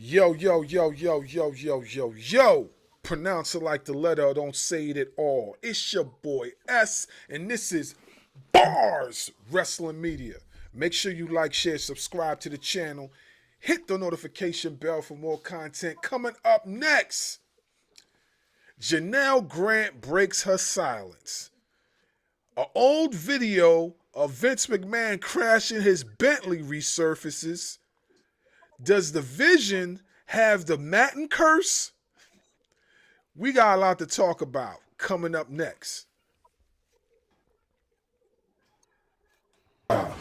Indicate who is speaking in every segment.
Speaker 1: Yo, yo, yo, yo, yo, yo, yo, yo. Pronounce it like the letter, or don't say it at all. It's your boy S, and this is Barz Wrestling Media. Make sure you like, share, subscribe to the channel. Hit the notification bell for more content. Coming up next, Janel Grant breaks her silence. An old video of Vince McMahon crashing his Bentley resurfaces. Does the Vision have the Matin curse? We got a lot to talk about coming up next.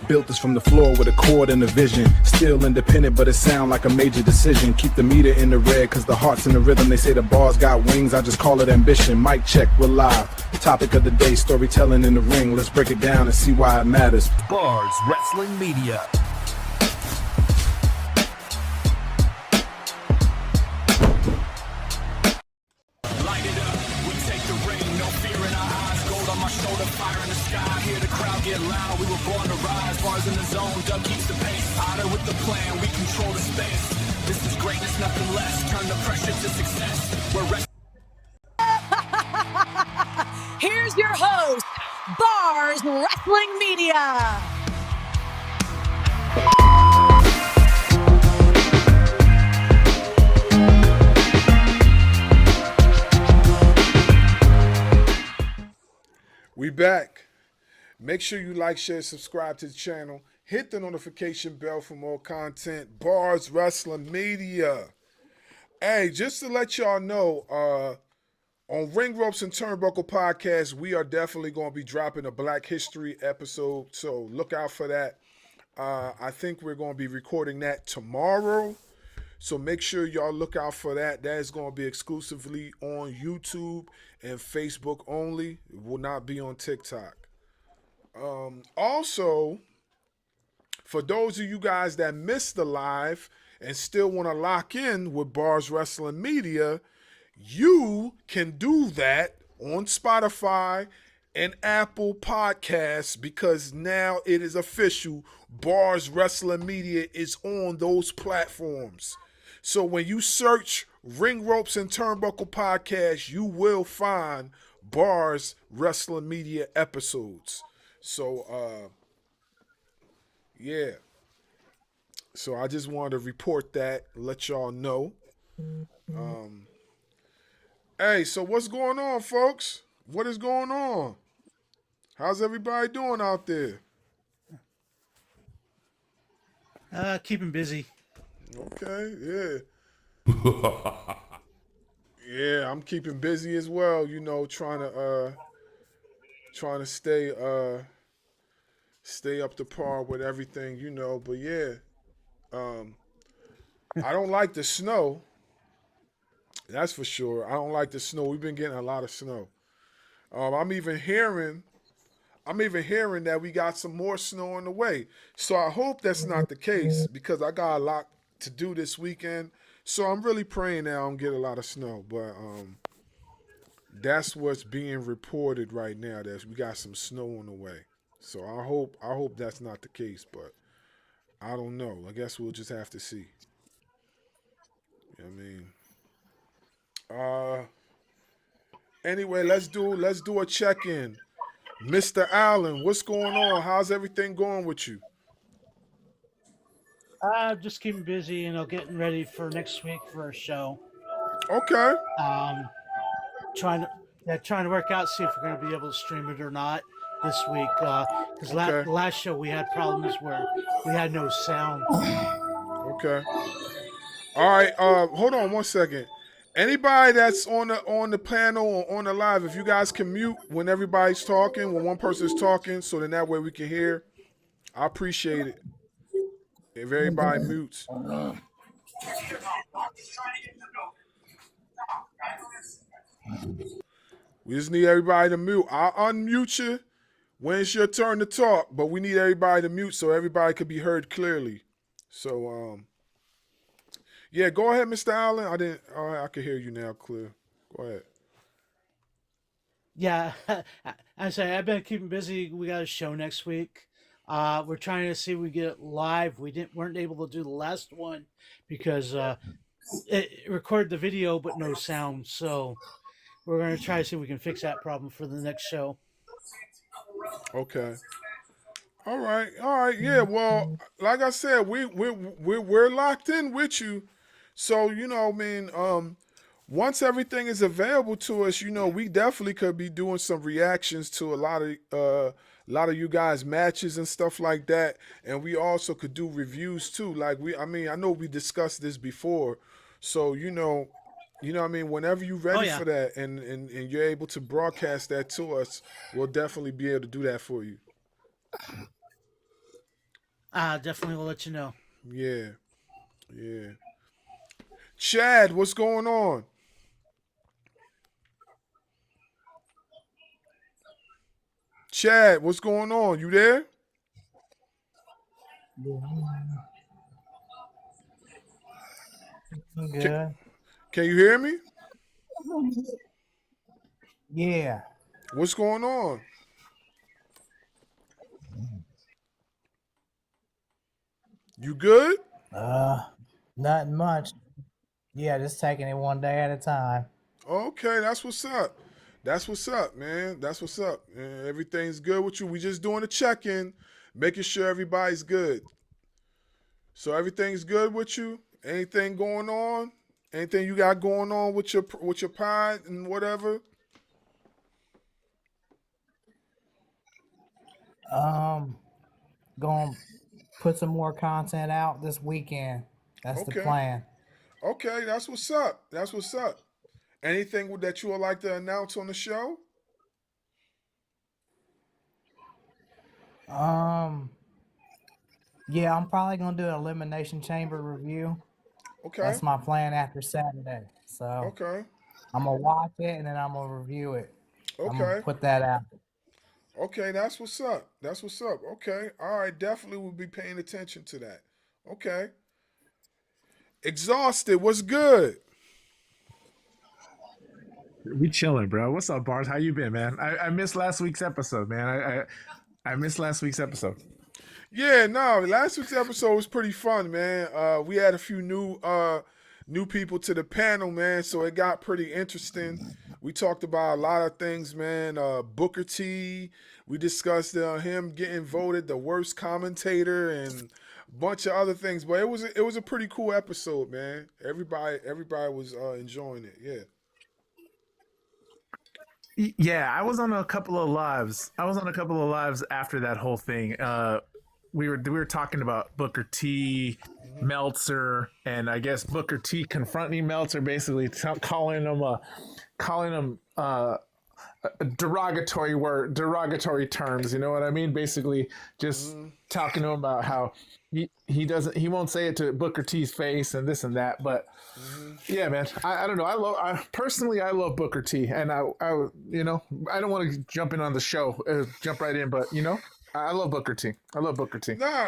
Speaker 2: Built this from the floor with a cord and a vision. Still independent, but it sound like a major decision. Keep the meter in the red, cause the heart's in the rhythm. They say the bars got wings, I just call it ambition. Mic check, we're live. Topic of the day, storytelling in the ring. Let's break it down and see why it matters.
Speaker 3: Barz Wrestling Media.
Speaker 4: Light it up, we take the ring, no fear in our eyes. Gold on my shoulder, fire in the sky. Hear the crowd get loud, we were born to rise. Bars in the zone, Doug keeps the pace. Otter with the plan, we control the space. This is greatness, nothing less. Turn the pressure to success. We're
Speaker 5: Here's your host, Barz Wrestling Media.
Speaker 1: We back. Make sure you like, share, subscribe to the channel. Hit the notification bell for more content. Barz Wrestling Media. Hey, just to let y'all know, on Ring Ropes and Turnbuckle Podcast, we are definitely going to be dropping a Black History episode, so look out for that. I think we're going to be recording that tomorrow, so make sure y'all look out for that. That is going to be exclusively on YouTube and Facebook only. It will not be on TikTok. Also, for those of you guys that missed the live and still want to lock in with Barz Wrestling Media, you can do that on Spotify and Apple Podcasts, because now it is official. Barz Wrestling Media is on those platforms. So when you search Ring Ropes and Turnbuckle Podcast, you will find Barz Wrestling Media episodes. So, yeah. So I just wanted to report that, let y'all know. Hey, so what's going on, folks? What is going on? How's everybody doing out there?
Speaker 6: Keeping busy.
Speaker 1: Okay, yeah. Yeah, I'm keeping busy as well, you know, trying to stay up to par with everything, you know, but yeah. I don't like the snow. That's for sure. I don't like the snow. We've been getting a lot of snow. I'm even hearing that we got some more snow on the way. So I hope that's not the case, because I got a lot to do this weekend. So I'm really praying that I don't get a lot of snow. But that's what's being reported right now, that we got some snow on the way. So I hope that's not the case, but I don't know. I guess we'll just have to see. You know what I mean? Anyway, let's do a check-in. Mr. Allen, what's going on? How's everything going with you?
Speaker 6: Just keeping busy, getting ready for next week for a show.
Speaker 1: Okay.
Speaker 6: Trying to work out, see if we're going to be able to stream it or not this week. Because last show we had problems where we had no sound.
Speaker 1: Okay. All right. Hold on one second. Anybody that's on the panel or on the live, if you guys can mute when everybody's talking, when one person's talking, so then that way we can hear, I appreciate it. If everybody mutes. We just need everybody to mute. I'll unmute you when it's your turn to talk, but we need everybody to mute so everybody could be heard clearly. So, yeah, go ahead, Mr. Allen. All right, I can hear you now clear. Go ahead.
Speaker 6: Yeah, I say I've been keeping busy. We got a show next week. We're trying to see if we get it live. Weren't able to do the last one because it recorded the video but no sound. So we're gonna try to see if we can fix that problem for the next show.
Speaker 1: Okay. All right. All right. Yeah. Well, like I said, we're locked in with you. So, I mean, once everything is available to us, we definitely could be doing some reactions to a lot of you guys matches and stuff like that, and we also could do reviews too. Like I know we discussed this before, so what I mean, whenever you're ready
Speaker 6: yeah.
Speaker 1: for that and you're able to broadcast that to us, we'll definitely be able to do that for you.
Speaker 6: Definitely will let you know.
Speaker 1: Yeah, yeah. Chad, what's going on? Chad, what's going on? You there? Can,
Speaker 7: Good.
Speaker 1: can you hear me?
Speaker 7: Yeah.
Speaker 1: What's going on? You good?
Speaker 7: Uh, Nothing much. Yeah, just taking it one day at a time.
Speaker 1: Okay, that's what's up. That's what's up, man. That's what's up. Everything's good with you. We just doing a check-in, making sure everybody's good. So everything's good with you? Anything going on? Anything you got going on with your pod and whatever?
Speaker 7: Um, Going to put some more content out this weekend. That's the
Speaker 1: Okay.
Speaker 7: plan.
Speaker 1: Okay, that's what's up. That's what's up. Anything that you would like to announce on the show?
Speaker 7: Um, yeah, I'm probably gonna do an elimination chamber review.
Speaker 1: Okay.
Speaker 7: That's my plan after Saturday. So
Speaker 1: Okay.
Speaker 7: I'm gonna watch it and then I'm gonna review it. I'm gonna
Speaker 1: Okay.
Speaker 7: put that out.
Speaker 1: Okay, that's what's up. That's what's up. Okay. All right, definitely will be paying attention to that. Okay. Exhausted. What's good?
Speaker 2: We chilling, bro. What's up, Barz? How you been, man? I missed last week's episode, man. I missed last week's episode.
Speaker 1: Yeah, no, last week's episode was pretty fun, man. We had a few new people to the panel, man, so it got pretty interesting. We talked about a lot of things, man. Booker T. We discussed him getting voted the worst commentator and a bunch of other things. But it was a pretty cool episode, man. Everybody was enjoying it. Yeah.
Speaker 2: Yeah, I was on a couple of lives. I was on a couple of lives after that whole thing. We were talking about Booker T, Meltzer, and I guess Booker T confronting Meltzer, basically calling him derogatory terms. You know what I mean? Basically, just talking to him about how he won't say it to Booker T's face and this and that. But yeah, man, I don't know. I love Booker T, and I I don't want to jump in on the show, jump right in, but I love Booker T. I love Booker T.
Speaker 1: Nah,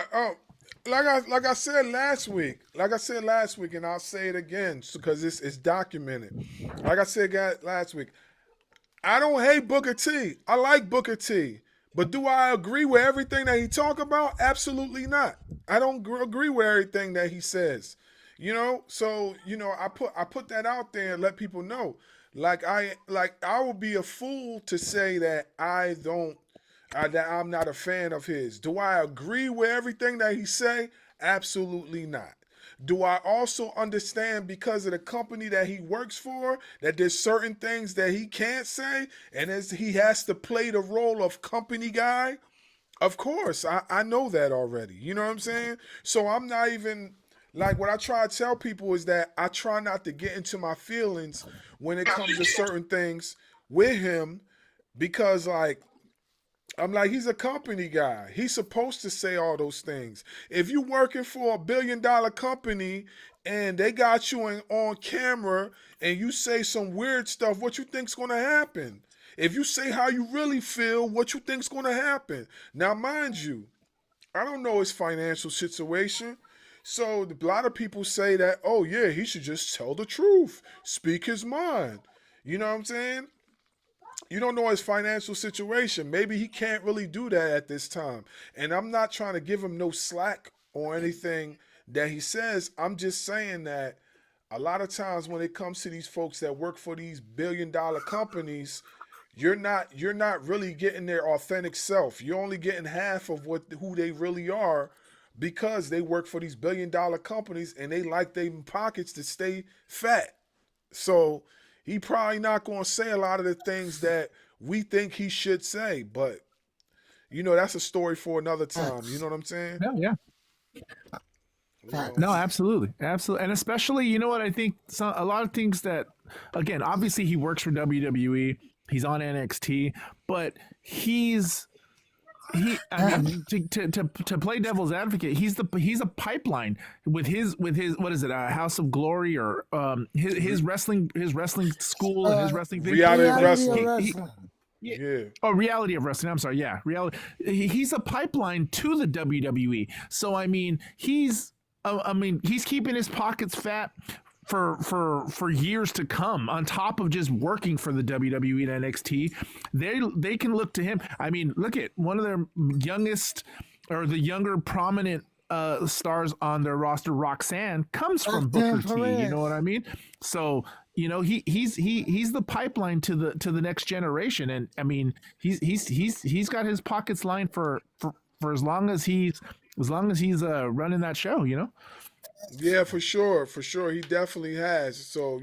Speaker 1: like I said last week, and I'll say it again because it's documented. Like I said last week, I don't hate Booker T. I like Booker T. But do I agree with everything that he talk about? Absolutely not. I don't agree with everything that he says. So I put that out there and let people know. I would be a fool to say that that I'm not a fan of his. Do I agree with everything that he say? Absolutely not. Do I also understand because of the company that he works for that there's certain things that he can't say and as he has to play the role of company guy? Of course, I know that already. You know what I'm saying? So I'm not even what I try to tell people is that I try not to get into my feelings when it comes to certain things with him because he's a company guy. He's supposed to say all those things. If you working for $1 billion company and they got you on camera and you say some weird stuff, what you think's gonna happen? If you say how you really feel, what you think's gonna happen? Now, mind you, I don't know his financial situation. So a lot of people say that, oh yeah, he should just tell the truth, speak his mind. You know what I'm saying? You don't know his financial situation. Maybe he can't really do that at this time. And I'm not trying to give him no slack or anything that he says. I'm just saying that a lot of times when it comes to these folks that work for these billion-dollar companies, you're not really getting their authentic self. You're only getting half of who they really are because they work for these billion-dollar companies and they like their pockets to stay fat. So he probably not going to say a lot of the things that we think he should say, but that's a story for another time. You know what I'm saying?
Speaker 2: Yeah, yeah. No, absolutely, absolutely, and especially, you know what I think? A lot of things that, again, obviously he works for WWE. He's on NXT, but I mean, to play devil's advocate, he's a pipeline with his what is it, House of Glory, or his wrestling school and his wrestling thing.
Speaker 1: Reality
Speaker 8: Reality of
Speaker 1: wrestling.
Speaker 8: wrestling.
Speaker 1: Yeah.
Speaker 2: Oh, Reality of Wrestling. I'm sorry. Yeah, Reality. He's a pipeline to the WWE. So I mean, he's keeping his pockets fat for years to come. On top of just working for the WWE and NXT, they can look to him. I mean, look at one of their youngest, or the younger prominent stars on their roster, Roxanne, comes from Booker T. You know what I mean? So he's the pipeline to the next generation, and I mean he's got his pockets lined for as long as he's running that show.
Speaker 1: Yeah, for sure. For sure. He definitely has. So,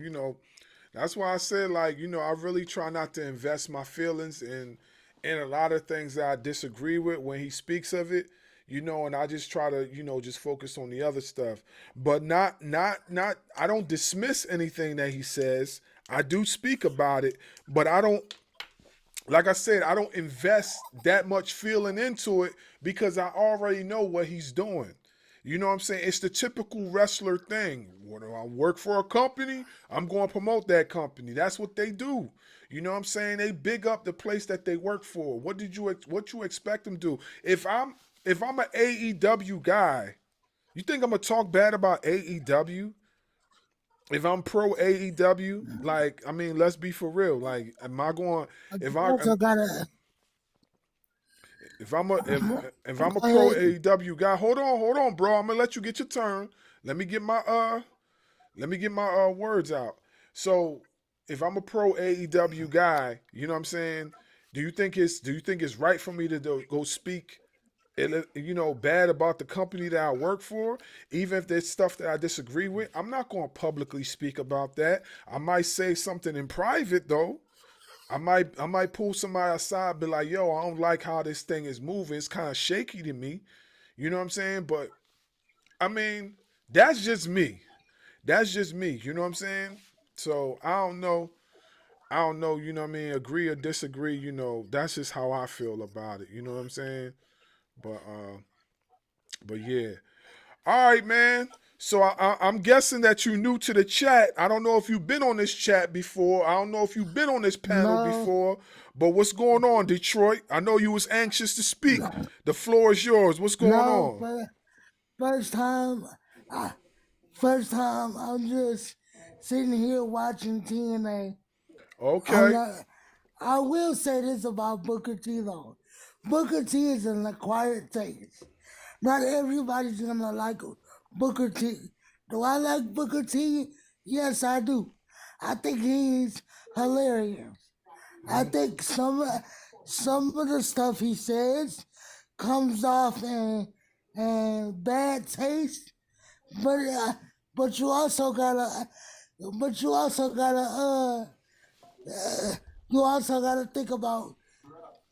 Speaker 1: that's why I said, like, I really try not to invest my feelings in a lot of things that I disagree with when he speaks of it, and I just try to, just focus on the other stuff. But not I don't dismiss anything that he says. I do speak about it, but I don't, like I said, I don't invest that much feeling into it because I already know what he's doing. You know what I'm saying? It's the typical wrestler thing. When I work for a company, I'm going to promote that company. That's what they do. You know what I'm saying? They big up the place that they work for. What you expect them to do? If I'm an AEW guy, you think I'm going to talk bad about AEW? If I'm pro AEW, like, I mean, let's be for real. Like, am I going? If I
Speaker 8: Also gotta.
Speaker 1: If I'm a pro AEW guy, hold on, bro. I'm gonna let you get your turn. Let me get my words out. So if I'm a pro AEW guy, you know what I'm saying? Do you think it's right for me to go speak, bad about the company that I work for, even if there's stuff that I disagree with? I'm not going to publicly speak about that. I might say something in private though. I might pull somebody aside, be like, yo, I don't like how this thing is moving. It's kind of shaky to me. You know what I'm saying? But, I mean, that's just me. That's just me. You know what I'm saying? So, I don't know, you know what I mean? Agree or disagree, that's just how I feel about it. You know what I'm saying? But yeah. All right, man. So I'm guessing that you're new to the chat. I don't know if you've been on this chat before. I don't know if you've been on this panel before. But what's going on, Detroit? I know you was anxious to speak. The floor is yours. What's going on?
Speaker 8: But first time I'm just sitting here watching TNA.
Speaker 1: Okay.
Speaker 8: I will say this about Booker T though. Booker T is an acquired taste. Not everybody's gonna like Booker T. Do I like Booker T? Yes, I do. I think he's hilarious. I think some of the stuff he says comes off in bad taste, but you also gotta think about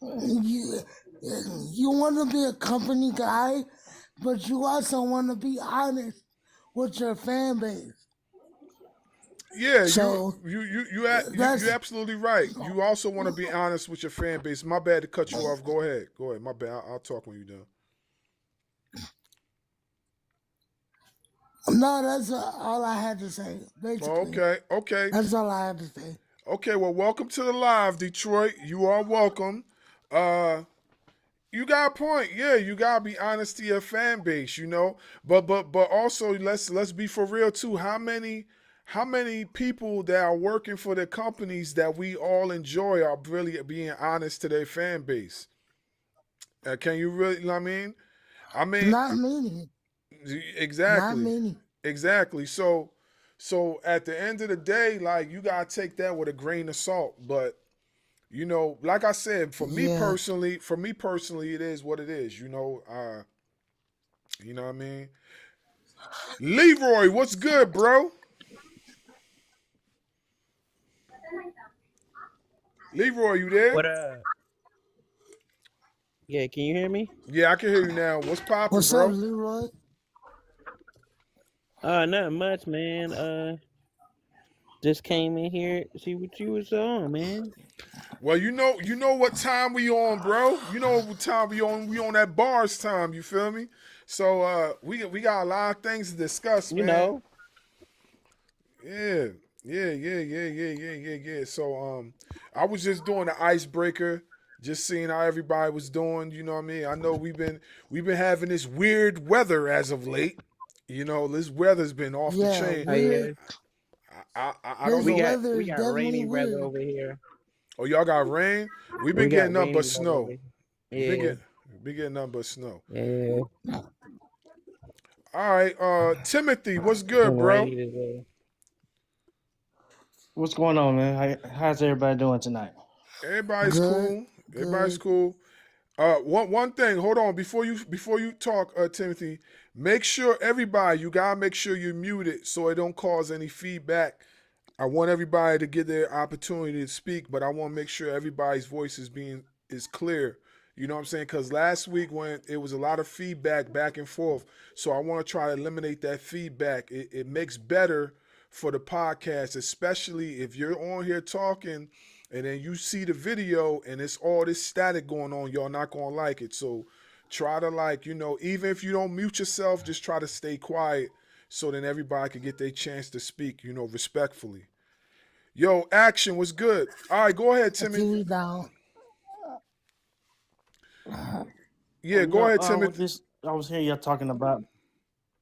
Speaker 8: you want to be a company guy, but you also want to be honest with your fan base.
Speaker 1: Yeah,
Speaker 8: So,
Speaker 1: you're absolutely right. You also want to be honest with your fan base. My bad to cut you off. Go ahead. My bad. I'll talk when you're done.
Speaker 8: No, that's all I had to say, basically.
Speaker 1: Okay.
Speaker 8: That's all I had to say.
Speaker 1: Okay, well, welcome to the live, Detroit. You are welcome. You got a point. Yeah, you gotta be honest to your fan base, But also let's be for real too. How many people that are working for the companies that we all enjoy are really being honest to their fan base? Can you really? You know what I mean,
Speaker 8: Not many.
Speaker 1: exactly.
Speaker 8: Not many.
Speaker 1: Exactly. So So at the end of the day, like you gotta take that with a grain of salt. But you know, like I said,
Speaker 8: Yeah.
Speaker 1: for me personally, it is what it is. You know what I mean. Leroy, what's good, bro? Leroy, you there?
Speaker 9: What Yeah, can you hear me?
Speaker 1: Yeah, I can hear you now. What's popping,
Speaker 8: What's up,
Speaker 1: bro?
Speaker 8: Leroy?
Speaker 9: Not much, man. Just came in here to see what you was on, man.
Speaker 1: Well, you know what time we on, bro. You know what time we on. We on that bars time. You feel me? So we got a lot of things to discuss,
Speaker 9: You
Speaker 1: man.
Speaker 9: know,
Speaker 1: Yeah, yeah. So I was just doing the icebreaker, just seeing how everybody was doing. You know what I mean? I know we've been having this weird weather as of late. You know, this weather's been off the
Speaker 8: Yeah,
Speaker 1: chain.
Speaker 9: oh yeah,
Speaker 8: weird.
Speaker 1: I don't
Speaker 8: This
Speaker 9: we
Speaker 1: know.
Speaker 9: got
Speaker 8: weather
Speaker 9: we
Speaker 8: is
Speaker 9: got
Speaker 8: definitely
Speaker 9: rainy weather
Speaker 8: weird.
Speaker 9: over here.
Speaker 1: Oh, y'all got rain? We've been
Speaker 9: We
Speaker 1: getting
Speaker 9: got
Speaker 1: nothing but
Speaker 9: rainy weather over
Speaker 1: snow. We've been
Speaker 9: here.
Speaker 1: getting been getting nothing but snow.
Speaker 9: Yeah,
Speaker 1: All right, Timothy, what's
Speaker 9: it's
Speaker 1: good,
Speaker 9: been
Speaker 1: bro?
Speaker 9: rainy today.
Speaker 10: What's going on, man? How's everybody doing tonight?
Speaker 1: Everybody's
Speaker 8: Good,
Speaker 1: cool. Everybody's
Speaker 8: good.
Speaker 1: cool. One thing. Hold on before you talk, Timothy. Make sure everybody. You gotta make sure you're muted so it don't cause any feedback. I want everybody to get their opportunity to speak, but I want to make sure everybody's voice is clear. You know what I'm saying? Because last week when it was a lot of feedback back and forth, so I want to try to eliminate that feedback. It makes better for the podcast, especially if you're on here talking and then you see the video and it's all this static going on. Y'all not gonna like it. So try to even if you don't mute yourself, just try to stay quiet so then everybody can get their chance to speak, respectfully. Yo, action was good. All right, go ahead,
Speaker 8: I
Speaker 1: Timmy.
Speaker 8: see we down.
Speaker 1: Yeah, go ahead, Timmy.
Speaker 10: I was hearing y'all talking about.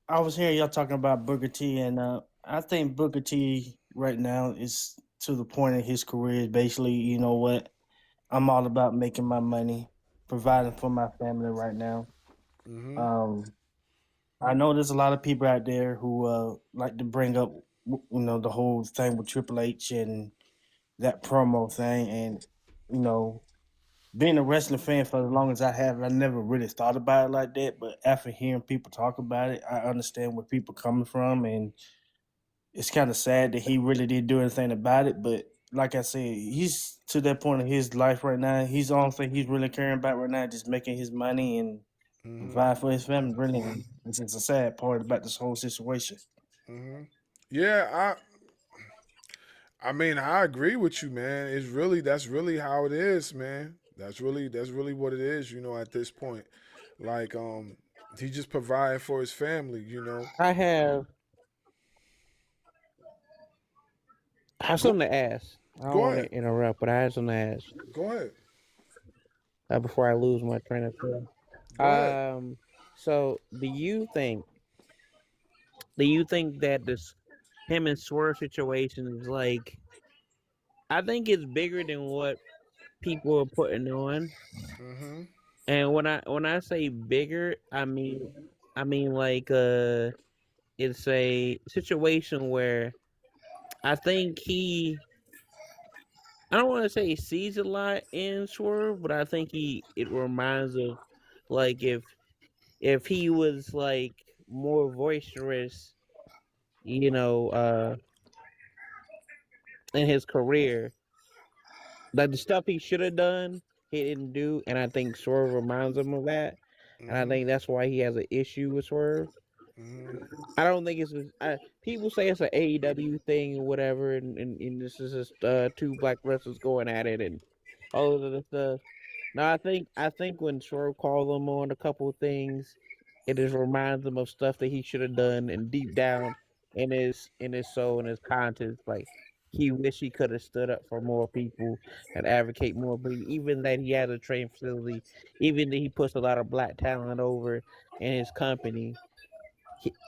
Speaker 10: I was hearing y'all talking about Booker T, and I think Booker T right now is to the point in his career. Is basically, you know what? I'm all about making my money, providing for my family right now.
Speaker 1: Mm-hmm.
Speaker 10: I know there's a lot of people out there who like to bring up, the whole thing with Triple H and that promo thing, and you know, being a wrestling fan for as long as I have, I never really thought about it like that. But after hearing people talk about it, I understand where people coming from, and it's kind of sad that he really didn't do anything about it. But like I said, he's to that point in his life right now. He's the only thing he's really caring about right now, just making his money and
Speaker 1: Mm-hmm.
Speaker 10: provide for his family. Really, it's a sad part about this whole situation.
Speaker 1: Mm-hmm. Yeah, I mean I agree with you, man. That's really how it is, man. That's really what it is, at this point. Like he just providing for his family.
Speaker 9: I have
Speaker 1: Go
Speaker 9: something to ask. I don't
Speaker 1: go
Speaker 9: want
Speaker 1: ahead.
Speaker 9: to interrupt, but I have something to ask
Speaker 1: Go ahead.
Speaker 9: before I lose my train of thought.
Speaker 1: Go ahead.
Speaker 9: So do you think that this him and Swerve situation is like? I think it's bigger than what people are putting on.
Speaker 1: Mm-hmm.
Speaker 9: And when I say bigger, I mean like it's a situation where I think I don't want to say he sees a lot in Swerve, but I think it reminds of like if he was like more boisterous, you know, in his career, like the stuff he should have done, he didn't do, and I think Swerve reminds him of that, and I
Speaker 1: Mm-hmm.
Speaker 9: think that's why he has an issue with Swerve.
Speaker 1: Mm-hmm.
Speaker 9: I don't think people say it's an AEW thing or whatever, and this is just two black wrestlers going at it and all of the stuff. No, I think when Swerve called him on a couple of things, it just reminds him of stuff that he should have done, and deep down in his soul and his conscience, like he wish he could have stood up for more people and advocate more. But even that he has a training facility, even that he puts a lot of black talent over in his company,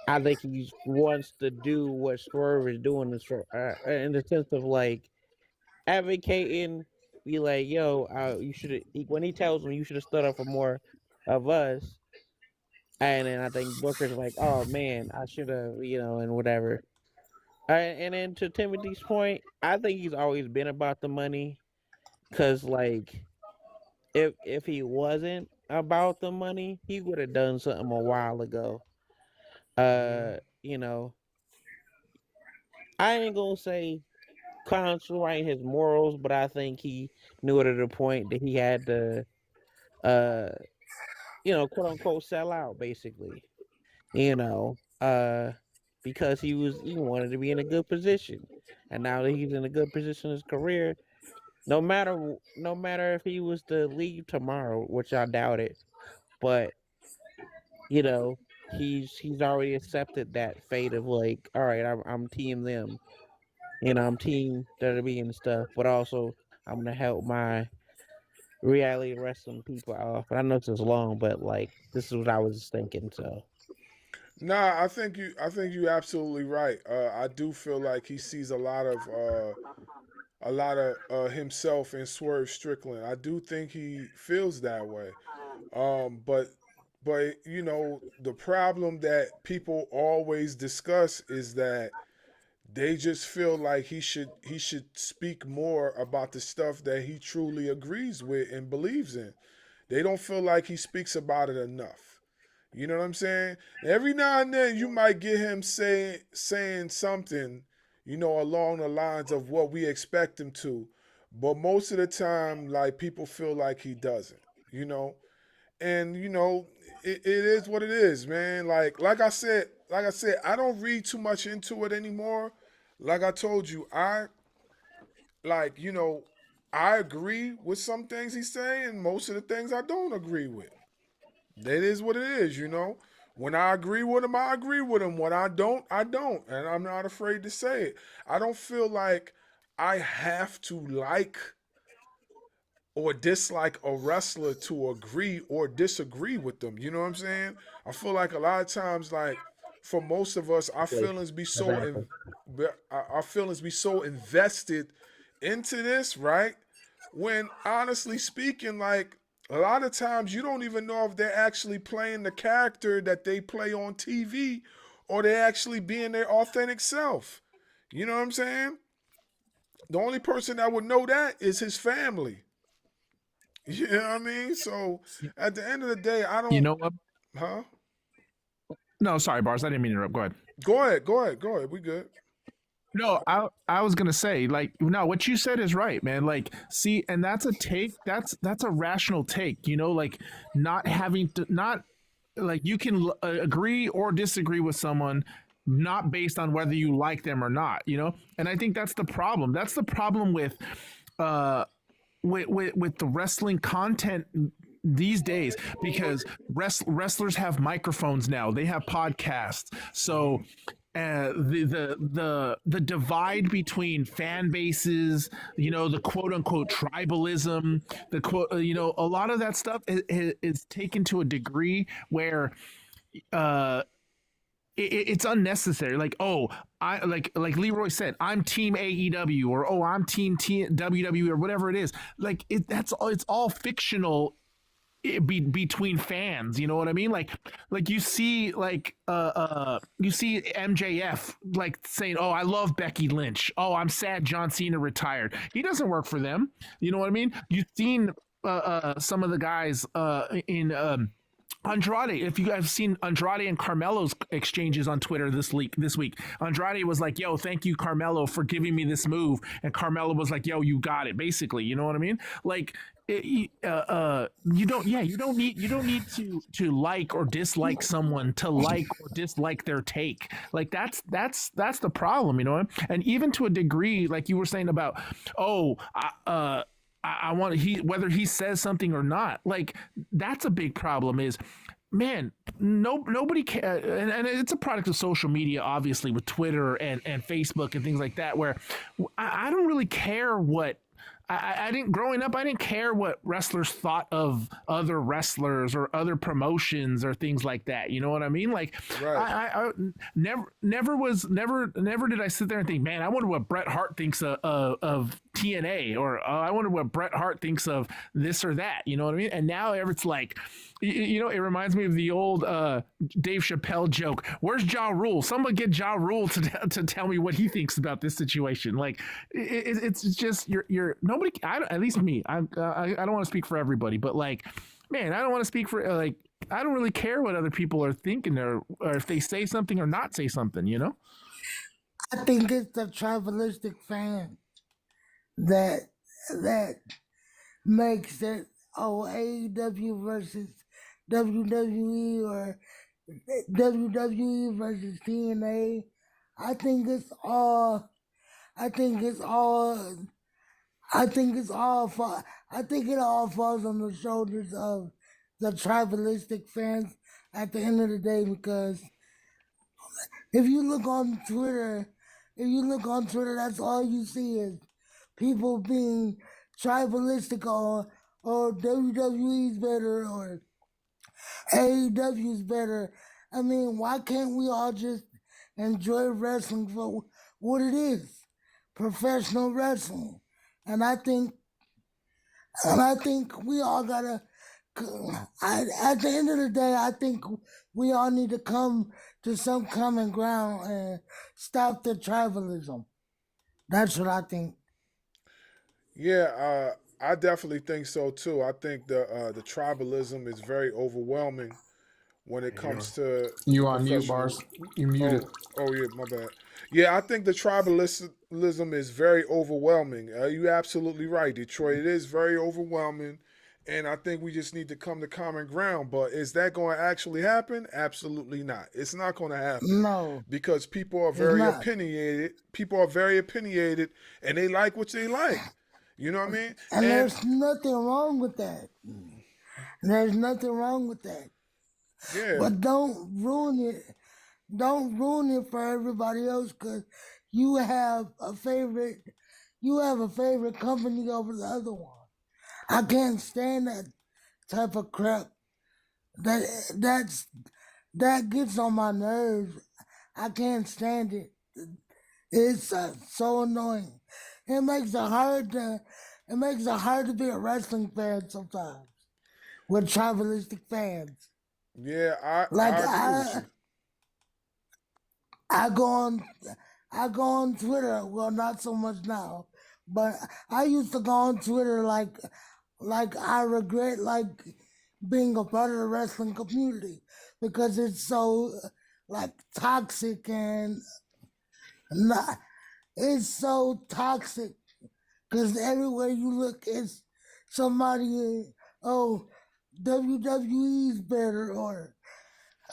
Speaker 9: I think he wants to do what Swerve is doing in the sense of like advocating, be like, yo, you should when he tells him you should have stood up for more of us, and then I think Booker's like, oh man, I should have, and whatever. And then to Timothy's point, I think he's always been about the money. Cause like, if he wasn't about the money, he would have done something a while ago. You know, I ain't gonna say concentrate his morals, but I think he knew it at a point that he had to, uh, quote unquote, sell out, basically. You know, because he wanted to be in a good position, and now that he's in a good position in his career, no matter if he was to leave tomorrow, which I doubt it, but you know, he's already accepted that fate of like, all right, I'm team them. I'm team WWE and stuff, but also I'm gonna help my reality wrestling people off. And I know this is long, but like this is what I was thinking. So
Speaker 1: Nah, I think you absolutely right. I do feel like he sees a lot of himself in Swerve Strickland. I do think he feels that way. But the problem that people always discuss is that they just feel like he should speak more about the stuff that he truly agrees with and believes in. They don't feel like he speaks about it enough. You know what I'm saying? Every now and then you might get him saying something, along the lines of what we expect him to. But most of the time, like people feel like he doesn't, you know? And it is what it is, man. Like I said, I don't read too much into it anymore. Like I told you, like, I agree with some things he's saying, and most of the things I don't agree with. That is what it is. When I agree with him, I agree with him. When I don't, I don't. And I'm not afraid to say it. I don't feel like I have to like or dislike a wrestler to agree or disagree with them. You know what I'm saying? I feel like a lot of times, like for most of us,
Speaker 9: exactly.
Speaker 1: our feelings be so invested into this, right? When honestly speaking, like a lot of times you don't even know if they're actually playing the character that they play on TV or they actually being their authentic self. You know what I'm saying? The only person that would know that is his family. You know what I mean? So at the end of the day, I
Speaker 2: You
Speaker 1: don't.
Speaker 2: know what?
Speaker 1: Huh?
Speaker 2: No, sorry, Bars. I didn't mean to interrupt. Go ahead.
Speaker 1: Go ahead. We good.
Speaker 2: No, I was gonna say, like, no, what you said is right, man. Like, see, and that's a take. That's a rational take. Like not having to not like you can agree or disagree with someone not based on whether you like them or not. And I think that's the problem. That's the problem uh with the wrestling content these days, because wrestlers have microphones now, they have podcasts. So the divide between fan bases, the quote unquote tribalism, the quote, a lot of that stuff is taken to a degree where uh it's unnecessary. Like, oh, I like Leroy said, I'm team AEW, or oh, I'm team WWE, or whatever it is. Like it's all fictional between fans. You know what I mean? Like you see you see MJF like saying, oh, I love Becky Lynch. Oh, I'm sad John Cena retired. He doesn't work for them. You know what I mean? You've seen some of the guys in Andrade. If you guys have seen Andrade and Carmelo's exchanges on Twitter this week, Andrade was like, "Yo, thank you, Carmelo, for giving me this move," and Carmelo was like, "Yo, you got it." Basically, you know what I mean? Like, you don't need to like or dislike someone to like or dislike their take. Like that's the problem, And even to a degree, like you were saying about, oh, I want whether he says something or not. Like that's a big problem. Is, man, nobody can, and it's a product of social media, obviously, with Twitter and Facebook and things like that. Where I don't really care what. I didn't growing up. I didn't care what wrestlers thought of other wrestlers or other promotions or things like that. You know what I mean? Like,
Speaker 1: Right.
Speaker 2: I never did I sit there and think, man, I wonder what Bret Hart thinks of
Speaker 11: TNA, or I wonder what Bret Hart thinks of this or that. You know what I mean? And now it's like, you know, it reminds me of the old Dave Chappelle joke. Where's Ja Rule? Someone get Ja Rule to tell me what he thinks about this situation. Like, it's just you're nobody. At least me. I don't want to speak for everybody, but like, man, I don't want to speak for like. I don't really care what other people are thinking or if they say something or not say something, you know?
Speaker 8: I think it's the tribalistic fan that makes it AEW versus WWE or WWE versus TNA. I think it's all it all falls on the shoulders of the tribalistic fans at the end of the day, because if you look on Twitter, that's all you see is people being tribalistic or WWE's better or AEW's better. I mean, why can't we all just enjoy wrestling for what it is? Professional wrestling. And I think we all gotta, at the end of the day, I think we all need to come to some common ground and stop the tribalism. That's what I think.
Speaker 1: Yeah, I definitely think so too. I think the tribalism is very overwhelming when it comes to
Speaker 2: You on mute,
Speaker 1: professional-
Speaker 2: Barz. You muted.
Speaker 1: Oh yeah, my bad. Yeah, I think the tribalism is very overwhelming. You're absolutely right, Detroit. It is very overwhelming, and I think we just need to come to common ground. But is that going to actually happen? Absolutely not. It's not going to happen.
Speaker 8: No,
Speaker 1: Because people are very opinionated. People are very opinionated, and they like what they like. You know what I mean?
Speaker 8: and there's nothing wrong with that. There's nothing wrong with that.
Speaker 1: Yeah.
Speaker 8: But don't ruin it. Don't ruin it for everybody else, because you have a favorite company over the other one. I can't stand that type of crap. That gets on my nerves. I can't stand it. It's so annoying. It makes it hard to be a wrestling fan sometimes with tribalistic fans.
Speaker 1: Yeah, I
Speaker 8: Like
Speaker 1: agree with you.
Speaker 8: I go on Twitter. Well, not so much now, but I used to go on Twitter like I regret like being a part of the wrestling community, because it's so like toxic and not. It's so toxic because everywhere you look, it's somebody. Oh, WWE's better, or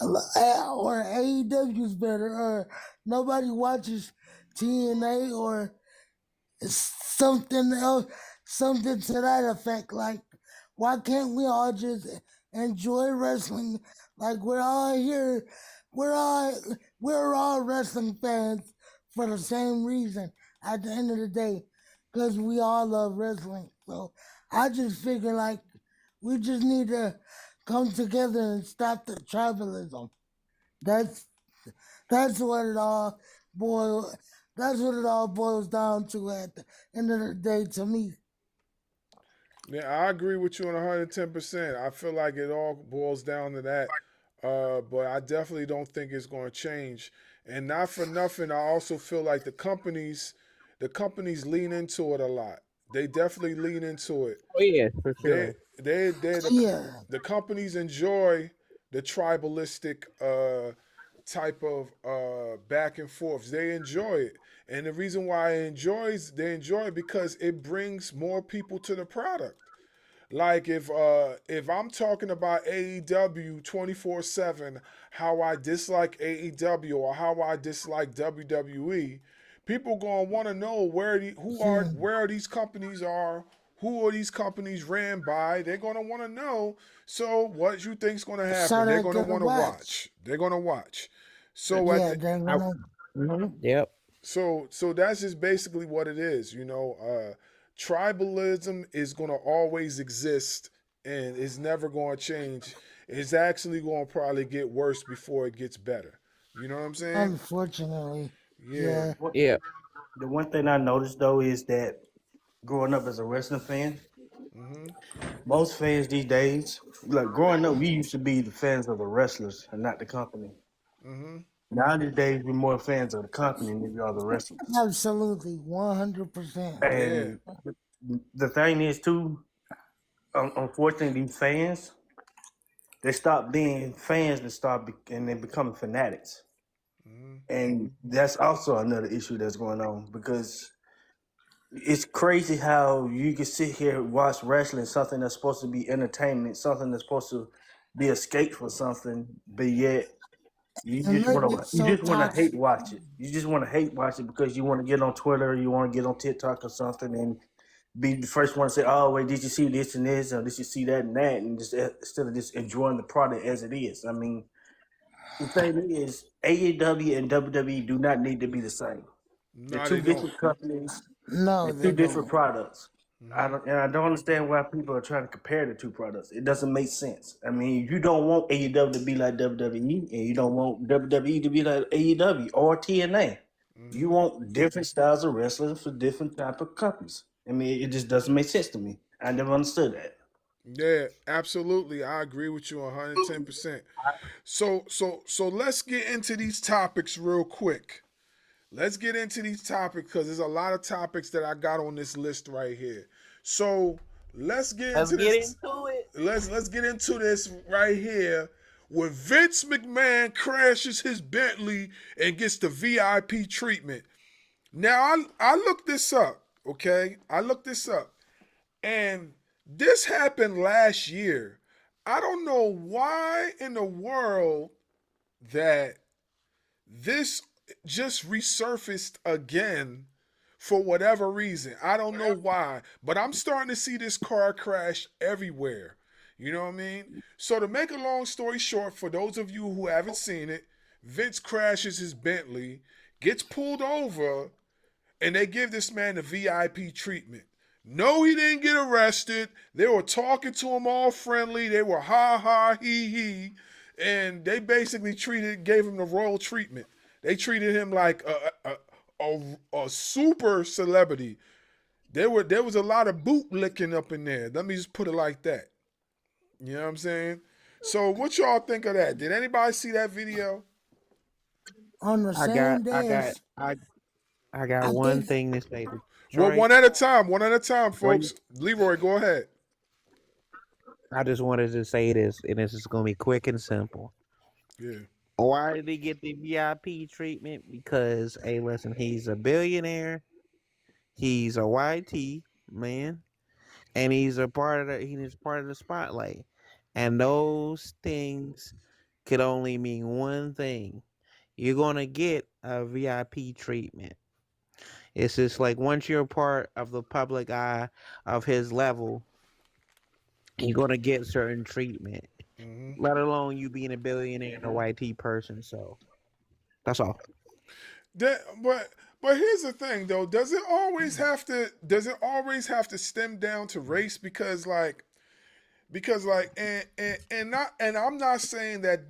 Speaker 8: AEW's better, or nobody watches TNA, or something else, something to that effect. Like, why can't we all just enjoy wrestling? Like, we're all here, we're all wrestling fans for the same reason at the end of the day, because we all love wrestling. So I just figure like we just need to come together and stop the tribalism. That's what it all boils down to at the end of the day to me.
Speaker 1: Yeah, I agree with you on 110%. I feel like it all boils down to that. But I definitely don't think it's going to change. And not for nothing, I also feel like the companies lean into it a lot. They definitely lean into it.
Speaker 9: Oh yeah, for sure.
Speaker 1: The companies enjoy the tribalistic type of back and forth. They enjoy it. And the reason why they enjoy it because it brings more people to the product. Like if I'm talking about AEW 24/7, how I dislike AEW or how I dislike WWE, people gonna want to know where are these companies are, who are these companies ran by. They're gonna want to know. So what you think's gonna happen?
Speaker 8: So
Speaker 1: they're gonna want to watch. They're gonna watch. So
Speaker 9: Yep.
Speaker 1: So that's just basically what it is, you know. Tribalism is going to always exist, and it's never going to change. It's actually going to probably get worse before it gets better. You know what I'm saying?
Speaker 8: Unfortunately.
Speaker 1: Yeah.
Speaker 9: Yeah.
Speaker 10: The one thing I noticed though is that growing up as a wrestling fan.
Speaker 1: Mm-hmm.
Speaker 10: Most fans these days, like growing up, we used to be the fans of the wrestlers and not the company.
Speaker 1: Mm-hmm.
Speaker 10: Nowadays, we're more fans of the company than we are the wrestlers.
Speaker 8: Absolutely, 100%.
Speaker 1: Yeah.
Speaker 10: And the thing is, too, unfortunately, these fans, they stop being fans and they become fanatics.
Speaker 1: Mm-hmm.
Speaker 10: And that's also another issue that's going on because it's crazy how you can sit here and watch wrestling, something that's supposed to be entertainment, something that's supposed to be escape for something, but yet
Speaker 8: And make it
Speaker 10: you
Speaker 8: so
Speaker 10: just want to
Speaker 8: toxic.
Speaker 10: hate watch it. You just want to hate watch it because you want to get on Twitter, you want to get on TikTok or something, and be the first one to say, "Oh, wait, did you see this and this, or did you see that and that?" And just instead of just enjoying the product as it is. I mean, the thing is, AEW and WWE do not need to be the same. They're
Speaker 1: No,
Speaker 10: two
Speaker 1: they don't.
Speaker 10: different companies.
Speaker 8: No,
Speaker 10: They're
Speaker 8: they
Speaker 10: two different
Speaker 8: don't.
Speaker 10: products.
Speaker 1: Mm-hmm.
Speaker 10: I don't understand why people are trying to compare the two products. It doesn't make sense. I mean, you don't want AEW to be like WWE, and you don't want WWE to be like AEW or TNA. You
Speaker 1: Mm-hmm.
Speaker 10: want different styles of wrestling for different type of companies. I mean, it just doesn't make sense to me. I never understood that.
Speaker 1: Yeah, absolutely. I agree with you 110%. So let's get into these topics real quick. Let's get into these topics because there's a lot of topics that I got on this list right here. So let's get
Speaker 9: Let's
Speaker 1: into
Speaker 9: get
Speaker 1: this.
Speaker 9: into it.
Speaker 1: Let's get into this right here. When Vince McMahon crashes his Bentley and gets the VIP treatment. Now I looked this up, okay? I looked this up. And this happened last year. I don't know why in the world that this just resurfaced again for whatever reason. I don't know why, but I'm starting to see this car crash everywhere. You know what I mean? So to make a long story short, for those of you who haven't seen it, Vince crashes his Bentley, gets pulled over, and they give this man the VIP treatment. No, he didn't get arrested. They were talking to him all friendly. They were ha ha he, and they basically gave him the royal treatment. They treated him like a super celebrity. There was a lot of boot licking up in there. Let me just put it like that. You know what I'm saying? So what y'all think of that? Did anybody see that video?
Speaker 8: On the same day as
Speaker 9: I got
Speaker 8: I
Speaker 9: one
Speaker 8: think
Speaker 9: thing to say.
Speaker 1: Well,
Speaker 9: Detroit,
Speaker 1: one at a time. One at a time,
Speaker 9: wait,
Speaker 1: folks. Leroy, go ahead.
Speaker 9: I just wanted to say this, and this is gonna be quick and simple.
Speaker 1: Yeah.
Speaker 9: Why did he get the VIP treatment? Because, hey, listen, he's a billionaire, he's a YT man, and he's part of the spotlight. And those things could only mean one thing. You're gonna get a VIP treatment. It's just like once you're a part of the public eye of his level, you're gonna get certain treatment.
Speaker 1: Mm-hmm.
Speaker 9: Let alone you being a billionaire and a YT person. So that's all.
Speaker 1: But here's the thing though. Does it always have to stem down to race? Because and I'm not saying that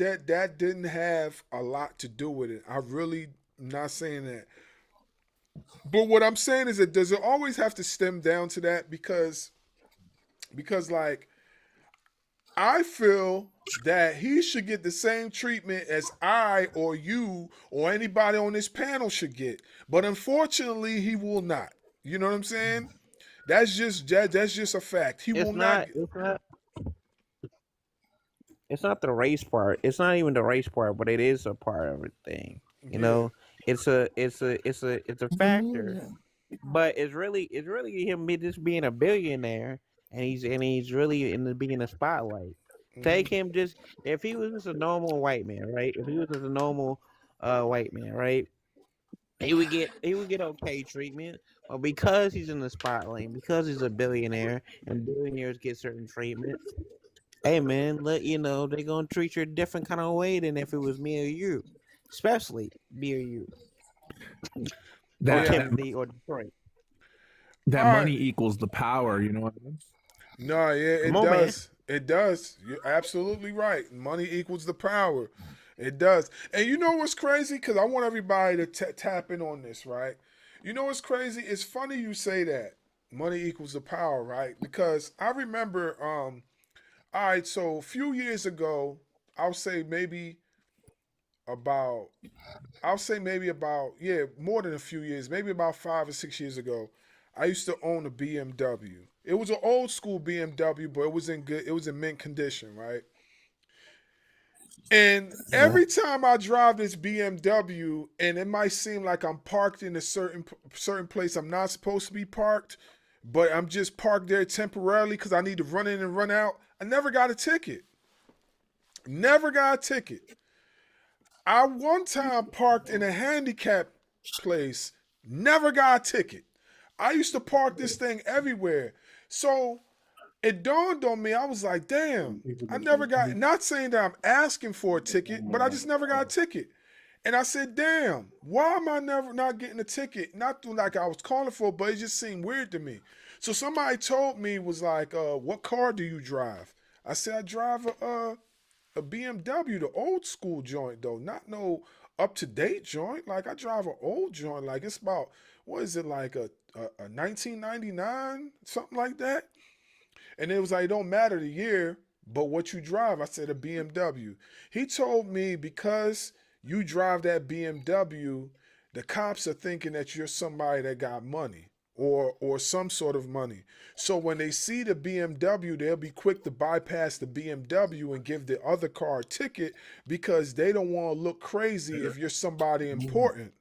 Speaker 1: didn't have a lot to do with it. I really not saying that. But what I'm saying is that does it always have to stem down to that? Because like I feel that he should get the same treatment as I or you or anybody on this panel should get. But unfortunately, he will not. You know what I'm saying? That's just a fact. He
Speaker 9: It's
Speaker 1: will not.
Speaker 9: not. It's not. It's not the race part. It's not even the race part, but it is a part of everything. You
Speaker 1: Yeah.
Speaker 9: know, it's a
Speaker 8: the
Speaker 9: factor.
Speaker 8: music.
Speaker 9: But it's really him just being a billionaire, and he's really in being a spotlight. Take him just if he was just a normal white man, right? If he was just a normal white man, right? He would get okay treatment, but because he's in the spotlight, because he's a billionaire, and billionaires get certain treatment. Hey man, let you know they're gonna treat you a different kind of way than if it was me or you, especially me or you, or
Speaker 11: That
Speaker 1: Yeah.
Speaker 11: that,
Speaker 9: Timothy or Detroit.
Speaker 11: that
Speaker 1: All
Speaker 11: money
Speaker 1: right.
Speaker 11: equals the power. You know what I mean?
Speaker 1: No, yeah,
Speaker 9: Come
Speaker 1: it
Speaker 9: on, man.
Speaker 1: does. It does. You're absolutely right. Money equals the power. It does. And you know what's crazy? Because I want everybody to tap in on this, right? You know what's crazy? It's funny you say that. Money equals the power, right? Because I remember, all right, so a few years ago, I'll say maybe about, yeah, more than a few years, maybe about 5 or 6 years ago, I used to own a BMW. It was an old school BMW, but it was in mint condition, right? And
Speaker 10: Yeah.
Speaker 1: every time I drive this BMW, and it might seem like I'm parked in a certain place I'm not supposed to be parked, but I'm just parked there temporarily because I need to run in and run out. I never got a ticket. Never got a ticket. I one time parked in a handicap place, never got a ticket. I used to park this thing everywhere. So it dawned on me, I was like, damn, I never got, not saying that I'm asking for a ticket, but I just never got a ticket. And I said, damn, why am I never not getting a ticket? Not through like I was calling for, but it just seemed weird to me. So somebody told me, was like, what car do you drive? I said, I drive a BMW, the old school joint though, not no up to date joint. Like I drive an old joint, like it's about, what is it, like a 1999, something like that. And it was like, it don't matter the year, but what you drive. I said a BMW. He told me because you drive that BMW, the cops are thinking that you're somebody that got money or some sort of money. So when they see the BMW, they'll be quick to bypass the BMW and give the other car a ticket because they don't want to look crazy if you're somebody important.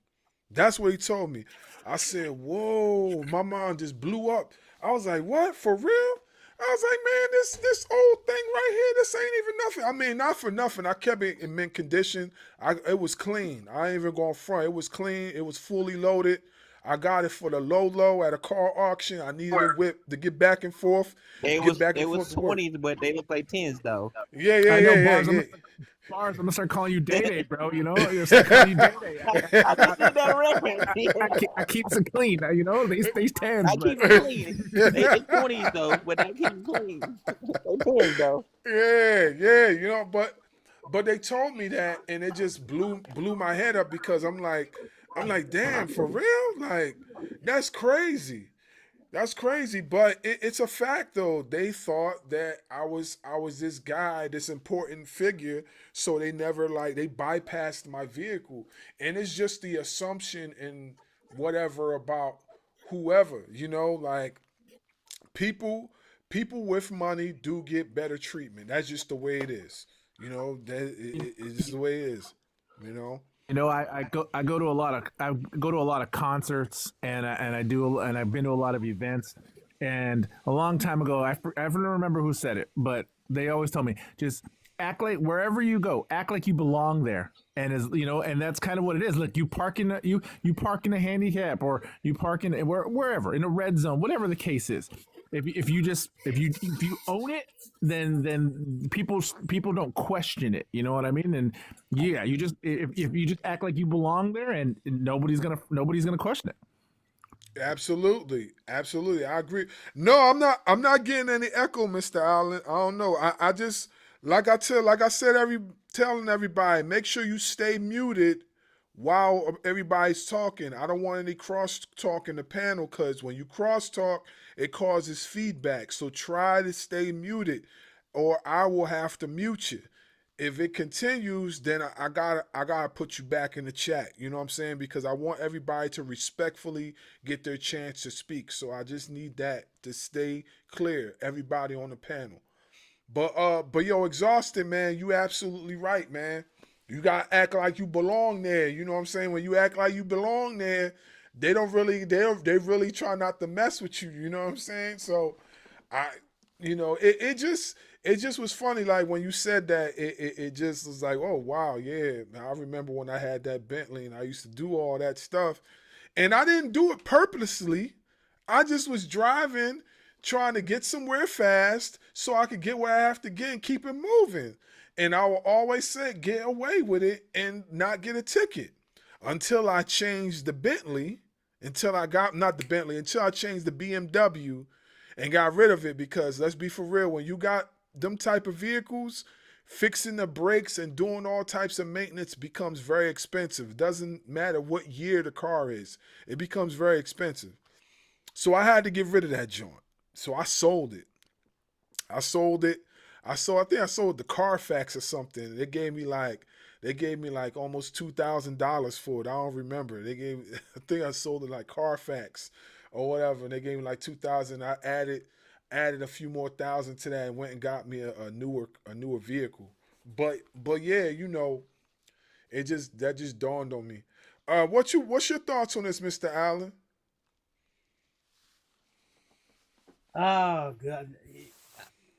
Speaker 1: That's what he told me. I said, whoa, my mind just blew up. I was like, what? For real? I was like, man, this old thing right here, this ain't even nothing. I mean, not for nothing. I kept it in mint condition. It was clean. I ain't even going front. It was clean. It was fully loaded. I got it for the low at a car auction. I needed a whip to get back and forth.
Speaker 9: It was 20s, but they look like 10s though.
Speaker 1: Yeah.
Speaker 11: Barz, I'm gonna start calling you Day Day, bro. You know, I'm start calling you Day Day. I keep it clean. You know, these 10s.
Speaker 9: I keep it clean. They 20s though, but I keep it clean. They 10s though.
Speaker 1: Yeah. You know, but they told me that, and it just blew my head up because I'm like, damn, for real? Like, that's crazy. That's crazy, but it's a fact though. They thought that I was this guy, this important figure, so they never they bypassed my vehicle. And it's just the assumption and whatever about whoever, you know, like people with money do get better treatment. That's just the way it is. You know, it's just the way it is, you know.
Speaker 11: You know, I go to a lot of concerts and I've been to a lot of events. And a long time ago, I don't remember who said it, but they always tell me just act like wherever you go, act like you belong there. And and that's kind of what it is. Look, you park in a handicap, or you park in wherever in a red zone, whatever the case is. If you own it, then people don't question it. You know what I mean? And yeah, you just if you just act like you belong there, and nobody's gonna question it.
Speaker 1: Absolutely, I agree. No, I'm not getting any echo, Mr. Allen. I don't know. I just telling everybody, make sure you stay muted while everybody's talking. I don't want any cross talk in the panel because when you cross talk, it causes feedback. So try to stay muted, or I will have to mute you. If it continues, then I gotta put you back in the chat. You know what I'm saying? Because I want everybody to respectfully get their chance to speak. So I just need that to stay clear. Everybody on the panel. But yo, Exhausted, man, you absolutely right, man. You gotta act like you belong there. You know what I'm saying? When you act like you belong there, they really try not to mess with you. You know what I'm saying? So it just was funny. Like when you said that, it just was like, oh wow, yeah. I remember when I had that Bentley and I used to do all that stuff, and I didn't do it purposely. I just was driving, trying to get somewhere fast so I could get where I have to get and keep it moving. And I will always say, get away with it and not get a ticket until I changed the Bentley, until I changed the BMW and got rid of it. Because let's be for real, when you got them type of vehicles, fixing the brakes and doing all types of maintenance becomes very expensive. It doesn't matter what year the car is. It becomes very expensive. So I had to get rid of that joint. So I sold it. I sold it. I think I sold the Carfax or something. They gave me like almost $2,000 for it. I don't remember. I think I sold it like Carfax or whatever. And they gave me like 2,000. I added a few more thousand to that and went and got me a newer vehicle. But yeah, that just dawned on me. What's your thoughts on this, Mr. Allen?
Speaker 6: Oh God,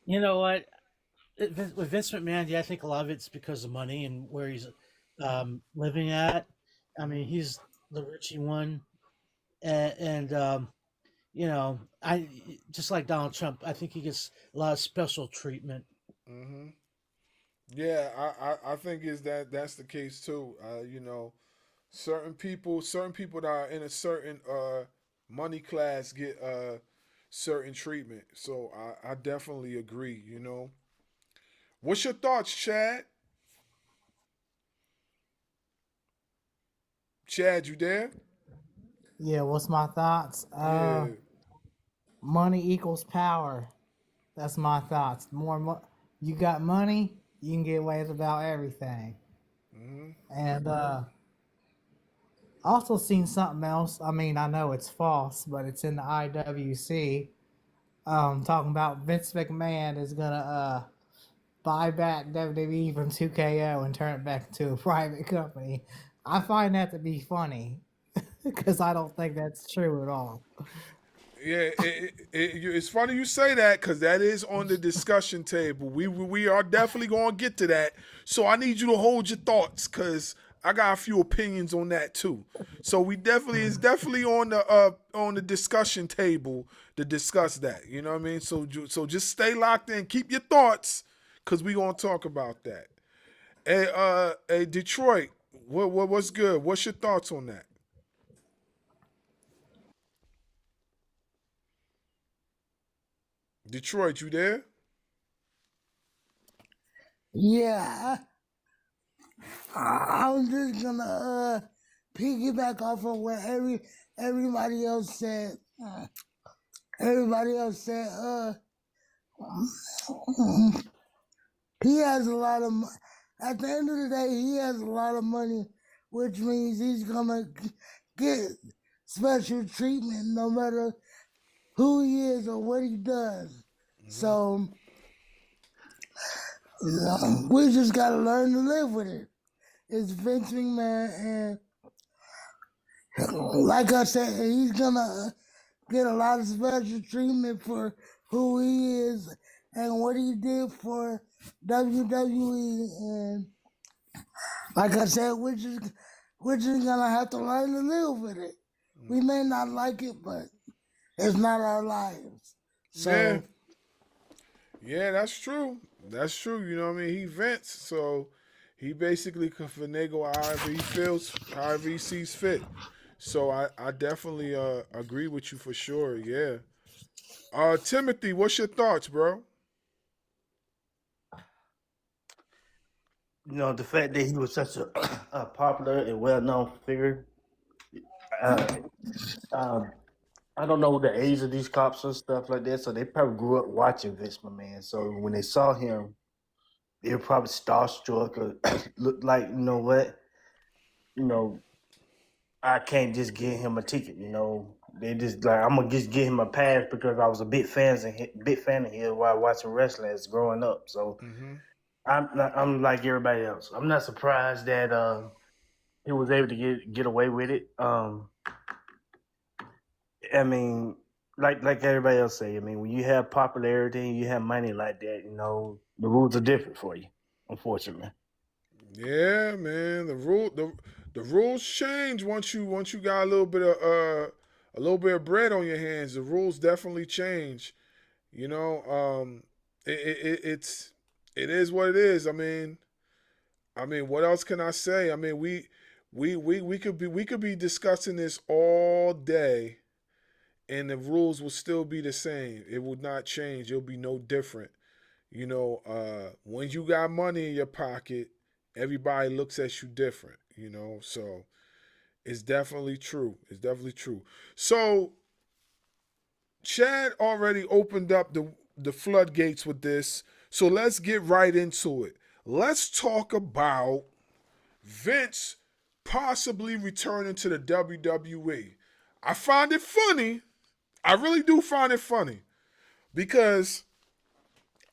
Speaker 6: you know what? With Vince McMahon, yeah, I think a lot of it's because of money and where he's living at. I mean, he's the richie one, and I just like Donald Trump. I think he gets a lot of special treatment.
Speaker 1: Mm-hmm. Yeah, I think that's the case too. Certain people that are in a certain money class get certain treatment. So I definitely agree. What's your thoughts, Chad? Chad, you there?
Speaker 7: Yeah, what's my thoughts?
Speaker 1: Yeah.
Speaker 7: Money equals power. That's my thoughts. You got money, you can get away with about everything.
Speaker 1: Mm-hmm.
Speaker 7: And also seen something else. I mean, I know it's false, but it's in the IWC. Talking about Vince McMahon is gonna buy back WWE from 2KO and turn it back into a private company. I find that to be funny because I don't think that's true at all.
Speaker 1: Yeah, it's funny you say that because that is on the discussion table. We are definitely going to get to that. So I need you to hold your thoughts because I got a few opinions on that too. So it's definitely on the discussion table to discuss that. You know what I mean? So just stay locked in, keep your thoughts because we going to talk about that. Hey, Detroit, what's good? What's your thoughts on that? Detroit, you there?
Speaker 8: Yeah, I'm just gonna piggyback off of what everybody else said. Everybody else said he has a lot of. At the end of the day, he has a lot of money, which means he's gonna get special treatment no matter who he is or what he does. Mm-hmm. So we just gotta learn to live with it. It's Vince McMahon, and like I said, he's gonna get a lot of special treatment for who he is and what he did for WWE. And like I said, we're just gonna have to learn to live with it. We may not like it, but it's not our lives. So
Speaker 1: yeah, that's true. That's true. You know what I mean? He vents, so he basically can finagle however he feels, however he sees fit. So I definitely agree with you for sure. Yeah. Timothy, what's your thoughts, bro?
Speaker 10: The fact that he was such a popular and well-known figure. I don't know the age of these cops and stuff like that, so they probably grew up watching Vince McMahon. So when they saw him, they were probably starstruck or looked like, I can't just give him a ticket. They just like, I'm gonna just give him a pass because I was a big fan of his while watching wrestling as growing up. So I'm like everybody else. I'm not surprised that he was able to get away with it. I mean, like everybody else say, I mean, when you have popularity and you have money like that, the rules are different for you, unfortunately.
Speaker 1: Yeah, man. The rules change once you got a little bit of bread on your hands. The rules definitely change. It is what it is. I mean, what else can I say? I mean, we could be discussing this all day, and the rules will still be the same. It will not change. It'll be no different. When you got money in your pocket, everybody looks at you different. So it's definitely true. It's definitely true. So Chad already opened up the floodgates with this, so let's get right into it. Let's talk about Vince possibly returning to the WWE. I find it funny. I really do find it funny because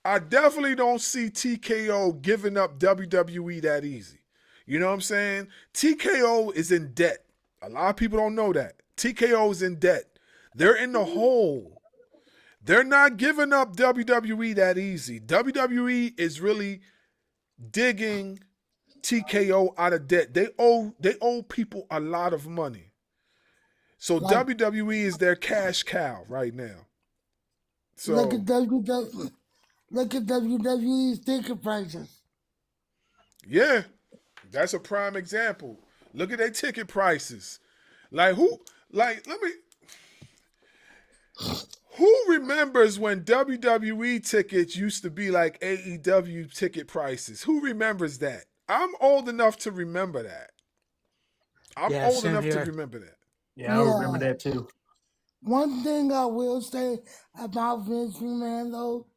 Speaker 1: I definitely don't see TKO giving up WWE that easy. You know what I'm saying? TKO is in debt. A lot of people don't know that. TKO is in debt. They're in the hole. They're not giving up WWE that easy. WWE is really digging TKO out of debt. They owe people a lot of money. So WWE is their cash cow right now. So
Speaker 8: look at WWE's ticket prices.
Speaker 1: Yeah, that's a prime example. Look at their ticket prices. Who remembers when WWE tickets used to be like AEW ticket prices? Who remembers that? I'm old enough to remember that. I'm old enough to remember that.
Speaker 10: Yeah, I remember that too.
Speaker 8: One thing I will say about Vince McMahon though,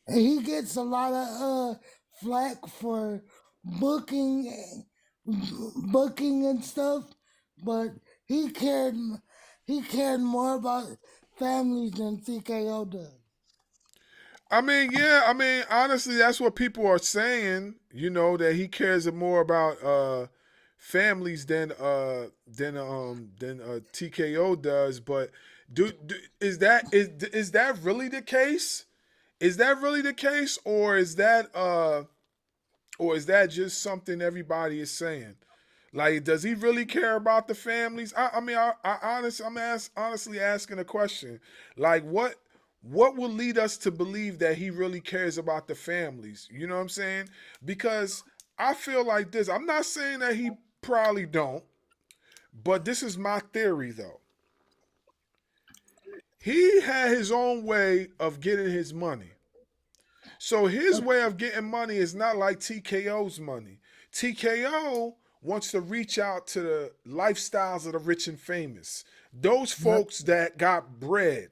Speaker 8: he gets a lot of flack for booking and stuff, but he cared more about families than TKO does.
Speaker 1: I mean, honestly, that's what people are saying. You know, that he cares more about families than TKO does. But is that really the case? Is that really the case, or is that just something everybody is saying? Like, does he really care about the families? I'm honestly asking a question. Like, what will lead us to believe that he really cares about the families? You know what I'm saying? Because I feel like this. I'm not saying that he probably don't, but this is my theory, though. He had his own way of getting his money. So his way of getting money is not like TKO's money. TKO wants to reach out to the lifestyles of the rich and famous. Those folks that got bread.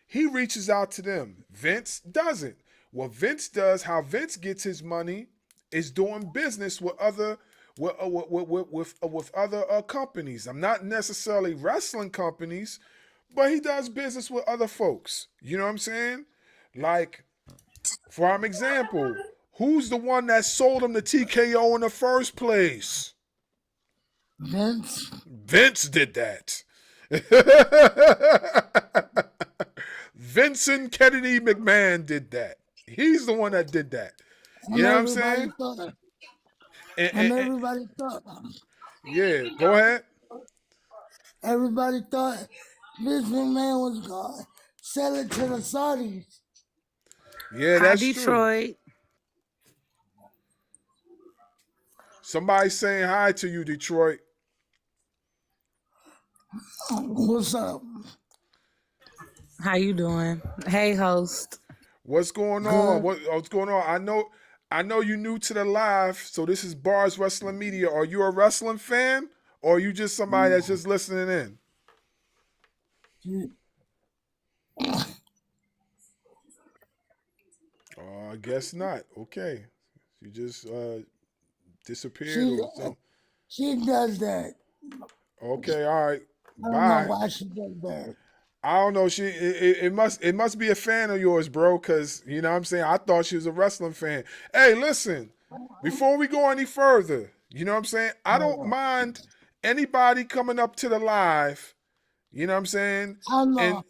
Speaker 1: He reaches out to them. Vince doesn't. What Vince does, how Vince gets his money, is doing business with other companies. I'm not necessarily wrestling companies, but he does business with other folks. You know what I'm saying? Like, for example, who's the one that sold him to TKO in the first place?
Speaker 8: Vince.
Speaker 1: Vince did that. Vincent Kennedy McMahon did that. He's the one that did that. You know what I'm saying?
Speaker 8: And everybody thought.
Speaker 1: Yeah, go ahead.
Speaker 8: Everybody thought Vince McMahon was going to sell it to the Saudis.
Speaker 1: Yeah, that's
Speaker 12: Detroit.
Speaker 1: True. Somebody saying hi to you, Detroit.
Speaker 8: What's up?
Speaker 12: How you doing? Hey, host.
Speaker 1: What's going on? What's going on? I know you're new to the live, so this is Barz Wrestling Media. Are you a wrestling fan, or are you just somebody that's just listening in? I guess not. Okay. You just disappeared or something.
Speaker 8: She does that.
Speaker 1: Okay, all right.
Speaker 8: I don't know why she does that.
Speaker 1: I don't know. It must be a fan of yours, bro, because you know what I'm saying? I thought she was a wrestling fan. Hey, listen, before we go any further, you know what I'm saying? I don't mind anybody coming up to the live. You know what I'm saying? And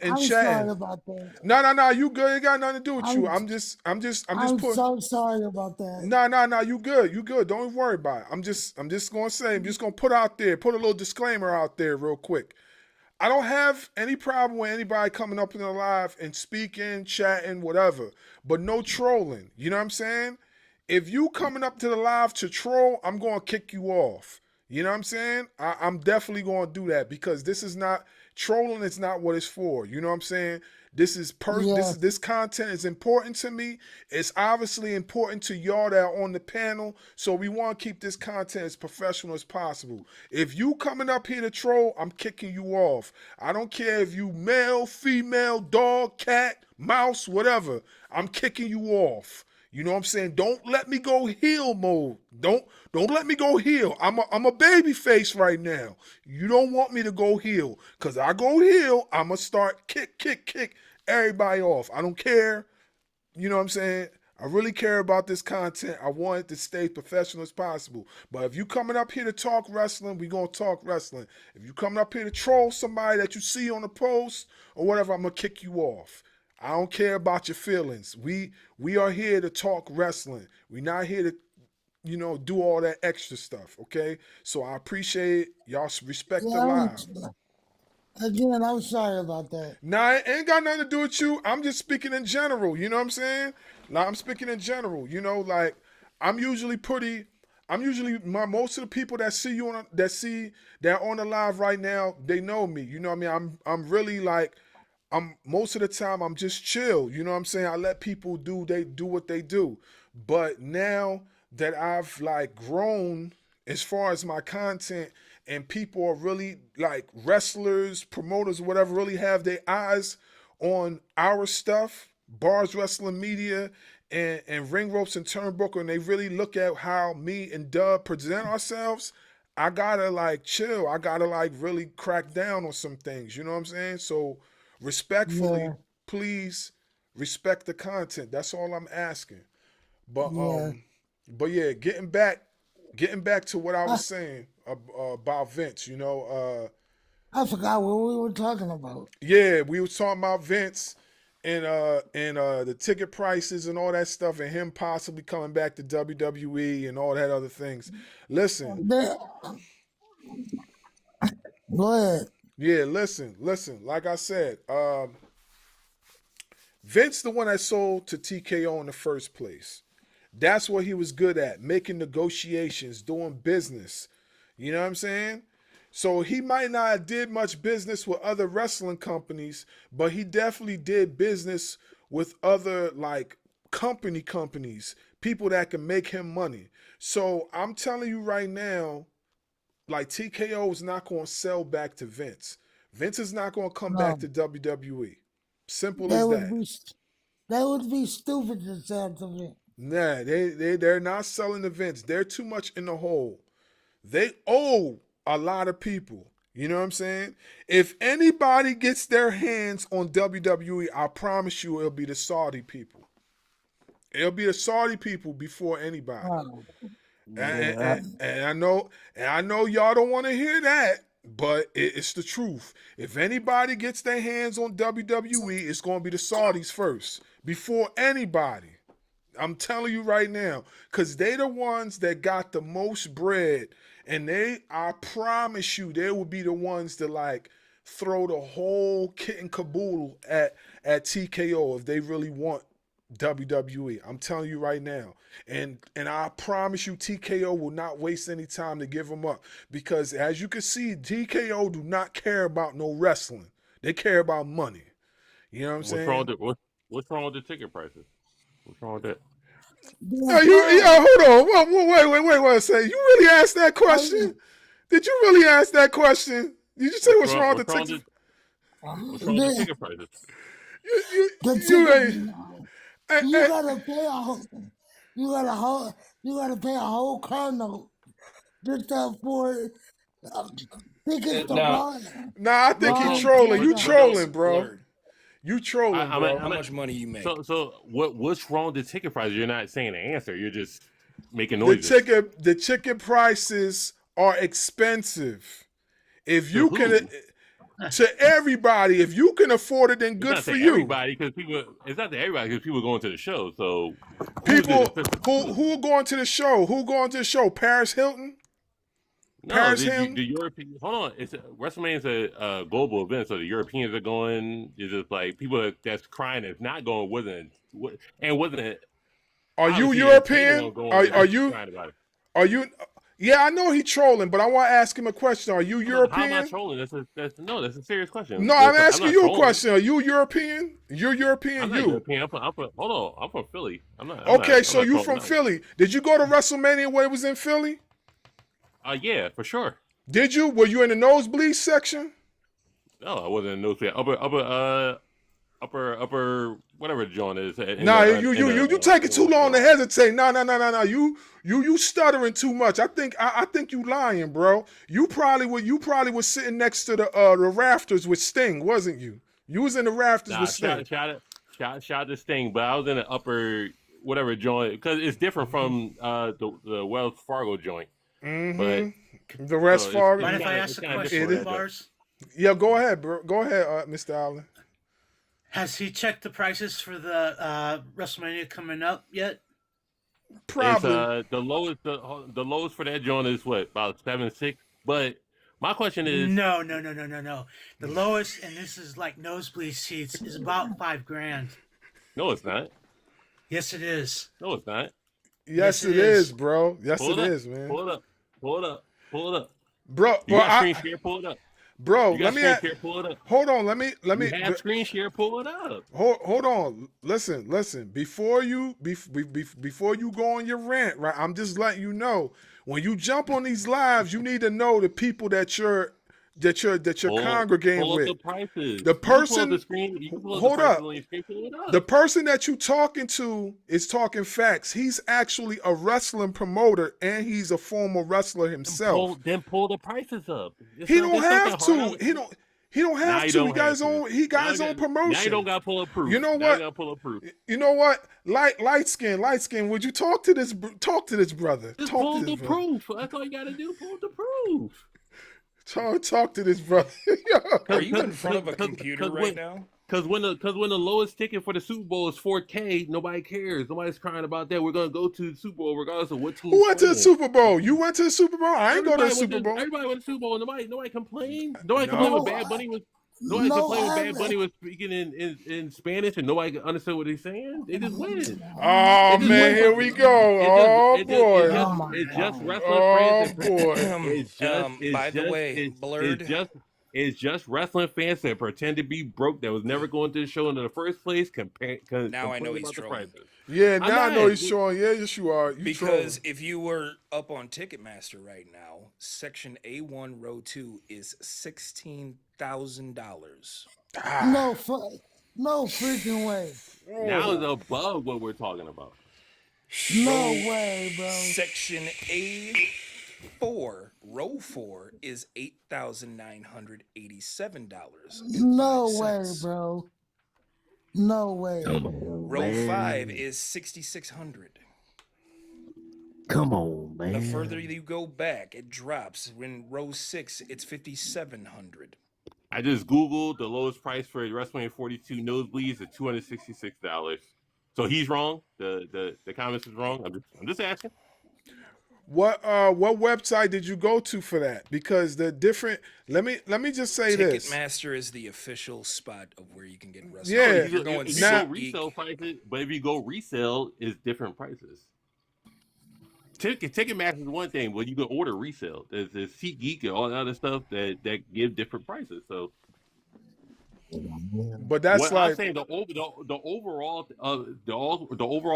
Speaker 8: I'm
Speaker 1: chatting.
Speaker 8: sorry about that.
Speaker 1: No, you good. It got nothing to do with you. I'm just
Speaker 8: I'm
Speaker 1: putting.
Speaker 8: so sorry about that.
Speaker 1: No, you good. You good. Don't worry about it. I'm just gonna say, I'm just gonna put a little disclaimer out there real quick. I don't have any problem with anybody coming up in the live and speaking, chatting, whatever, but no trolling. You know what I'm saying? If you coming up to the live to troll, I'm gonna kick you off. You know what I'm saying? I'm definitely going to do that because this is not trolling. Is not what it's for. You know what I'm saying? This is
Speaker 8: Yeah.
Speaker 1: this content is important to me. It's obviously important to y'all that are on the panel. So we want to keep this content as professional as possible. If you coming up here to troll, I'm kicking you off. I don't care if you male, female, dog, cat, mouse, whatever. I'm kicking you off. You know what I'm saying? Don't let me go heel mode. Don't let me go heel. I'm a baby face right now. You don't want me to go heel. Cause I go heel, I'ma start kick everybody off. I don't care. You know what I'm saying? I really care about this content. I want it to stay professional as possible. But if you coming up here to talk wrestling, we gonna talk wrestling. If you coming up here to troll somebody that you see on the post or whatever, I'm gonna kick you off. I don't care about your feelings. We are here to talk wrestling. We're not here to, do all that extra stuff, okay? So I appreciate y'all respect the live.
Speaker 8: Again, I'm sorry about that.
Speaker 1: Nah, it ain't got nothing to do with you. I'm just speaking in general, you know what I'm saying? Like, I'm speaking in general, like most of the people that see you that are on the live right now, they know me. You know what I mean? I'm really like, most of the time I'm just chill. You know what I'm saying? I let people do what they do. But now that I've like grown as far as my content and people are really like wrestlers, promoters, whatever, really have their eyes on our stuff, Barz Wrestling Media and Ring Ropes and Turnbuckle, and they really look at how me and Dub present ourselves, I gotta like chill. I gotta like really crack down on some things. You know what I'm saying? So respectfully, please respect the content. That's all I'm asking. But but yeah, getting back to what I was saying about Vince.
Speaker 8: I forgot what we were talking about.
Speaker 1: Yeah, we were talking about Vince and the ticket prices and all that stuff, and him possibly coming back to WWE and all that other things. Listen.
Speaker 8: Go ahead.
Speaker 1: Yeah, listen. Like I said, Vince, the one that sold to TKO in the first place. That's what he was good at, making negotiations, doing business. You know what I'm saying? So he might not have did much business with other wrestling companies, but he definitely did business with other like companies, people that can make him money. So I'm telling you right now, like TKO is not going to sell back to Vince. Vince is not going to come back to WWE. Simple as that.
Speaker 8: That would be stupid to sell to Vince.
Speaker 1: Nah, they're not selling to Vince. They're too much in the hole. They owe a lot of people. You know what I'm saying? If anybody gets their hands on WWE, I promise you it'll be the Saudi people. It'll be the Saudi people before anybody. And I know y'all don't want to hear that, but it's the truth. If anybody gets their hands on WWE, it's going to be the Saudis first, before anybody. I'm telling you right now, because they the ones that got the most bread, and I promise you, they will be the ones that like throw the whole kit and caboodle at TKO if they really want WWE. I'm telling you right now. And I promise you TKO will not waste any time to give them up, because as you can see, TKO do not care about no wrestling. They care about money. You know what I'm saying?
Speaker 13: What's wrong with the ticket prices? What's wrong with that?
Speaker 1: Hold on. Wait a second. You really asked that question? Did you really ask that question? Did you say what's wrong with the ticket?
Speaker 13: What's wrong with the ticket prices?
Speaker 8: You gotta pay a whole car note just to afford tickets to buy.
Speaker 1: Nah, I think you're trolling. You trolling, bro. You trolling, bro.
Speaker 3: How much money you make?
Speaker 13: So what's wrong with the ticket prices? You're not saying the answer. You're just making noises.
Speaker 1: The ticket prices are expensive. If you can, to everybody, if you can afford it, then good for you.
Speaker 13: It's not to everybody because people are going to the show. So
Speaker 1: who are going to the show? Who going to the show? Paris Hilton.
Speaker 13: No, the European. Hold on, WrestleMania is a global event, so the Europeans are going. It's just like people that's crying that's not going wasn't.
Speaker 1: Are you European? Are you? Yeah, I know he trolling, but I want to ask him a question. Are you European?
Speaker 13: How am I trolling? That's a serious question.
Speaker 1: No, I'm
Speaker 13: Listen,
Speaker 1: asking
Speaker 13: not
Speaker 1: you a
Speaker 13: trolling.
Speaker 1: question. Are you European? You're European.
Speaker 13: I'm not European. Hold on. I'm from Philly.
Speaker 1: Okay, so you from
Speaker 13: trolling.
Speaker 1: Philly. Did you go to WrestleMania when it was in Philly?
Speaker 13: Yeah, for sure.
Speaker 1: Did you? Were you in the nosebleed section?
Speaker 13: No, I wasn't in nosebleed. Upper, whatever the joint is.
Speaker 1: You taking too long to hesitate. No. You stuttering too much. I think you lying, bro. You probably were sitting next to the rafters with Sting, wasn't you? You was in the rafters with Sting.
Speaker 13: Shout to Sting, but I was in the upper whatever joint because it's different from the Wells Fargo joint.
Speaker 1: Mm-hmm.
Speaker 13: But
Speaker 1: the Wells Fargo.
Speaker 6: Mind if I ask a question, Barz?
Speaker 1: Yeah, go ahead, bro. Go ahead, Mr. Allen.
Speaker 6: Has he checked the prices for the WrestleMania coming up yet?
Speaker 13: Probably. It's, the lowest for that joint is what, about 7.6. But my question is
Speaker 6: no. The lowest, and this is like nosebleed seats, is about $5,000.
Speaker 13: No, it's not.
Speaker 6: Yes, it is.
Speaker 13: No, it's not.
Speaker 1: Yes, it is, bro. Yes, it is, man.
Speaker 13: Pull it up.
Speaker 1: Bro,
Speaker 13: you got screen share, pull it up.
Speaker 1: Bro,
Speaker 13: let me pull it up.
Speaker 1: Hold on, let me
Speaker 13: you have screen share, pull it up.
Speaker 1: Hold on. Listen. Before you go on your rant, right? I'm just letting you know when you jump on these lives, you need to know the people that you're congregating with.
Speaker 13: The prices.
Speaker 1: The person.
Speaker 13: Hold up.
Speaker 1: The person that you talking to is talking facts. He's actually a wrestling promoter and he's a former wrestler himself.
Speaker 13: Then pull the prices up.
Speaker 1: He don't have to. He don't have to. He got his own promotion.
Speaker 13: Now you don't got to pull up proof.
Speaker 1: You know what? You know what? Light skin. Would you talk to this brother?
Speaker 13: Just pull the proof. That's all you got to do. Pull the proof.
Speaker 1: Talk to this brother.
Speaker 14: Are you in front of a computer right now?
Speaker 13: Because when the lowest ticket for the Super Bowl is $4,000, nobody cares. Nobody's crying about that. We're gonna go to the Super Bowl regardless of what team.
Speaker 1: Who went to the Super Bowl? You went to the Super Bowl? I ain't go to the Super Bowl.
Speaker 13: Everybody went to the Super Bowl. Nobody complained. Nobody complained when Bad Bunny was. Nobody complained when Bad Bunny was speaking in Spanish and nobody understood what he's saying. They just win.
Speaker 1: Oh man, here we go. Oh boy.
Speaker 13: It's just wrestling fans.
Speaker 1: Oh boy.
Speaker 14: By the way, Blurred.
Speaker 13: It's just wrestling fans that pretend to be broke that was never going to the show in the first place.
Speaker 14: Now I know he's trolling.
Speaker 1: Yeah, now I know he's trolling. Yeah, yes you are.
Speaker 14: Because if you were up on Ticketmaster right now, Section A1, Row 2 is $16,000.
Speaker 8: No freaking way.
Speaker 13: Now it's above what we're talking about.
Speaker 8: No way, bro.
Speaker 14: Section A4, Row 4 is $8,987.
Speaker 8: No way, bro. No way.
Speaker 14: Row 5 is $6,600.
Speaker 3: Come on, man.
Speaker 14: The further you go back, it drops. In row 6, it's $5,700.
Speaker 13: I just Googled the lowest price for WrestleMania 42 nosebleeds at $266. So he's wrong. The comments is wrong. I'm just asking.
Speaker 1: What website did you go to for that? Because the different. Let me just say this.
Speaker 14: Ticketmaster is the official spot of where you can get wrestling.
Speaker 1: Yeah,
Speaker 14: if you're going
Speaker 13: if you go resale prices, but if you go resale, it's different prices. Ticketmaster is one thing, but you can order resale. There's SeatGeek and all that other stuff that give different prices. So,
Speaker 1: but that's
Speaker 13: I'm saying the overall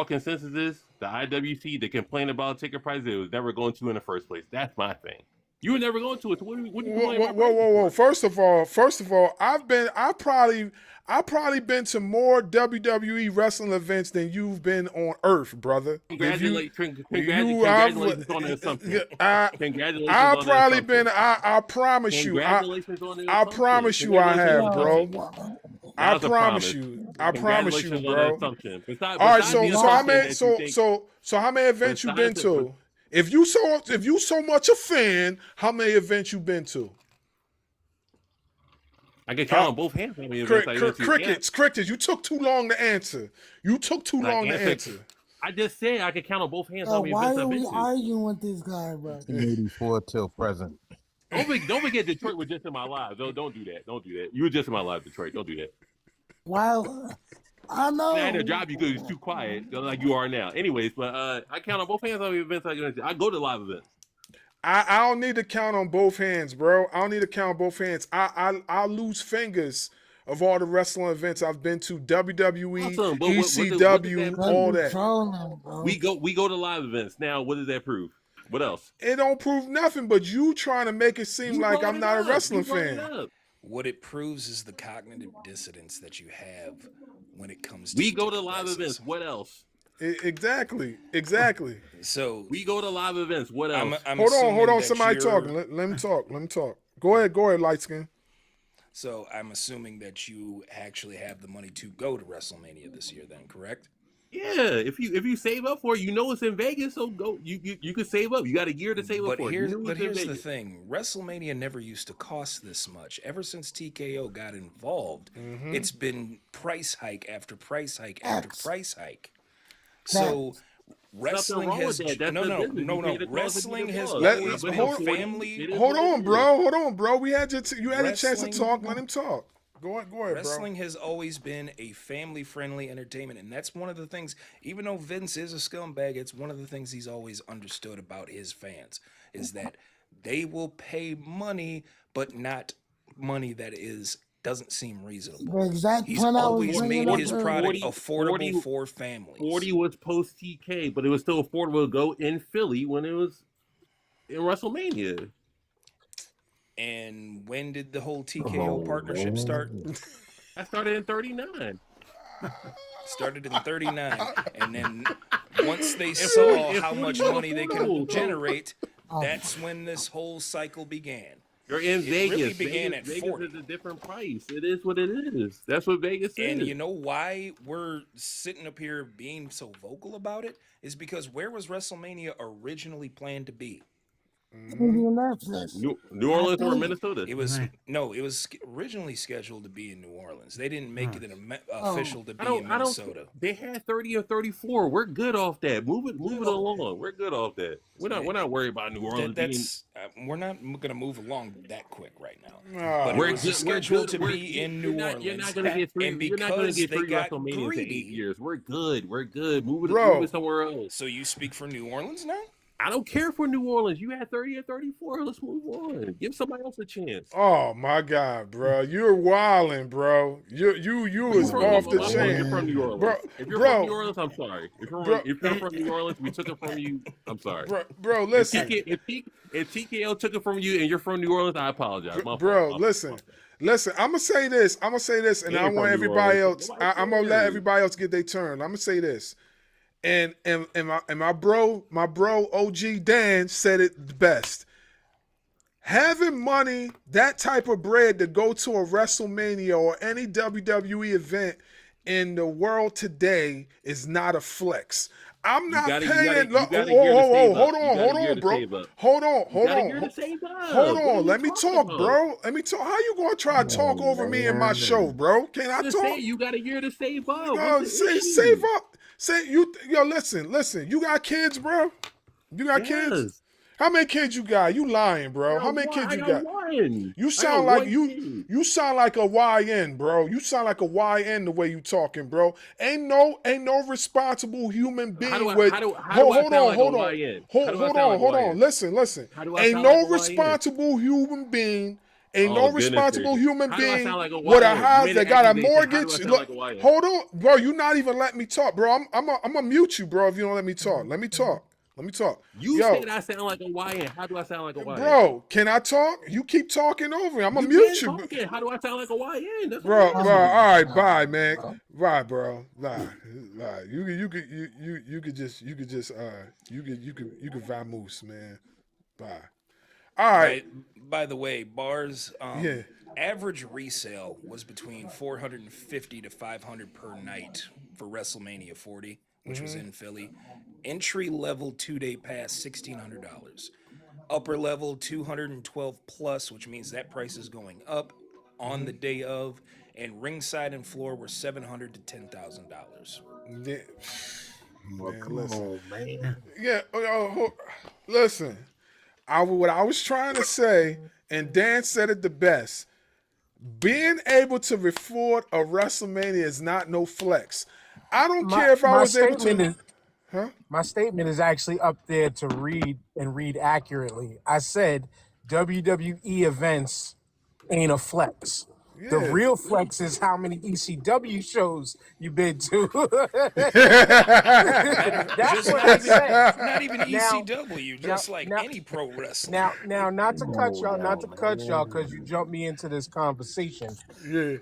Speaker 13: consensus is the IWC. They complain about ticket prices. It was never going to in the first place. That's my thing. You were never going to it. So what do you complain about?
Speaker 1: Whoa! First of all, I've probably been to more WWE wrestling events than you've been on Earth, brother.
Speaker 13: Congratulations on the assumption.
Speaker 1: I've probably been. I promise you. I promise you, I have, bro. I promise you, bro. All right, so how many events you been to? If you so much a fan, how many events you been to?
Speaker 13: I can count on both hands. How many events I been to.
Speaker 1: Crickets. You took too long to answer.
Speaker 13: I just said I can count on both hands.
Speaker 8: Oh, why are we arguing with this guy, bro?
Speaker 2: 1984 till present.
Speaker 13: Don't forget Detroit was just in my lives. Don't do that. You were just in my lives, Detroit. Don't do that.
Speaker 8: Wow. I know.
Speaker 13: I had to drop you because you're too quiet, like you are now. Anyways, but I count on both hands how many events I go to. I go to live events.
Speaker 1: I don't need to count on both hands, bro. I don't need to count on both hands. I lose fingers of all the wrestling events I've been to, WWE,
Speaker 13: Awesome, but what does that
Speaker 1: ECW,
Speaker 13: prove?
Speaker 1: all that.
Speaker 8: Trolling, bro.
Speaker 13: We go to live events. Now, what does that prove? What else?
Speaker 1: It don't prove nothing, but you trying to make it seem
Speaker 13: You
Speaker 1: like
Speaker 13: brought
Speaker 1: I'm
Speaker 13: it
Speaker 1: not a
Speaker 13: up.
Speaker 1: wrestling
Speaker 13: You brought it
Speaker 1: fan.
Speaker 13: up.
Speaker 14: What it proves is the cognitive dissonance that you have when it comes to
Speaker 13: We go to
Speaker 14: ticket
Speaker 13: live
Speaker 14: prices.
Speaker 13: events. What else?
Speaker 1: Exactly.
Speaker 14: So
Speaker 13: we go to live events. What else?
Speaker 14: I'm
Speaker 1: hold
Speaker 14: assuming
Speaker 1: on.
Speaker 14: that
Speaker 1: Somebody
Speaker 14: you're-
Speaker 1: talking. Let me talk. Go ahead, light skin.
Speaker 14: So I'm assuming that you actually have the money to go to WrestleMania this year, then, correct?
Speaker 13: Yeah, if you save up for it, you know it's in Vegas, so go. You can save up. You got a year to save up for it. You know it's in
Speaker 14: Here's the
Speaker 13: Vegas.
Speaker 14: thing: WrestleMania never used to cost this much. Ever since TKO got involved, it's been price hike after price hike after price hike. So wrestling
Speaker 13: wrong
Speaker 14: has
Speaker 13: with that. That's the business. You
Speaker 14: no.
Speaker 13: pay the cost
Speaker 14: Wrestling
Speaker 13: of the
Speaker 14: has
Speaker 13: boss.
Speaker 14: always
Speaker 13: But
Speaker 14: been
Speaker 13: hold-
Speaker 14: family.
Speaker 13: it is
Speaker 1: Hold
Speaker 13: what it
Speaker 1: on,
Speaker 13: is.
Speaker 1: bro. You had a chance to
Speaker 14: Wrestling-
Speaker 1: talk. Let him talk. Go ahead, bro.
Speaker 14: Wrestling has always been a family-friendly entertainment, and that's one of the things. Even though Vince is a scumbag, it's one of the things he's always understood about his fans is that they will pay money, but not money that doesn't seem reasonable.
Speaker 8: The exact
Speaker 14: He's
Speaker 8: point I was
Speaker 14: always
Speaker 8: bringing
Speaker 14: made
Speaker 8: up
Speaker 14: his
Speaker 8: earlier.
Speaker 14: product affordable for families.
Speaker 13: 40 was post TK, but it was still affordable to go in Philly when it was in WrestleMania.
Speaker 14: And when did the whole TKO partnership start?
Speaker 13: I started in 39.
Speaker 14: Started in 39, and then once they saw how much money they could generate, that's when this whole cycle began.
Speaker 13: You're in
Speaker 14: It
Speaker 13: Vegas.
Speaker 14: really began
Speaker 13: Vegas,
Speaker 14: at
Speaker 13: Vegas
Speaker 14: 40.
Speaker 13: is a different price. It is what it is. That's what Vegas is.
Speaker 14: And you know why we're sitting up here being so vocal about it? Is because where was WrestleMania originally planned to be?
Speaker 13: New Orleans or Minnesota?
Speaker 14: It was originally scheduled to be in New Orleans. They didn't make it official to be in Minnesota.
Speaker 13: They had 30 or 34. We're good off that. Move it along. We're good off that. We're not worried about New Orleans.
Speaker 14: We're not going to move along that quick right now.
Speaker 1: No.
Speaker 14: But it was scheduled to be in New Orleans.
Speaker 13: You're not going to get three.
Speaker 14: And
Speaker 13: You're not going to
Speaker 14: because
Speaker 13: get
Speaker 14: they
Speaker 13: three
Speaker 14: got
Speaker 13: WrestleManias in 8
Speaker 14: greedy.
Speaker 13: years. We're good. Move
Speaker 1: Bro.
Speaker 13: it somewhere else.
Speaker 14: So you speak for New Orleans now?
Speaker 13: I don't care for New Orleans. You had 30 or 34. Let's move on. Give somebody else a chance.
Speaker 1: Oh my God, bro. You're wilding, bro. You is off the chain.
Speaker 13: You're from New Orleans.
Speaker 1: Bro,
Speaker 13: If you're
Speaker 1: bro,
Speaker 13: from New Orleans, I'm sorry. If you're from New Orleans, we took it from you. I'm sorry.
Speaker 1: Bro, listen.
Speaker 13: If TKO took it from you and you're from New Orleans, I apologize. My
Speaker 1: Bro,
Speaker 13: fault.
Speaker 1: listen, I'm gonna say this, and
Speaker 13: He
Speaker 1: I
Speaker 13: ain't
Speaker 1: want
Speaker 13: from New
Speaker 1: everybody
Speaker 13: Orleans.
Speaker 1: else.
Speaker 13: Nobody
Speaker 1: I'm gonna let
Speaker 13: cares.
Speaker 1: everybody else get their turn. I'm gonna say this, and my bro OG Dan said it the best. Having money, that type of bread to go to a WrestleMania or any WWE event in the world today is not a flex. I'm not paying. Hold on, bro. Hold on. Let me talk, bro. How you gonna try to talk over me in my show, bro? Can I talk?
Speaker 13: You got a year to save up.
Speaker 1: No, save up. Listen. You got kids, bro? You got kids? How many kids you got? You lying, bro. How many kids you got? You sound like you sound like a YN, bro. You sound like a YN the way you talking, bro. Ain't no responsible human being hold on. Listen. Ain't no responsible human being. Ain't no responsible human being with a house that got a mortgage. Hold on, bro. You not even letting me talk, bro. I'm gonna mute you, bro, if you don't let me talk. Let me talk.
Speaker 13: You said I sound like a YN. How do I sound like a YN?
Speaker 1: Bro, can I talk? You keep talking over me. I'm gonna mute you.
Speaker 13: How do I sound like a YN? That's
Speaker 1: Bro,
Speaker 13: what I'm
Speaker 1: all
Speaker 13: asking.
Speaker 1: right, bye, man. Bye, bro. Bye. You could vamoose, man. Bye. All right.
Speaker 14: By the way, Barz,
Speaker 1: Yeah.
Speaker 14: average resale was between $450 to $500 per night for WrestleMania 40, which was in Philly. Entry level 2-day pass $1,600. Upper level 212 plus, which means that price is going up on the day of. And ringside and floor were $700 to $10,000.
Speaker 1: Yeah. Man, listen.
Speaker 3: man.
Speaker 1: Yeah. Listen. What I was trying to say, and Dan said it the best. Being able to afford a WrestleMania is not no flex. I don't care if I was able to. Huh?
Speaker 10: My statement is actually up there to read and read accurately. I said WWE events ain't a flex. The
Speaker 1: Yeah.
Speaker 10: real flex is how many ECW shows you been to. That's what I said.
Speaker 14: Not even
Speaker 10: Now,
Speaker 14: ECW, just like any pro wrestling.
Speaker 10: now, not to cut y'all,
Speaker 3: man.
Speaker 10: because you jumped me into this conversation.
Speaker 1: Yeah.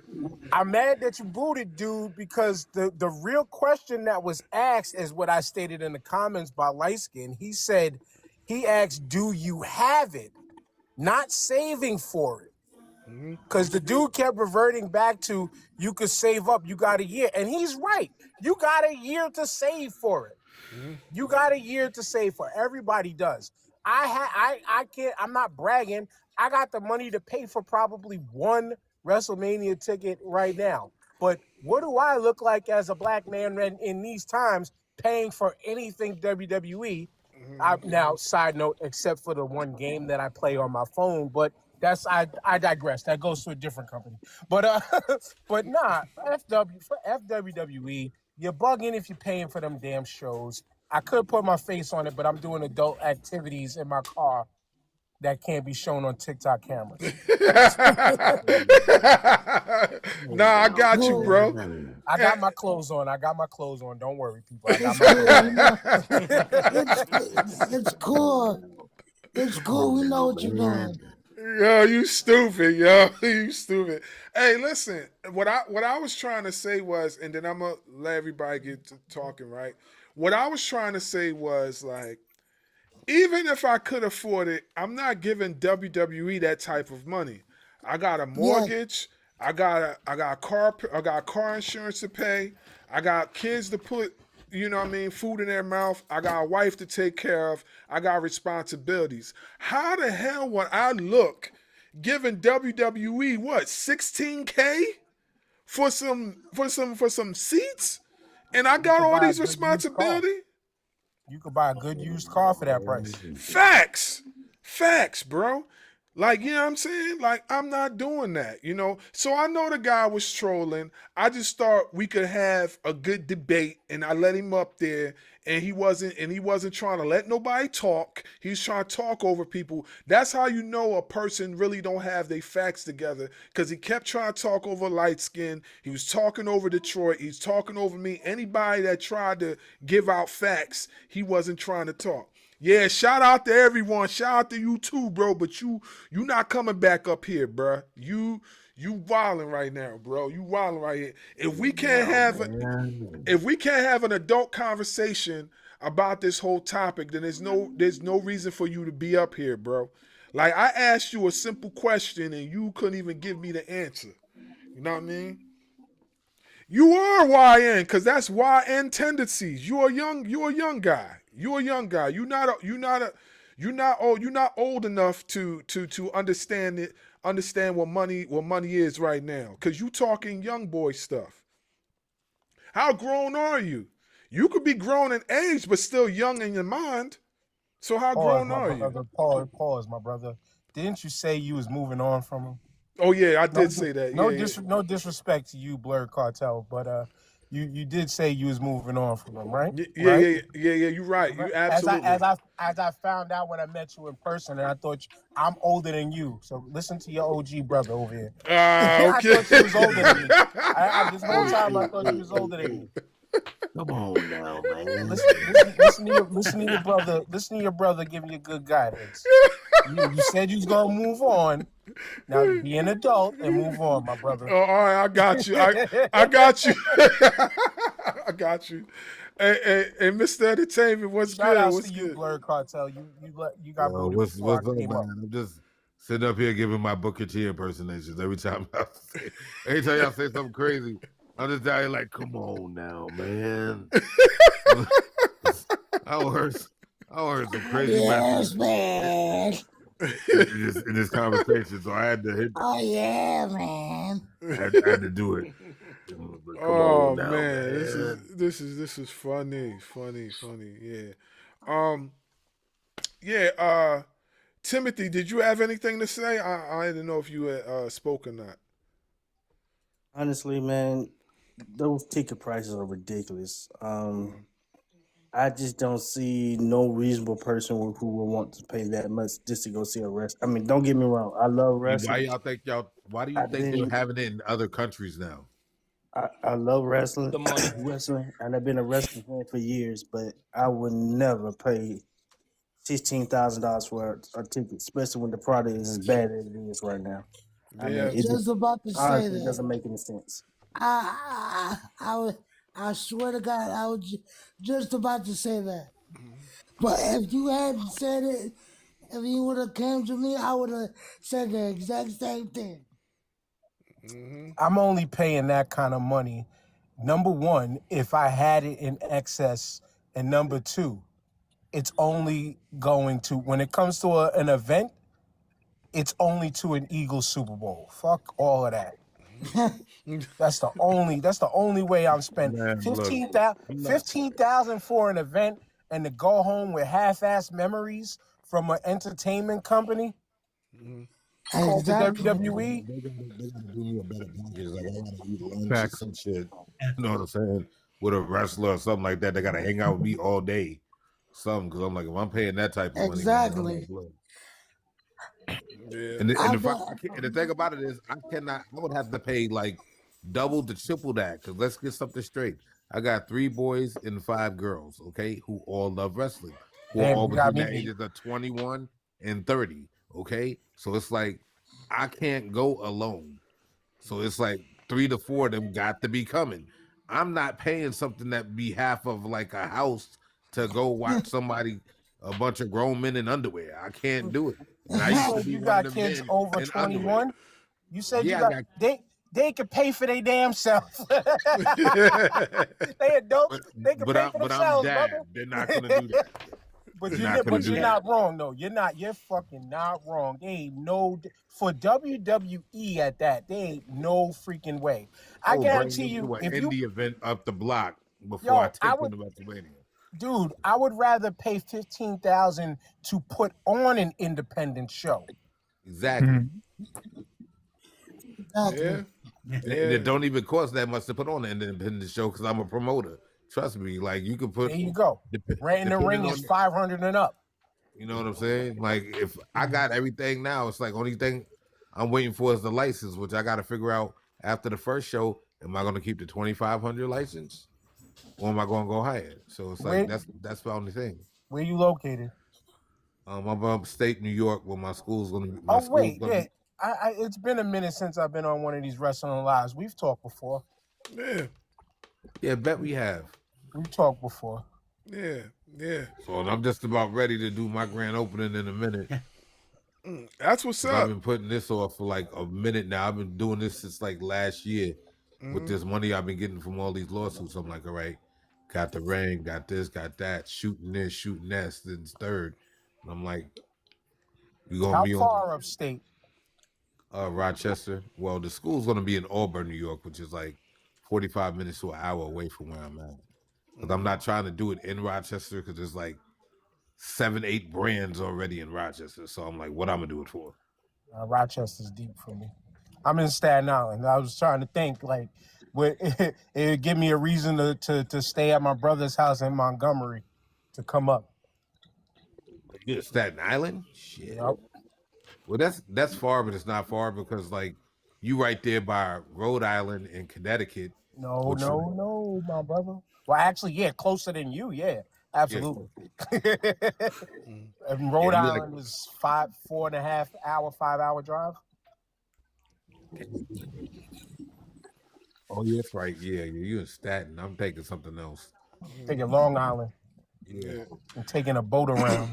Speaker 10: I'm mad that you booted, dude, because the real question that was asked is what I stated in the comments by Lightskin. He asked, do you have it? Not saving for it. Because the dude kept reverting back to, you could save up, you got a year. And he's right. You got a year to save for it. You got a year to save for it. Everybody does. I can't, I'm not bragging. I got the money to pay for probably one WrestleMania ticket right now. But what do I look like as a black man in these times paying for anything WWE? Now, side note, except for the one game that I play on my phone, but that's I digress. That goes to a different company. But but nah, FWWE, you're bugging if you're paying for them damn shows. I could put my face on it, but I'm doing adult activities in my car that can't be shown on TikTok cameras.
Speaker 1: Nah, I got you, bro.
Speaker 10: I got my clothes on. Don't worry, people. I got my clothes on.
Speaker 8: It's cool. It's cool. We know what you're doing.
Speaker 1: Yo, you stupid, yo. You stupid. Hey, listen, what I was trying to say was, and then I'm gonna let everybody get to talking, right? What I was trying to say was, like, even if I could afford it, I'm not giving WWE that type of money. I got a mortgage. I got car insurance to pay. I got kids to put, food in their mouth. I got a wife to take care of. I got responsibilities. How the hell would I look giving WWE what, $16K for some seats? And I got all these responsibilities?
Speaker 10: You could buy a good used car for that price.
Speaker 1: Facts, bro. Like, you know what I'm saying? Like, I'm not doing that, So I know the guy was trolling. I just thought we could have a good debate, and I let him up there, and he wasn't trying to let nobody talk. He was trying to talk over people. That's how you know a person really don't have their facts together, because he kept trying to talk over light skin. He was talking over Detroit. He's talking over me. Anybody that tried to give out facts, he wasn't trying to talk. Yeah, shout out to everyone. Shout out to you too, bro. But you not coming back up here, bro. You wilding right now, bro. You wilding right here. If we can't have an adult conversation about this whole topic, then there's no reason for you to be up here, bro. Like, I asked you a simple question and you couldn't even give me the answer. You know what I mean? You are YN, because that's YN tendencies. You're a young guy. You're a young guy. You're not old enough to understand it. Understand what money is right now. Because you talking young boy stuff. How grown are you? You could be grown in age, but still young in your mind. So how grown are you?
Speaker 10: Pause, my brother. Didn't you say you was moving on from him?
Speaker 1: Oh yeah, I did say that.
Speaker 10: No disrespect to you, Blur Cartel, but you did say you was moving on from him, right?
Speaker 1: Yeah. You're right. You absolutely.
Speaker 10: As I found out when I met you in person, and I thought I'm older than you. So listen to your OG brother over here.
Speaker 1: Okay.
Speaker 10: I thought you was older than me. This whole time I thought you was older than me.
Speaker 3: Come on now, man.
Speaker 10: Listen to your brother giving you good guidance. You said you was gonna move on. Now be an adult and move on, my brother.
Speaker 1: Oh, all right, I got you. I got you. I got you. Hey, Mr. Entertainment, what's
Speaker 10: Shout
Speaker 1: good?
Speaker 10: out
Speaker 1: What's
Speaker 10: to
Speaker 1: good?
Speaker 10: you, Blur Cartel. You got booted
Speaker 15: What's
Speaker 10: before
Speaker 15: up,
Speaker 10: I
Speaker 15: man?
Speaker 10: came up.
Speaker 15: I'm just sitting up here giving my Booker T impersonations every time y'all say something crazy. I'm just down here like, come on now, man. I heard some crazy
Speaker 8: man.
Speaker 15: in this conversation, so I had to hit.
Speaker 8: Oh yeah, man.
Speaker 15: I had to do it.
Speaker 1: Oh now, man, this is funny. Yeah. Timothy, did you have anything to say? I didn't know if you had spoken or not.
Speaker 10: Honestly, man, those ticket prices are ridiculous. I just don't see no reasonable person who will want to pay that much just to go see a wrestling. I mean, don't get me wrong. I love
Speaker 15: Why
Speaker 10: wrestling.
Speaker 15: Why do you think they're having it in other countries now?
Speaker 10: I love wrestling.
Speaker 14: The money.
Speaker 10: Wrestling, and I've been a wrestling fan for years, but I would never pay $16,000 for a ticket, especially when the product is as bad as it is right now.
Speaker 1: Yeah.
Speaker 10: I mean, it
Speaker 8: Just about to say
Speaker 10: honestly
Speaker 8: that.
Speaker 10: doesn't make any sense.
Speaker 8: I swear to God, I was just about to say that. But if you hadn't said it, if you would have come to me, I would have said the exact same thing.
Speaker 16: I'm only paying that kind of money. Number one, if I had it in excess, and number two, it's only going to, when it comes to an event, it's only to an Eagles Super Bowl. Fuck all of that. That's the only way I'm spending.
Speaker 15: Man, look,
Speaker 16: 15,000 for an event and to go home with half-ass memories from an entertainment company called the WWE.
Speaker 15: They gotta do me a better package. Like I gotta eat lunch or some shit. You know what I'm saying? With a wrestler or something like that, they gotta hang out with me all day. Something, because I'm like, if I'm paying that type of money,
Speaker 8: Exactly.
Speaker 15: And the thing about it is, I would have to pay like double to triple that. Because let's get something straight. I got 3 boys and 5 girls, okay, who all love wrestling. Who are all between the ages of 21 and 30, okay? So it's like, I can't go alone. So it's like 3 to 4 of them got to be coming. I'm not paying something that be half of like a house to go watch somebody, a bunch of grown men in underwear. I can't do it. And I used to be
Speaker 16: You
Speaker 15: one
Speaker 16: got
Speaker 15: of them
Speaker 16: kids
Speaker 15: men
Speaker 16: over
Speaker 15: in
Speaker 16: 21?
Speaker 15: underwear.
Speaker 16: You said
Speaker 15: Yeah,
Speaker 16: you got they can pay for their damn self. They adults, they can pay for
Speaker 15: But I'm
Speaker 16: themselves,
Speaker 15: dad.
Speaker 16: brother.
Speaker 15: They're not gonna do that.
Speaker 16: But
Speaker 15: They're
Speaker 16: you're,
Speaker 15: not gonna
Speaker 16: but
Speaker 15: do
Speaker 16: you're
Speaker 15: that.
Speaker 16: not wrong though. You're fucking not wrong. They ain't no for WWE at that. They ain't no freaking way. I
Speaker 15: will
Speaker 16: guarantee
Speaker 15: bring them
Speaker 16: you,
Speaker 15: to an
Speaker 16: if you,
Speaker 15: indie event up the block before I take them to WrestleMania.
Speaker 16: dude, I would rather pay $15,000 to put on an independent show.
Speaker 15: Exactly.
Speaker 1: Yeah.
Speaker 15: And it don't even cost that much to put on an independent show because I'm a promoter. Trust me, like you can put.
Speaker 16: There you go. Rent in the ring is $500 and up.
Speaker 15: You know what I'm saying? Like if I got everything now, it's like only thing I'm waiting for is the license, which I got to figure out after the first show. Am I going to keep the 2,500 license, or am I going to go higher? So it's like that's the only thing.
Speaker 16: Where you located?
Speaker 15: I'm upstate New York, where my school's going to be.
Speaker 16: It's been a minute since I've been on one of these wrestling lives. We've talked before.
Speaker 15: Yeah, bet we have.
Speaker 16: We've talked before.
Speaker 1: Yeah.
Speaker 15: So I'm just about ready to do my grand opening in a minute.
Speaker 1: That's what's up.
Speaker 15: I've been putting this off for like a minute now. I've been doing this since like last year with this money I've been getting from all these lawsuits. I'm like, all right, got the ring, got this, got that, shooting this, shooting that, then third. And I'm like, you gonna be
Speaker 16: How far upstate?
Speaker 15: Rochester. Well, the school's gonna be in Auburn, New York, which is like 45 minutes to an hour away from where I'm at. Because I'm not trying to do it in Rochester because there's like 7-8 brands already in Rochester. So I'm like, what I'm gonna do it for?
Speaker 16: Rochester's deep for me. I'm in Staten Island. I was trying to think like, it would give me a reason to stay at my brother's house in Montgomery to come up.
Speaker 15: You're in Staten Island? Shit.
Speaker 16: Yep.
Speaker 15: Well, that's far, but it's not far because like you right there by Rhode Island and Connecticut.
Speaker 16: No, my brother. Well, actually, yeah, closer than you. Yeah, absolutely. And Rhode Island is 4.5 hour, 5 hour drive.
Speaker 15: Oh, yeah, that's right. Yeah, you in Staten. I'm taking something else.
Speaker 16: Taking Long Island.
Speaker 15: Yeah.
Speaker 16: And taking a boat around.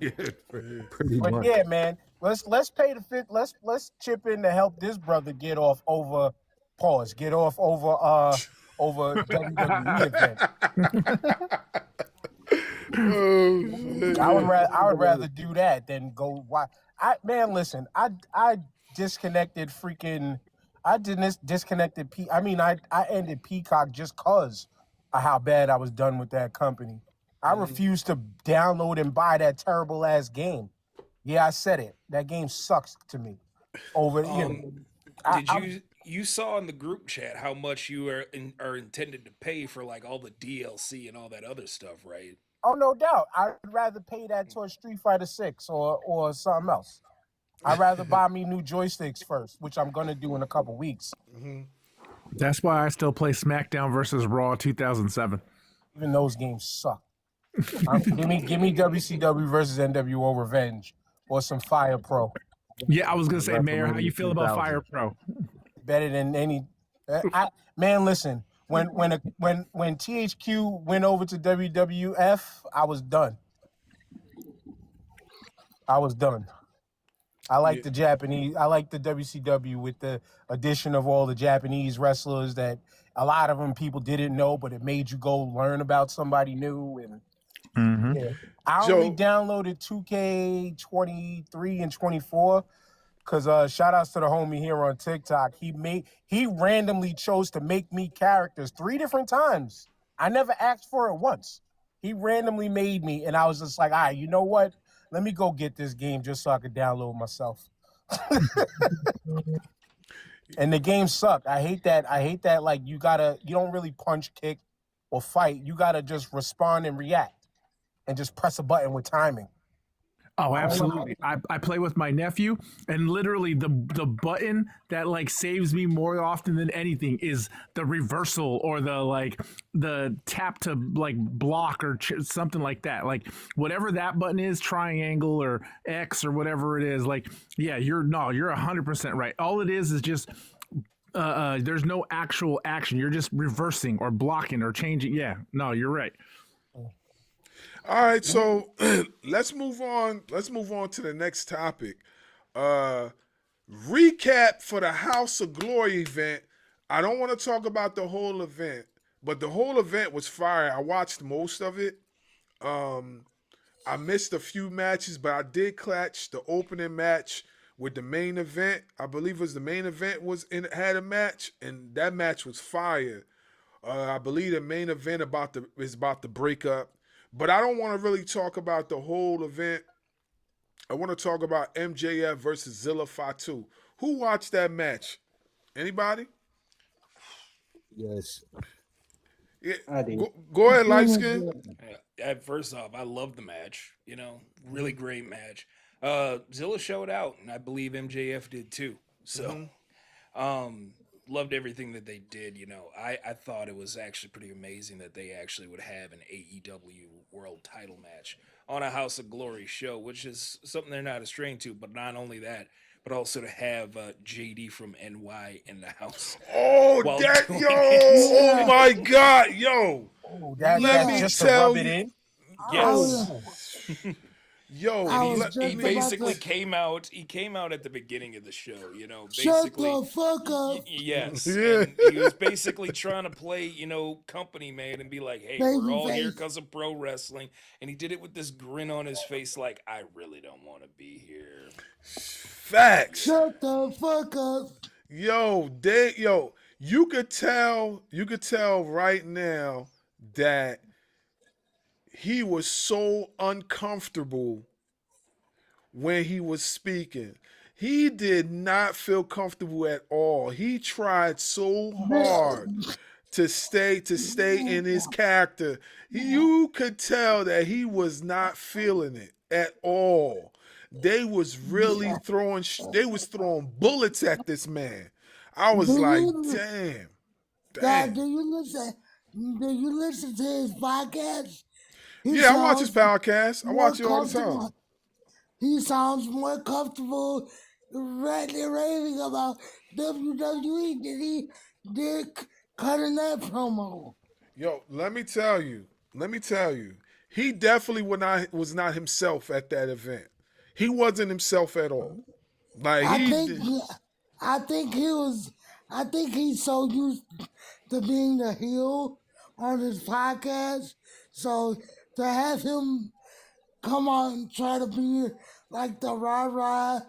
Speaker 15: Yeah, pretty
Speaker 16: But
Speaker 15: much.
Speaker 16: yeah, man, let's pay the fit. Let's chip in to help this brother get off over WWE event. I would rather do that than go. Listen, I disconnected freaking. I disconnected. I ended Peacock just cause of how bad I was done with that company. I refused to download and buy that terrible ass game. Yeah, I said it. That game sucks to me.
Speaker 14: you saw in the group chat how much you are intended to pay for like all the DLC and all that other stuff, right?
Speaker 16: Oh, no doubt. I'd rather pay that towards Street Fighter 6 or something else. I'd rather buy me new joysticks first, which I'm gonna do in a couple weeks.
Speaker 11: That's why I still play SmackDown versus Raw 2007.
Speaker 16: Even those games suck. Give me WCW versus NWO Revenge or some Fire Pro.
Speaker 11: Yeah, I was gonna say, Mayor, how you feel about Fire Pro?
Speaker 16: Better than any. Man, listen. When THQ went over to WWF, I was done. I like the Japanese. I like the WCW with the addition of all the Japanese wrestlers that a lot of them people didn't know, but it made you go learn about somebody new. And yeah. I only downloaded 2K23 and 24 because shout outs to the homie here on TikTok. He randomly chose to make me characters 3 different times. I never asked for it once. He randomly made me, and I was just like, all right, you know what? Let me go get this game just so I could download myself. And the game sucked. I hate that. Like you don't really punch, kick, or fight. You gotta just respond and react, and just press a button with timing.
Speaker 11: Oh, absolutely. I play with my nephew, and literally the button that like saves me more often than anything is the reversal or the tap to like block or something like that. Like whatever that button is, triangle or X or whatever it is. Like, yeah, you're 100% right. All it is just there's no actual action. You're just reversing or blocking or changing. Yeah, no, you're right.
Speaker 1: All right, so let's move on. Let's move on to the next topic. Recap for the House of Glory event. I don't want to talk about the whole event, but the whole event was fire. I watched most of it. I missed a few matches, but I did catch the opening match with the main event. I believe it was the main event had a match, and that match was fire. I believe the main event is about to break up. But I don't want to really talk about the whole event. I want to talk about MJF versus Zilla Fatu. Who watched that match? Anybody?
Speaker 3: Yes.
Speaker 1: Yeah.
Speaker 3: I did.
Speaker 1: Go ahead, light skin.
Speaker 14: First off, I love the match. Really great match. Zilla showed out, and I believe MJF did too. So, loved everything that they did. I thought it was actually pretty amazing that they actually would have an AEW World Title match on a House of Glory show, which is something they're not estranged to. But not only that, but also to have JD from NY in the house.
Speaker 1: Oh, oh my God, yo!
Speaker 16: Let me just tell you.
Speaker 14: Yes.
Speaker 1: Yo,
Speaker 14: he basically came out. He came out at the beginning of the show.
Speaker 8: Shut the fuck up.
Speaker 14: Yes.
Speaker 1: Yeah.
Speaker 14: And he was basically trying to play, company man and be like, "Hey, we're all here because of pro wrestling." And he did it with this grin on his face, like, "I really don't want to be here."
Speaker 1: Facts.
Speaker 8: Shut the fuck up.
Speaker 1: Yo, you could tell right now that he was so uncomfortable when he was speaking. He did not feel comfortable at all. He tried so hard to stay in his character. You could tell that he was not feeling it at all. They was really throwing bullets at this man. I was like, damn.
Speaker 8: God, do you listen to his podcast?
Speaker 1: I watch his podcast. I watch it all the time.
Speaker 8: He sounds more comfortable raving about WWE than he did cutting that promo.
Speaker 1: Yo, let me tell you. He definitely was not himself at that event. He wasn't himself at all.
Speaker 8: I think he's so used to being the heel on his podcast, so to have him come on and try to be like the rah-rah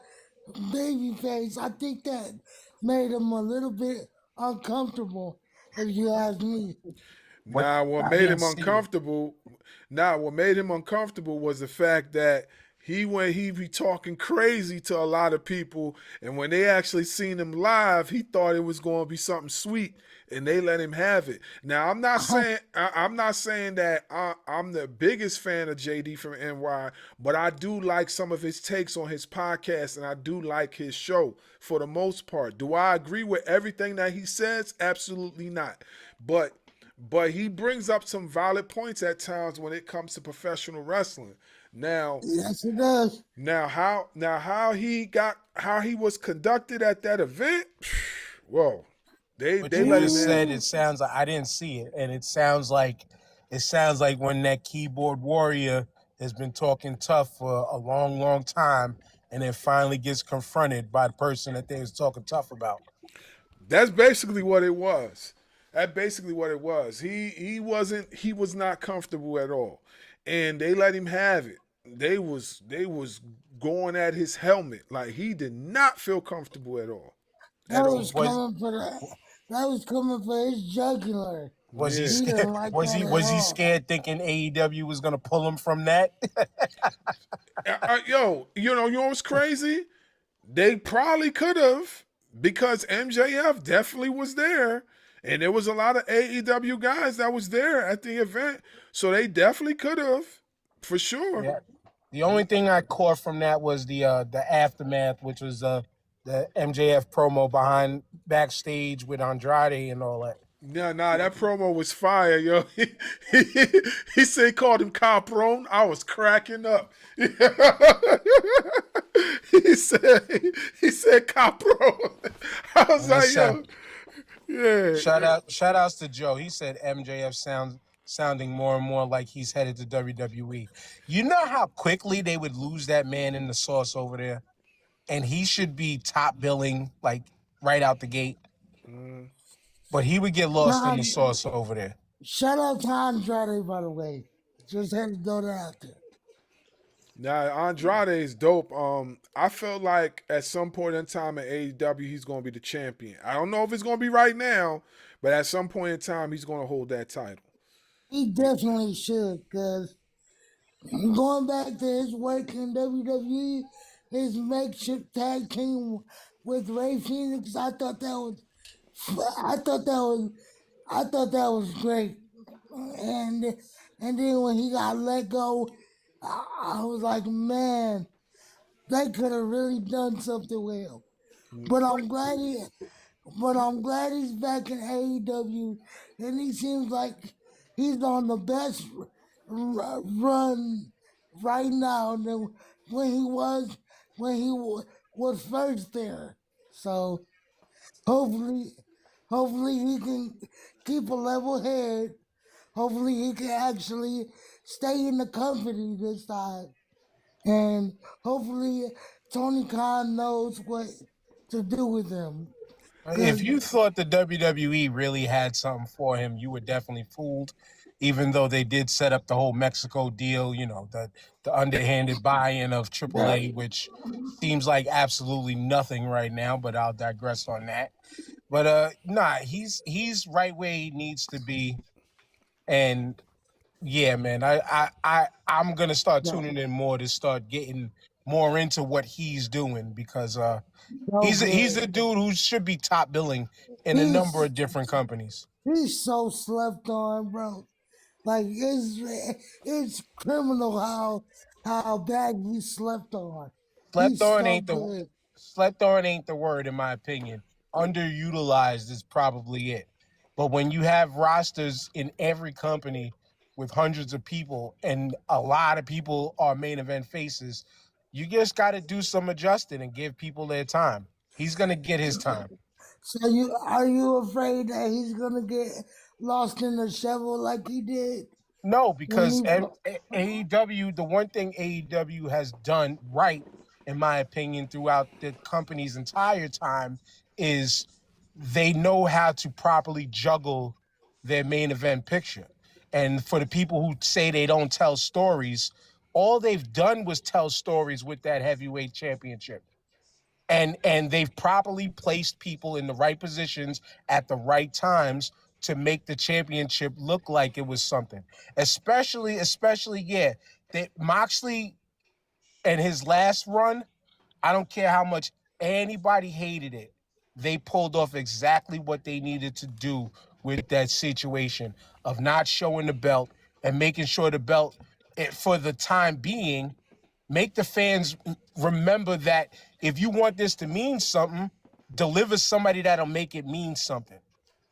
Speaker 8: baby face, I think that made him a little bit uncomfortable, if you ask me.
Speaker 1: What made him uncomfortable was the fact that he be talking crazy to a lot of people, and when they actually seen him live, he thought it was going to be something sweet, and they let him have it. Now I'm not saying that I'm the biggest fan of JD from NY, but I do like some of his takes on his podcast, and I do like his show for the most part. Do I agree with everything that he says? Absolutely not. But he brings up some valid points at times when it comes to professional wrestling. Now,
Speaker 8: yes, it does.
Speaker 1: Now how he was conducted at that event? Whoa, they
Speaker 16: What
Speaker 1: they
Speaker 16: you
Speaker 1: let him
Speaker 16: just
Speaker 1: in.
Speaker 16: said, it sounds like I didn't see it, and it sounds like when that keyboard warrior has been talking tough for a long, long time, and then finally gets confronted by the person that they was talking tough about.
Speaker 1: That's basically what it was. That's basically what it was. He was not comfortable at all, and they let him have it. They was going at his helmet like he did not feel comfortable at all.
Speaker 8: That was coming for his jugular.
Speaker 16: Was he
Speaker 1: Yeah.
Speaker 16: scared?
Speaker 8: didn't like
Speaker 16: Was
Speaker 8: that
Speaker 16: he
Speaker 8: at
Speaker 16: was he
Speaker 8: all.
Speaker 16: scared, thinking AEW was gonna pull him from that?
Speaker 1: Yo, you know what's crazy? They probably could have, because MJF definitely was there, and there was a lot of AEW guys that was there at the event, so they definitely could have, for sure.
Speaker 16: Yeah. The only thing I caught from that was the aftermath, which was the MJF promo backstage with Andrade and all that.
Speaker 1: Nah, that promo was fire, yo. He said he called him Capron. I was cracking up. he said Capron. I was like, yo, yeah.
Speaker 16: Shout outs to Joe. He said MJF sounding more and more like he's headed to WWE. You know how quickly they would lose that man in the sauce over there, and he should be top billing like right out the gate. But he would get lost in the sauce over there.
Speaker 8: Shout out to Andrade, by the way. Just had to throw that out there.
Speaker 1: Now Andrade is dope. I felt like at some point in time at AEW he's gonna be the champion. I don't know if it's gonna be right now, but at some point in time he's gonna hold that title.
Speaker 8: He definitely should, because going back to his work in WWE, his makeshift tag team with Ray Phoenix, I thought that was great. And then when he got let go, I was like, man, they could have really done something well. But I'm glad he's back in AEW, and he seems like he's on the best run right now than when he was first there. So hopefully he can keep a level head. Hopefully he can actually stay in the company this time. And hopefully Tony Khan knows what to do with him.
Speaker 16: If you thought the WWE really had something for him, you were definitely fooled. Even though they did set up the whole Mexico deal, you know, the underhanded buy-in of AAA, which seems like absolutely nothing right now, but I'll digress on that. But he's right where he needs to be. And yeah, man, I'm gonna start tuning in more to start getting more into what he's doing, because he's a dude who should be top billing in a number of different companies.
Speaker 8: He's so slept on, bro. Like it's criminal how bad he's slept on.
Speaker 16: Slept on ain't the word, in my opinion. Underutilized is probably it. But when you have rosters in every company with hundreds of people, and a lot of people are main event faces, you just got to do some adjusting and give people their time. He's gonna get his time.
Speaker 8: So are you afraid that he's gonna get lost in the shovel like he did?
Speaker 16: No, because AEW, the one thing AEW has done right, in my opinion, throughout the company's entire time, is they know how to properly juggle their main event picture. And for the people who say they don't tell stories, all they've done was tell stories with that heavyweight championship. And they've properly placed people in the right positions at the right times to make the championship look like it was something. Especially, yeah, that Moxley And his last run, I don't care how much anybody hated it. They pulled off exactly what they needed to do with that situation of not showing the belt and making sure the belt, for the time being, make the fans remember that if you want this to mean something, deliver somebody that'll make it mean something.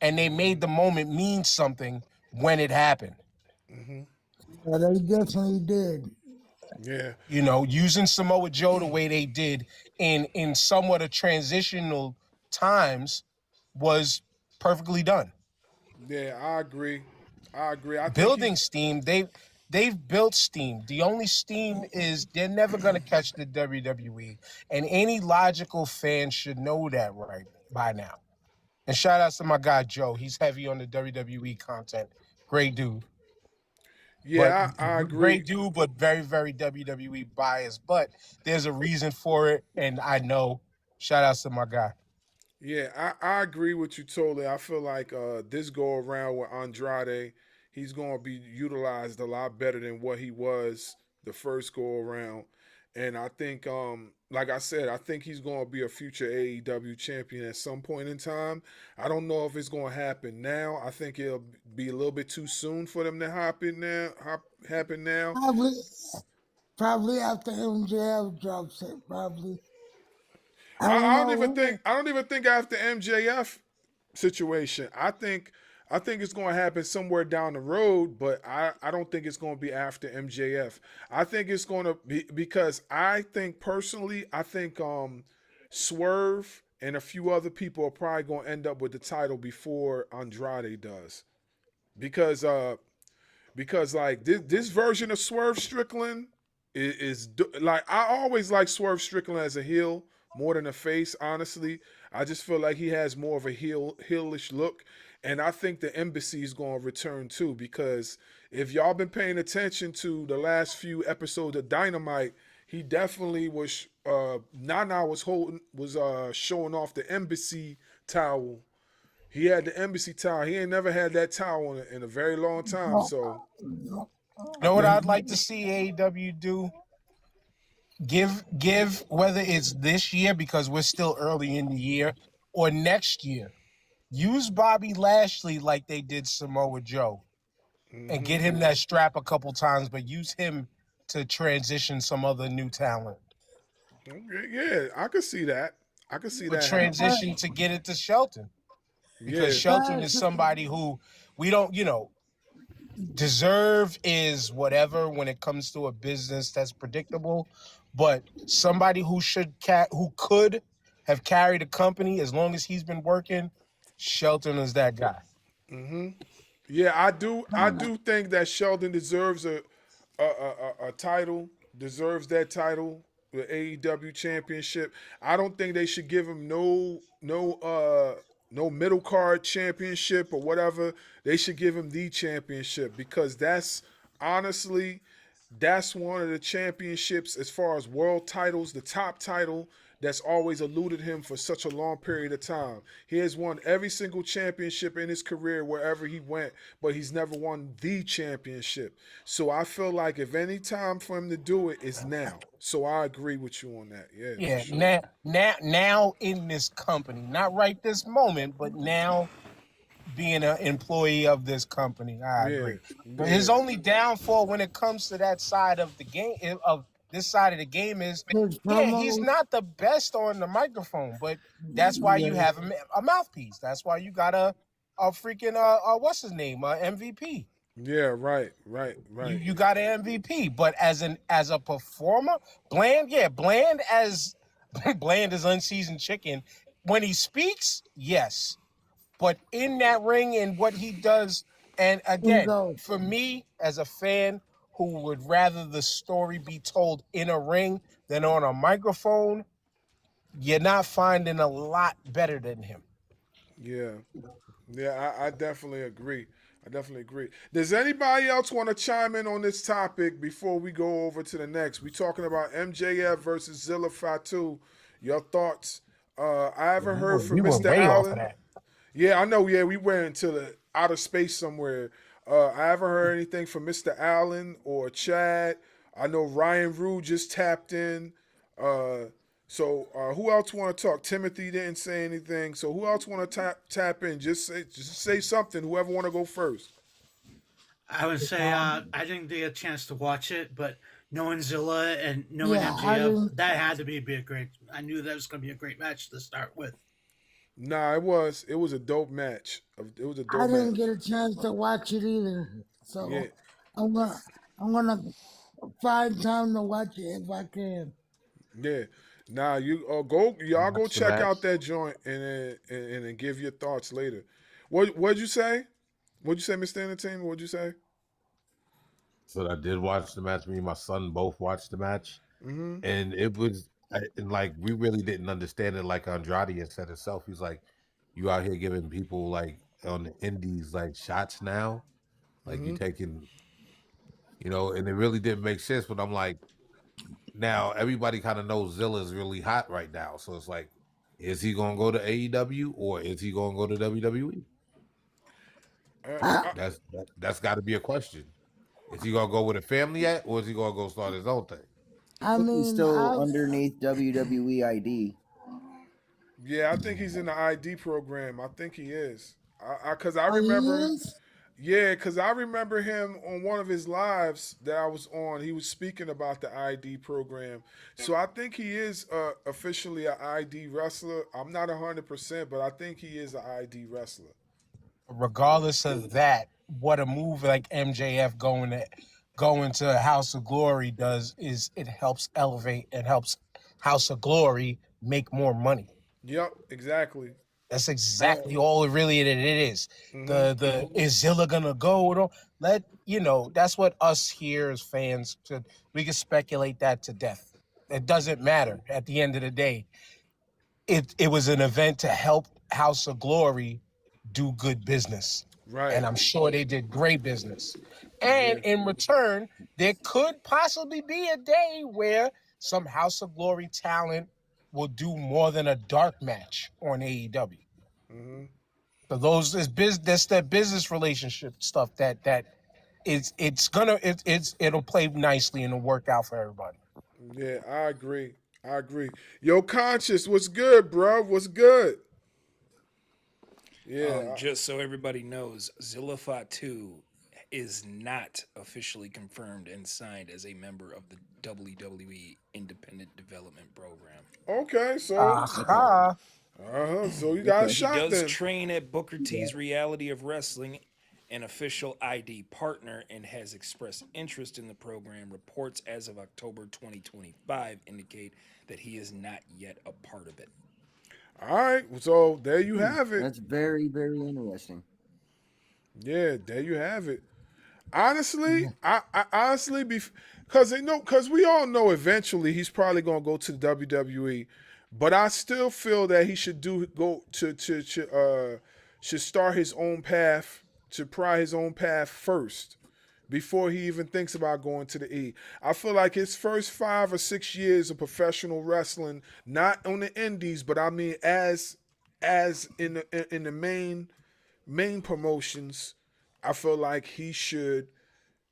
Speaker 16: And they made the moment mean something when it happened.
Speaker 8: Yeah, they definitely did.
Speaker 1: Yeah.
Speaker 16: You know, using Samoa Joe the way they did in somewhat of transitional times was perfectly done.
Speaker 1: Yeah, I agree. I think
Speaker 16: Building steam, they've built steam. The only steam is they're never gonna catch the WWE, and any logical fan should know that right by now. And shout out to my guy Joe. He's heavy on the WWE content. Great dude.
Speaker 1: Yeah,
Speaker 16: But
Speaker 1: I agree.
Speaker 16: great dude, but very, very WWE biased. But there's a reason for it, and I know. Shout out to my guy.
Speaker 1: Yeah, I agree with you totally. I feel like this go around with Andrade, he's going to be utilized a lot better than what he was the first go around. And I think, like I said, I think he's going to be a future AEW champion at some point in time. I don't know if it's going to happen now. I think it'll be a little bit too soon for them to happen now.
Speaker 8: Probably after MJF drops it. Probably.
Speaker 1: I don't even think after MJF situation. I think it's going to happen somewhere down the road, but I don't think it's going to be after MJF. I think it's going to be because I think personally, I think Swerve and a few other people are probably going to end up with the title before Andrade does, because like this version of Swerve Strickland is like, I always like Swerve Strickland as a heel more than a face, honestly. I just feel like he has more of a heelish look. And I think the Embassy is going to return too, because if y'all been paying attention to the last few episodes of Dynamite, he definitely was, Nana was showing off the Embassy towel. He had the Embassy towel. He ain't never had that towel in a very long time. So,
Speaker 16: you know what I'd like to see AEW do? Give whether it's this year because we're still early in the year or next year, use Bobby Lashley like they did Samoa Joe and get him that strap a couple times, but use him to transition some other new talent.
Speaker 1: Okay, yeah, I could see that. I could see that.
Speaker 16: Transition to get it to Shelton. Because Shelton is somebody who we don't, deserve is whatever when it comes to a business that's predictable, but somebody who could have carried a company as long as he's been working, Shelton is that guy.
Speaker 1: Yeah, I do think that Sheldon deserves a title, deserves that title, the AEW championship. I don't think they should give him no middle card championship or whatever. They should give him the championship, because that's honestly, that's one of the championships as far as world titles, the top title that's always eluded him for such a long period of time. He has won every single championship in his career wherever he went, but he's never won the championship. So I feel like if any time for him to do it is now. So I agree with you on that. Yeah.
Speaker 16: Yeah. Sure. Now in this company, not right this moment, but now being an employee of this company, I agree. But his only downfall when it comes to that side of the game, of this side of the game, is he's not the best on the microphone, but that's why you have a mouthpiece. That's why you got a freaking what's his name, MVP.
Speaker 1: Yeah, right.
Speaker 16: You got an MVP, but as a performer, Bland as unseasoned chicken. When he speaks, yes, but in that ring and what he does, and again, for me as a fan who would rather the story be told in a ring than on a microphone, you're not finding a lot better than him.
Speaker 1: Yeah, I definitely agree. Does anybody else want to chime in on this topic before we go over to the next? We're talking about MJF versus Zilla Fatu. Your thoughts? I haven't heard from Mr. Allen. Yeah, I know. Yeah, we went into the outer space somewhere. I haven't heard anything from Mr. Allen or Chad. I know Ryan Rue just tapped in. So who else want to talk? Timothy didn't say anything. So who else want to tap in? Just say something. Whoever want to go first.
Speaker 6: I would say I didn't get a chance to watch it, but knowing Zilla and knowing
Speaker 8: Yeah,
Speaker 6: MJF, that had to be a great. I knew that was going to be a great match to start with.
Speaker 1: Nah, it was a dope match. It was a dope
Speaker 8: I didn't
Speaker 1: match.
Speaker 8: get a chance to watch it either, so
Speaker 1: Yeah.
Speaker 8: I'm gonna find time to watch it if I can.
Speaker 1: Yeah. Nah, y'all go check out that joint and then give your thoughts later. What'd you say? What'd you say, Mr. Entertainment? What'd you say?
Speaker 15: So I did watch the match. Me and my son both watched the match,
Speaker 1: Mm-hmm.
Speaker 15: and it was and like we really didn't understand it. Like Andrade had said himself, he's like, "You out here giving people like on the indies like shots now, like you taking, and it really didn't make sense." But I'm like, now everybody kind of knows Zilla's really hot right now, so it's like, is he gonna go to AEW or is he gonna go to WWE? That's got to be a question. Is he gonna go with a family yet, or is he gonna go start his own thing?
Speaker 8: I
Speaker 17: He's
Speaker 8: mean,
Speaker 17: still underneath WWE ID.
Speaker 1: Yeah, I think he's in the ID program. I think he is. Cause I
Speaker 8: Oh, he
Speaker 1: remember.
Speaker 8: is?
Speaker 1: Yeah, because I remember him on one of his lives that I was on. He was speaking about the ID program. So I think he is officially an ID wrestler. I'm not 100%, but I think he is an ID wrestler.
Speaker 16: Regardless of that, what a move like MJF going to House of Glory does is it helps elevate and helps House of Glory make more money.
Speaker 1: Yep, exactly.
Speaker 16: That's exactly all it is. The is Zilla gonna go? That's what us here as fans we can speculate that to death. It doesn't matter. At the end of the day, it was an event to help House of Glory do good business.
Speaker 1: Right.
Speaker 16: And I'm sure they did great business. And in return, there could possibly be a day where some House of Glory talent will do more than a dark match on AEW. So that's that business relationship stuff it'll play nicely and it'll work out for everybody.
Speaker 1: Yeah, I agree. Yo, Conscious, what's good, bro? What's good? Yeah.
Speaker 14: Just so everybody knows, Zilla Fatu is not officially confirmed and signed as a member of the WWE Independent Development Program.
Speaker 1: Okay, so so you got a shot
Speaker 14: He does
Speaker 1: then.
Speaker 14: train at Booker T's Reality of Wrestling, an official ID partner, and has expressed interest in the program. Reports as of October 2025 indicate that he is not yet a part of it.
Speaker 1: All right, so there you have it.
Speaker 17: That's very, very interesting.
Speaker 1: Yeah, there you have it. Honestly, I honestly because we all know eventually he's probably gonna go to the WWE, but I still feel that he should should start his own path, to pry his own path first before he even thinks about going to the E. I feel like his first 5 or 6 years of professional wrestling, not on the indies, but I mean as in the main promotions, I feel like he should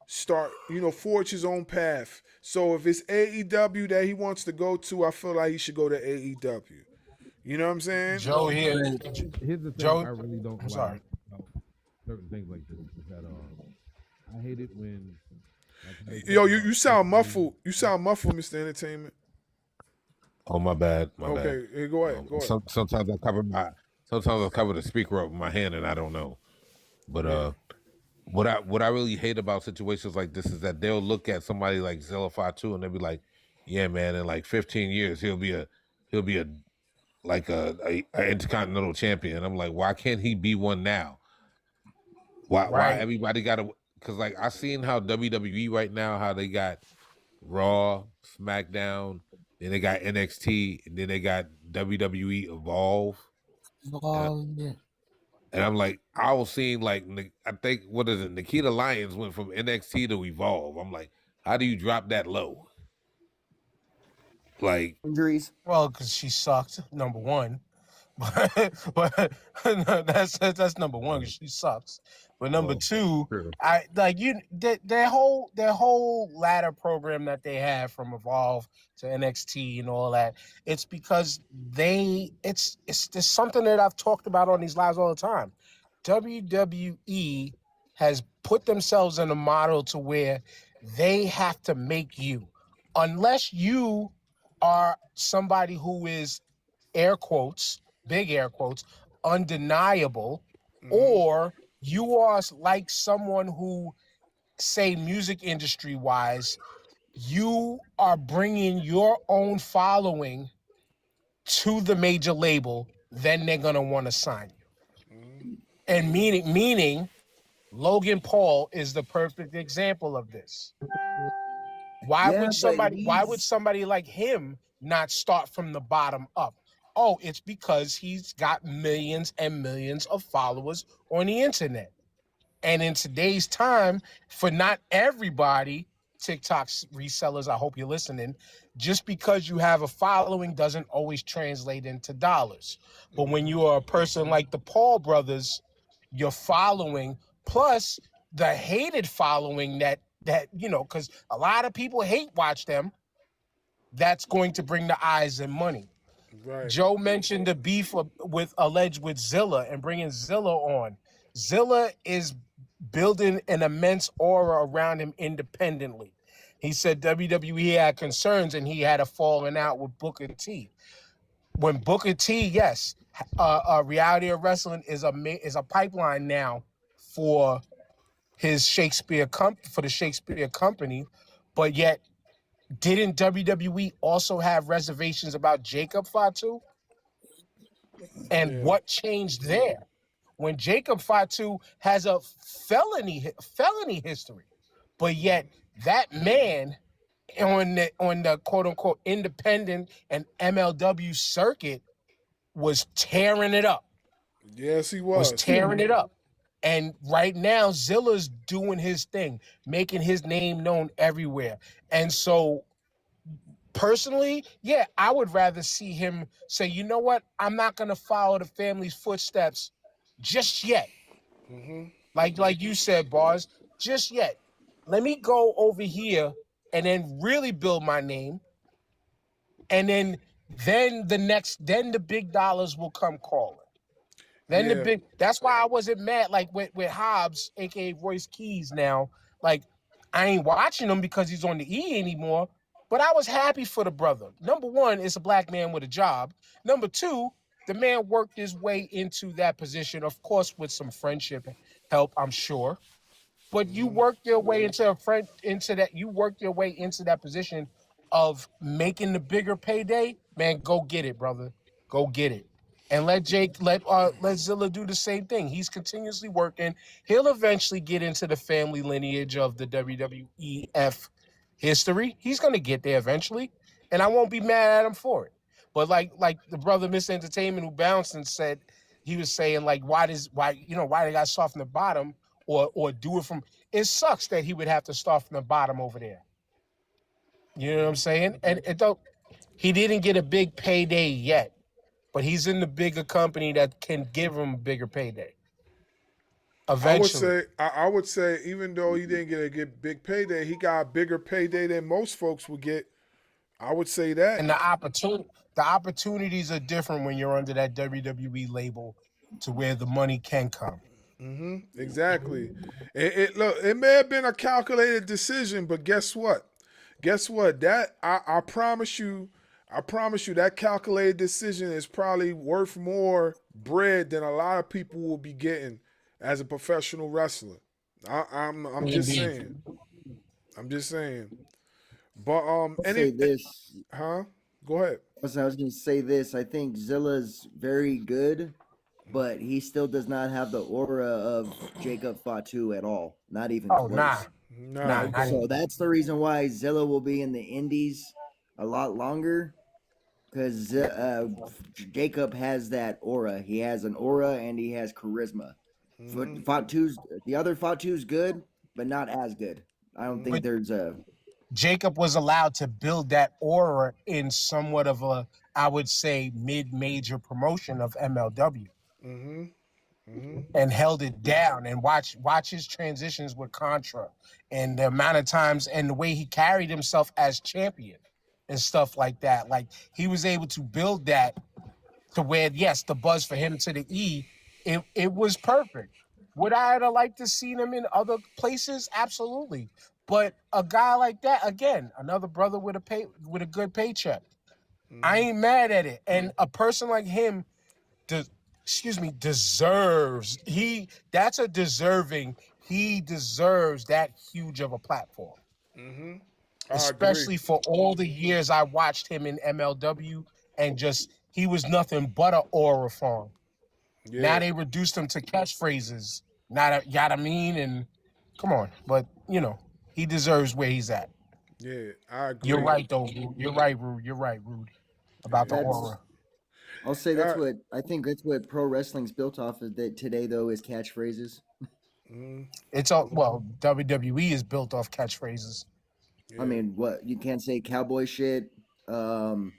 Speaker 1: start, forge his own path. So if it's AEW that he wants to go to, I feel like he should go to AEW. You know what I'm saying?
Speaker 16: Joe here.
Speaker 15: Here's the thing.
Speaker 16: Joe,
Speaker 15: I really don't
Speaker 16: I'm sorry.
Speaker 15: about certain things like this. Is that I hate it when.
Speaker 1: Yo, you sound muffled. You sound muffled, Mr. Entertainment.
Speaker 15: Oh, my bad.
Speaker 1: Okay,
Speaker 15: bad.
Speaker 1: Go ahead.
Speaker 15: Sometimes I cover the speaker up with my hand and I don't know. But what I really hate about situations like this is that they'll look at somebody like Zilla Fatu and they'll be like, yeah, man, in like 15 years he'll be a intercontinental champion. I'm like, why can't he be one now? Why everybody gotta? Because like I seen how WWE right now, how they got Raw, SmackDown, then they got NXT, and then they got WWE Evolve. And I'm like, I was seeing like, I think, what is it? Nikita Lyons went from NXT to Evolve. I'm like, how do you drop that low? Like
Speaker 17: injuries.
Speaker 16: Well, because she sucked, number one. but that's number one because she sucks. But number two, I like their whole ladder program that they have from Evolve to NXT and all that. It's because it's something that I've talked about on these lives all the time. WWE has put themselves in a model to where they have to make you, unless you are somebody who is air quotes, big air quotes, undeniable, or you are like someone who, say, music industry wise, you are bringing your own following to the major label, then they're going to want to sign you. And meaning Logan Paul is the perfect example of this. Why would somebody like him not start from the bottom up? Oh, it's because he's got millions and millions of followers on the internet. And in today's time, for not everybody, TikTok resellers, I hope you're listening, just because you have a following doesn't always translate into dollars. But when you are a person like the Paul brothers, your following plus the hated following that because a lot of people hate watch them, that's going to bring the eyes and money.
Speaker 1: Right.
Speaker 16: Joe mentioned the beef alleged with Zilla and bringing Zilla on. Zilla is building an immense aura around him independently. He said WWE had concerns and he had a falling out with Booker T. When Booker T, yes, Reality of Wrestling is a pipeline now for his Shakespeare for the Shakespeare Company, but yet didn't WWE also have reservations about Jacob Fatu? And what changed there? When Jacob Fatu has a felony history, but yet that man on the quote unquote independent and MLW circuit was tearing it up.
Speaker 1: Yes, he was
Speaker 16: tearing it up. And right now, Zilla's doing his thing, making his name known everywhere. And so, personally, yeah, I would rather see him say, you know what? I'm not going to follow the family's footsteps just yet. Like you said, Barz, just yet. Let me go over here and then really build my name. And then the big dollars will come calling. That's why I wasn't mad, like with Hobbs, aka Royce Keys now. Like, I ain't watching him because he's on the E anymore, but I was happy for the brother. Number one, it's a black man with a job. Number two, the man worked his way into that position, of course, with some friendship help, I'm sure. But you worked your way into that position of making the bigger payday. Man, go get it, brother. Go get it. And let Zilla do the same thing. He's continuously working. He'll eventually get into the family lineage of the WWEF history. He's gonna get there eventually, and I won't be mad at him for it. But like the brother Miss Entertainment who bounced and said, he was saying like, why they got start from the bottom or do it from. It sucks that he would have to start from the bottom over there. You know what I'm saying? And he didn't get a big payday yet. But he's in the bigger company that can give him a bigger payday. Eventually.
Speaker 1: I would say, even though he didn't get big payday, he got a bigger payday than most folks would get. I would say that.
Speaker 16: And the opportunities are different when you're under that WWE label to where the money can come.
Speaker 1: Exactly. It may have been a calculated decision, but guess what? That I promise you that calculated decision is probably worth more bread than a lot of people will be getting as a professional wrestler. I'm just saying. But
Speaker 17: say this.
Speaker 1: Go ahead.
Speaker 17: I was going to say this. I think Zilla's very good, but he still does not have the aura of Jacob Fatu at all. Not even close.
Speaker 1: Nah.
Speaker 17: So that's the reason why Zilla will be in the Indies a lot longer. Because Jacob has that aura. He has an aura and he has charisma. The other Fatu's good, but not as good. I don't think there's a...
Speaker 16: Jacob was allowed to build that aura in somewhat of I would say, mid-major promotion of MLW.
Speaker 1: Mm-hmm. Mm-hmm.
Speaker 16: And held it down, and watch his transitions with Contra and the amount of times and the way he carried himself as champion and stuff like that. Like, he was able to build that to where, yes, the buzz for him to the E, it was perfect. Would I have liked to see him in other places? Absolutely. But a guy like that, again, another brother with a good paycheck. I ain't mad at it. And a person like him deserves. He deserves that huge of a platform.
Speaker 1: Mm-hmm.
Speaker 16: Especially for all the years I watched him in MLW, and he was nothing but an aura farm.
Speaker 1: Yeah.
Speaker 16: Now they reduced him to catchphrases. You know what I mean? And come on, but he deserves where he's at.
Speaker 1: Yeah, I agree.
Speaker 16: You're right, though. You're right, Rude. You're right, Rude, about the aura.
Speaker 17: I'll say that's what I think. That's what pro wrestling's built off of. That today, though, is catchphrases.
Speaker 16: It's all WWE is built off catchphrases.
Speaker 17: Yeah. I mean, what you can't say cowboy shit. I'm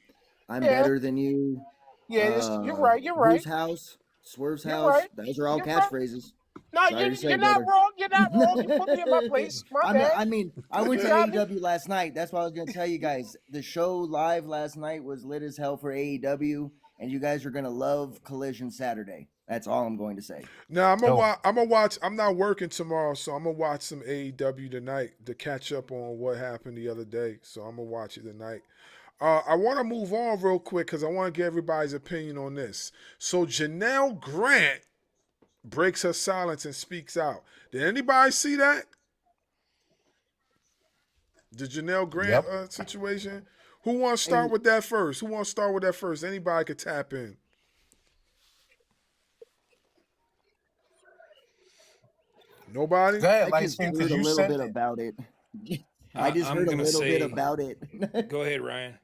Speaker 17: better than you.
Speaker 16: Yeah, you're right. You're right.
Speaker 17: Whose house? Swerve's
Speaker 16: You're
Speaker 17: house.
Speaker 16: right.
Speaker 17: Those are all
Speaker 16: You're
Speaker 17: catchphrases.
Speaker 16: No, you're not wrong. You're not wrong. You put me in my place. My bad.
Speaker 17: I mean, I went to AEW last night. That's what I was going to tell you guys. The show live last night was lit as hell for AEW, and you guys are going to love Collision Saturday. That's all I'm going to say.
Speaker 1: Now I'm gonna watch. I'm not working tomorrow, so I'm gonna watch some AEW tonight to catch up on what happened the other day. So I'm gonna watch it tonight. I want to move on real quick because I want to get everybody's opinion on this. So Janel Grant breaks her silence and speaks out. Did anybody see that? The Janel Grant situation? Who wants to start with that first? Anybody could tap in. Nobody?
Speaker 17: I just heard a little bit about it. I just heard a little bit about it.
Speaker 14: Go ahead, Ryan.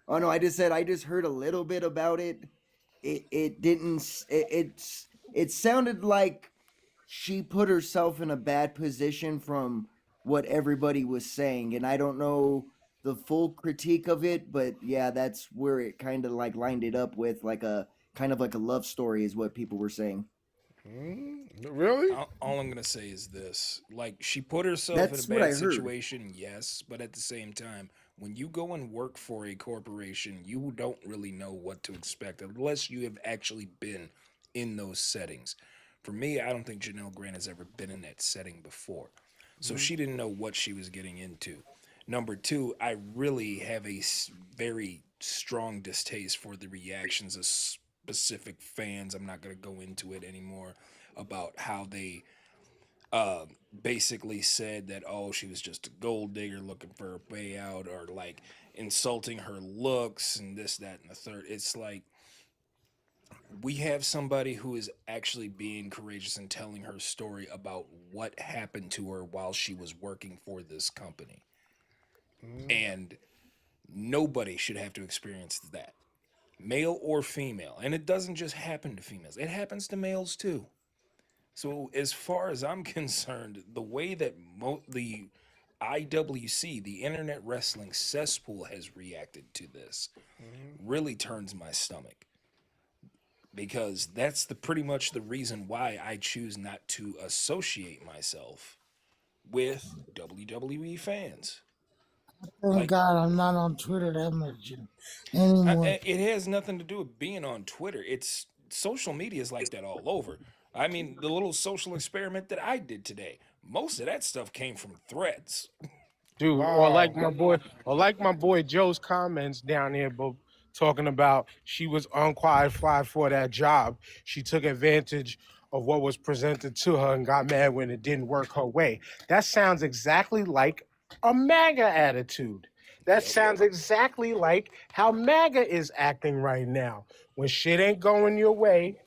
Speaker 17: Oh no, I just heard a little bit about it. It sounded like she put herself in a bad position from what everybody was saying, and I don't know the full critique of it, but yeah, that's where it kind of like lined it up with like a kind of like a love story is what people were saying.
Speaker 1: Really?
Speaker 14: All I'm gonna say is this: like, she put herself in a bad situation, yes, but at the same time, when you go and work for a corporation, you don't really know what to expect unless you have actually been in those settings. For me, I don't think Janel Grant has ever been in that setting before, so she didn't know what she was getting into. Number two, I really have a very strong distaste for the reactions of specific fans. I'm not going to go into it anymore about how they basically said that, oh, she was just a gold digger looking for a payout, or like insulting her looks and this, that, and the third. It's like, we have somebody who is actually being courageous and telling her story about what happened to her while she was working for this company. And nobody should have to experience that, male or female. And it doesn't just happen to females, it happens to males too. So as far as I'm concerned, the way that the IWC, the Internet Wrestling Cesspool, has reacted to this really turns my stomach. Because that's pretty much the reason why I choose not to associate myself with WWE fans.
Speaker 8: Thank God I'm not on Twitter that much anymore.
Speaker 14: It has nothing to do with being on Twitter. It's social media is like that all over. I mean, the little social experiment that I did today, most of that stuff came from threads.
Speaker 16: Dude, or like my boy Joe's comments down there, but talking about she was unqualified for that job. She took advantage of what was presented to her and got mad when it didn't work her way. That sounds exactly like a MAGA attitude. That sounds exactly like how MAGA is acting right now. When shit ain't going your way,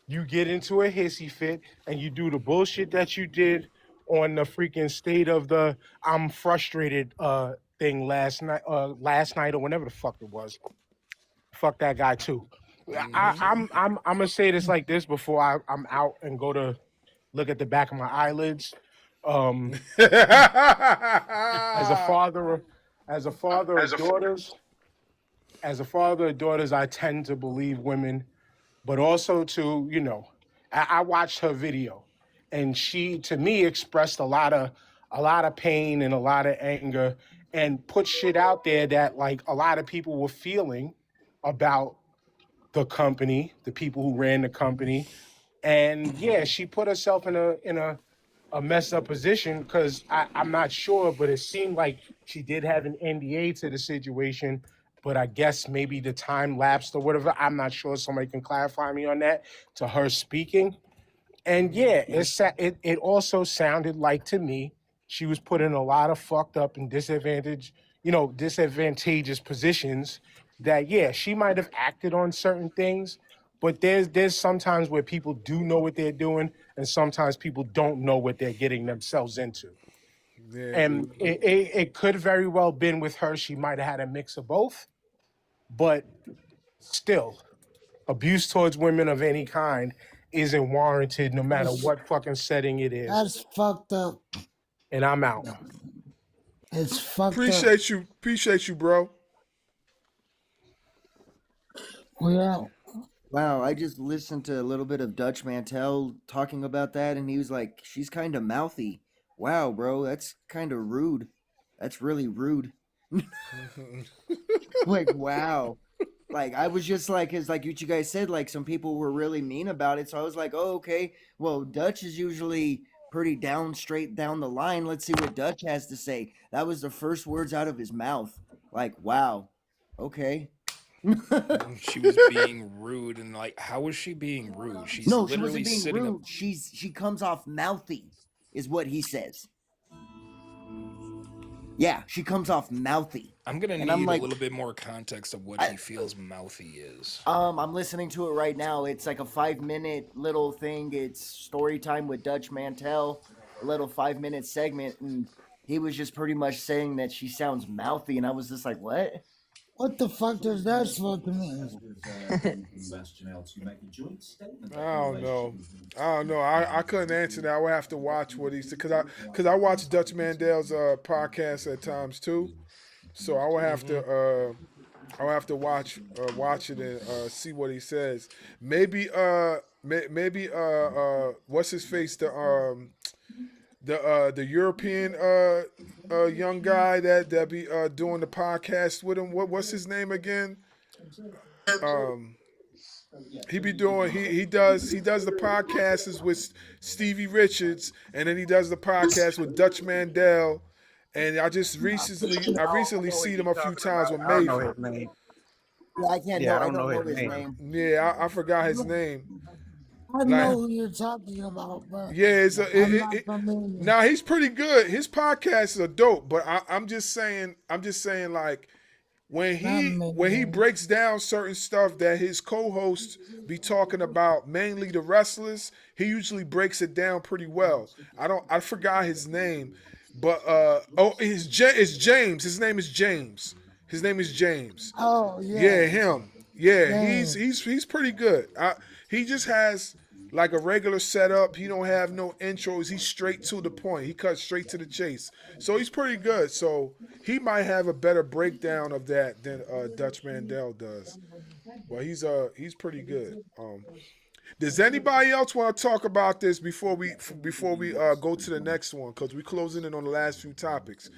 Speaker 16: you get into a hissy fit and you do the bullshit that you did on the freaking State of the I'm frustrated thing last night or whenever the fuck it was. Fuck that guy too. I'm gonna say this like this before I'm out and go to look at the back of my eyelids. As a father of daughters, as a father of daughters, I tend to believe women, but also to, I watched her video, and she, to me, expressed a lot of pain and a lot of anger, and put shit out there that like a lot of people were feeling about the company, the people who ran the company. And yeah, she put herself in a messed up position because I'm not sure, but it seemed like she did have an NDA to the situation, but I guess maybe the time lapsed or whatever. I'm not sure. Somebody can clarify me on that, to her speaking. And yeah, it also sounded like to me she was put in a lot of fucked up and disadvantageous positions that, yeah, she might have acted on certain things, but there's sometimes where people do know what they're doing and sometimes people don't know what they're getting themselves into.
Speaker 1: Yeah.
Speaker 16: And it could very well been with her. She might have had a mix of both, but still, abuse towards women of any kind isn't warranted no matter what fucking setting it is.
Speaker 8: That's fucked up.
Speaker 16: And I'm out.
Speaker 8: It's fucked
Speaker 1: Appreciate you, bro.
Speaker 8: Yeah.
Speaker 17: Wow, I just listened to a little bit of Dutch Mantel talking about that, and he was like, she's kind of mouthy. Wow, bro, that's kind of rude. That's really rude. Like, wow. Like, I was just like, it's like what you guys said, like, some people were really mean about it, so I was like, oh, okay, well, Dutch is usually pretty straight down the line. Let's see what Dutch has to say. That was the first words out of his mouth. Like, wow, okay.
Speaker 14: She was being rude, and like, how was she being rude? She's
Speaker 17: No, she
Speaker 14: literally
Speaker 17: wasn't being
Speaker 14: sitting
Speaker 17: rude.
Speaker 14: up.
Speaker 17: She comes off mouthy, is what he says. Yeah, she comes off mouthy.
Speaker 14: I'm gonna need
Speaker 17: I'm like,
Speaker 14: a little bit more context of what he feels mouthy is.
Speaker 17: I'm listening to it right now. It's like a 5-minute little thing. It's story time with Dutch Mantel, a little 5-minute segment, and he was just pretty much saying that she sounds mouthy, and I was just like, what?
Speaker 8: What the fuck does that supposed to mean?
Speaker 1: I don't know. I couldn't answer that. I would have to watch what he said because I watch Dutch Mandel's podcast at times too. So I would have to watch it and see what he says. Maybe what's his face, the European young guy that be doing the podcast with him. What's his name again? He does the podcasts with Stevie Richards, and then he does the podcast with Dutch Mandel. And I recently seen him a few times with
Speaker 10: I don't know
Speaker 1: Maven.
Speaker 10: his name.
Speaker 17: Yeah, I don't know his name.
Speaker 1: Yeah, I forgot his name.
Speaker 8: I know who you're talking about, but
Speaker 1: yeah,
Speaker 8: familiar.
Speaker 1: now he's pretty good. His podcasts are dope, but I'm just saying like when he breaks down certain stuff that his co-hosts be talking about, mainly the wrestlers, he usually breaks it down pretty well. I forgot his name, but it's James. His name is James.
Speaker 8: Oh yeah.
Speaker 1: Yeah, him. Yeah,
Speaker 8: Dang.
Speaker 1: he's pretty good. He just has like a regular setup. He don't have no intros. He's straight to the point. He cuts straight to the chase. So he's pretty good. So he might have a better breakdown of that than Dutch Mandel does. But he's pretty good. Does anybody else want to talk about this before we go to the next one? Because we're closing in on the last few topics.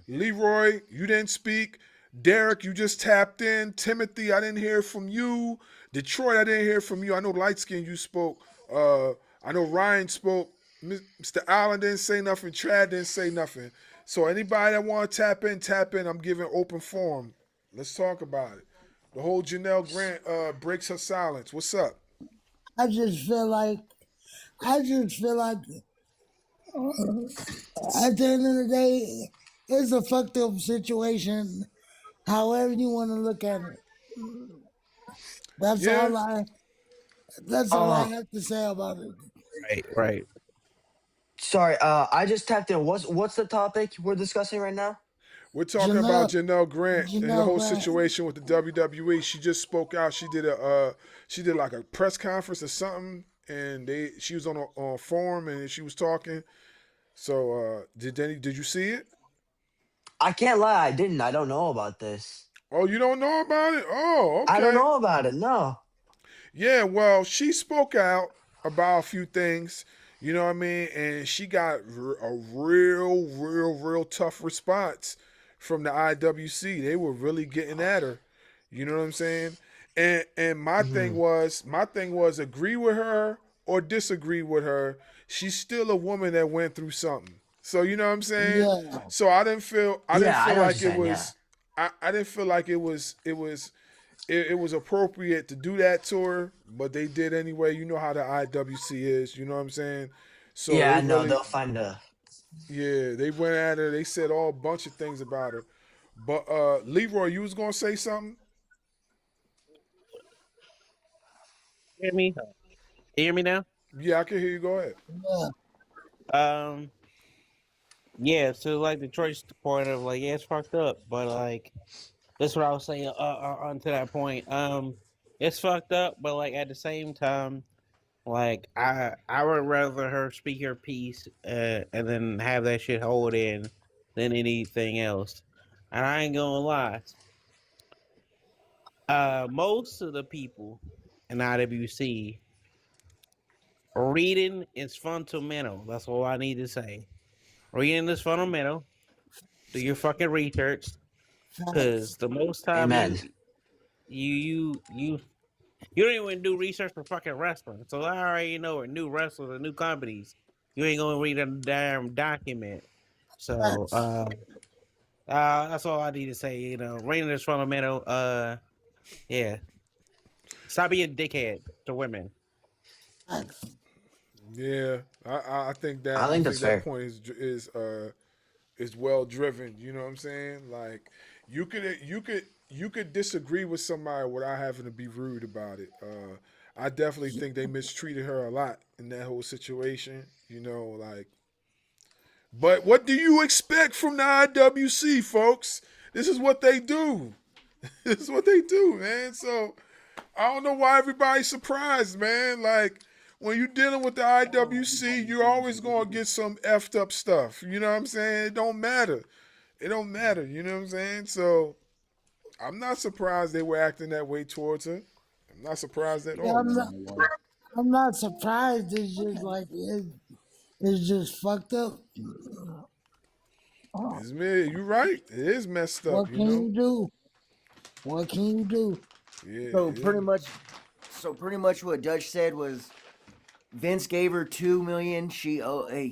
Speaker 1: Leroy, you didn't speak. Derek, you just tapped in. Timothy, I didn't hear from you. Detroit, I didn't hear from you. I know Lightskin, you spoke. I know Ryan spoke. Mr. Allen didn't say nothing. Trad didn't say nothing. So anybody that want to tap in. I'm giving open forum. Let's talk about it. The whole Janelle Grant breaks her silence. What's up?
Speaker 8: I just feel like at the end of the day, it's a fucked up situation. However you want to look at it. That's all I have to say about it.
Speaker 10: Right.
Speaker 18: Sorry, I just tapped in. What's the topic we're discussing right now?
Speaker 1: We're talking about Janelle Grant and the whole situation with the WWE. She just spoke out. She did like a press conference or something, and she was on a forum and she was talking. So did you see it?
Speaker 18: I can't lie, I didn't. I don't know about this.
Speaker 1: Oh, you don't know about it? Oh,
Speaker 18: I don't
Speaker 1: okay.
Speaker 18: know about it. No.
Speaker 1: Yeah, well, she spoke out about a few things, you know what I mean? And she got a real tough response from the IWC. They were really getting at her. You know what I'm saying? And my thing was agree with her or disagree with her. She's still a woman that went through something. So you know what I'm saying?
Speaker 8: Yeah.
Speaker 1: So I didn't
Speaker 18: Yeah, I
Speaker 1: feel
Speaker 18: know what
Speaker 1: like
Speaker 18: you're
Speaker 1: it
Speaker 18: saying. Yeah.
Speaker 1: was I didn't feel like it was appropriate to do that to her, but they did anyway. You know how the IWC is, you know what I'm saying? So
Speaker 18: Yeah,
Speaker 1: they
Speaker 18: I know.
Speaker 1: really,
Speaker 18: They'll find a.
Speaker 1: yeah, they went at her. They said all bunch of things about her. But Leroy, you was gonna say something?
Speaker 9: Hear me? You hear me now?
Speaker 1: Yeah, I can hear you. Go ahead.
Speaker 9: Um, yeah. So like Detroit's point of like, yeah, it's fucked up, but like that's what I was saying. On to that point. It's fucked up, but like at the same time, like I would rather her speak her piece, and then have that shit hold in than anything else. And I ain't gonna lie. Most of the people in IWC reading is fundamental. That's all I need to say. Reading is fundamental. Do your fucking research,
Speaker 8: Facts.
Speaker 9: cause the most time
Speaker 18: Amen.
Speaker 9: you don't even do research for fucking wrestling. So I already know it. New wrestlers and new companies. You ain't gonna read a damn document. So
Speaker 8: Facts.
Speaker 9: that's all I need to say. You know, reading is fundamental. Yeah. Stop being a dickhead to women.
Speaker 8: Facts.
Speaker 1: Yeah, I think that
Speaker 18: I
Speaker 1: I
Speaker 18: think
Speaker 1: think
Speaker 18: that's
Speaker 1: that
Speaker 18: fair.
Speaker 1: point is well driven. You know what I'm saying? Like you could disagree with somebody without having to be rude about it. I definitely think they mistreated her a lot in that whole situation. You know, like, but what do you expect from the IWC, folks? This is what they do. This is what they do, man. So I don't know why everybody's surprised, man. Like when you're dealing with the IWC, you're always gonna get some effed up stuff. You know what I'm saying? It don't matter. It don't matter. You know what I'm saying? So I'm not surprised they were acting that way towards her. I'm not surprised at
Speaker 8: Yeah,
Speaker 1: all.
Speaker 8: I'm not surprised. It's just like it's just fucked up.
Speaker 1: It's me. You're right. It is messed up.
Speaker 8: What
Speaker 1: You
Speaker 8: can
Speaker 1: know.
Speaker 8: you do? What can you do?
Speaker 1: Yeah.
Speaker 17: So
Speaker 1: It,
Speaker 17: pretty much what Dutch said was Vince gave her 2 million. He only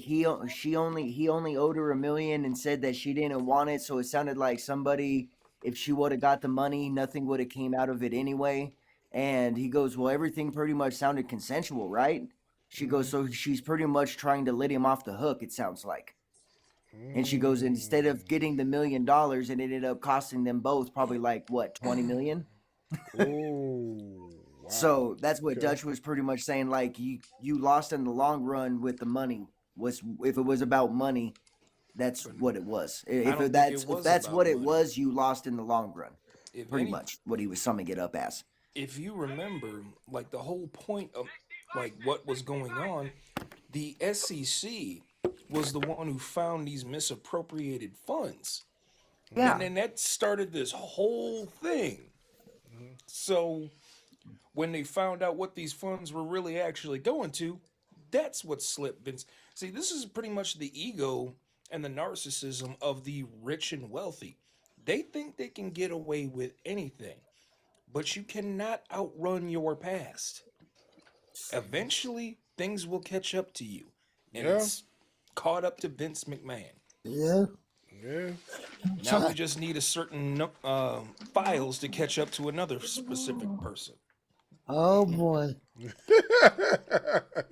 Speaker 17: owed her 1 million and said that she didn't want it. So it sounded like somebody, if she would have got the money, nothing would have came out of it anyway. And he goes, well, everything pretty much sounded consensual, right? She goes, so she's pretty much trying to let him off the hook. It sounds like. And she goes, instead of getting the $1 million, it ended up costing them both probably like what, 20 million.
Speaker 1: Ooh. Wow.
Speaker 17: So that's what
Speaker 1: Okay.
Speaker 17: Dutch was pretty much saying. Like you lost in the long run with the money. Was if it was about money, that's what it was. If that's what it was, you lost in the long run. Pretty much what he was summing it up as.
Speaker 14: If you remember, like the whole point of like what was going on, the SEC was the one who found these misappropriated funds.
Speaker 17: Yeah.
Speaker 14: And then that started this whole thing. So when they found out what these funds were really actually going to, that's what slipped Vince. See, this is pretty much the ego and the narcissism of the rich and wealthy. They think they can get away with anything, but you cannot outrun your past. Eventually, things will catch up to you, and it's caught up to Vince McMahon.
Speaker 8: Yeah.
Speaker 1: Yeah.
Speaker 14: Now we just need a certain files to catch up to another specific person.
Speaker 8: Oh boy.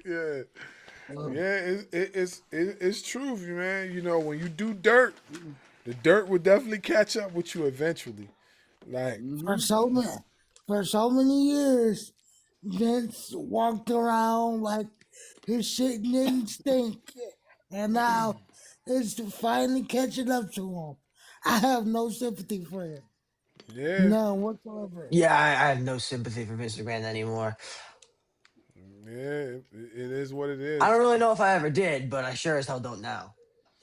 Speaker 1: Yeah. Yeah, it's true, man. You know, when you do dirt, the dirt will definitely catch up with you eventually. Like
Speaker 8: For so many years, Vince walked around like his shit didn't stink, and now it's finally catching up to him. I have no sympathy for him.
Speaker 1: Yeah.
Speaker 8: None whatsoever.
Speaker 18: Yeah, I have no sympathy for Mr. Grant anymore.
Speaker 1: Yeah, it is what it
Speaker 18: I
Speaker 1: is.
Speaker 18: don't really know if I ever did, but I sure as hell don't now.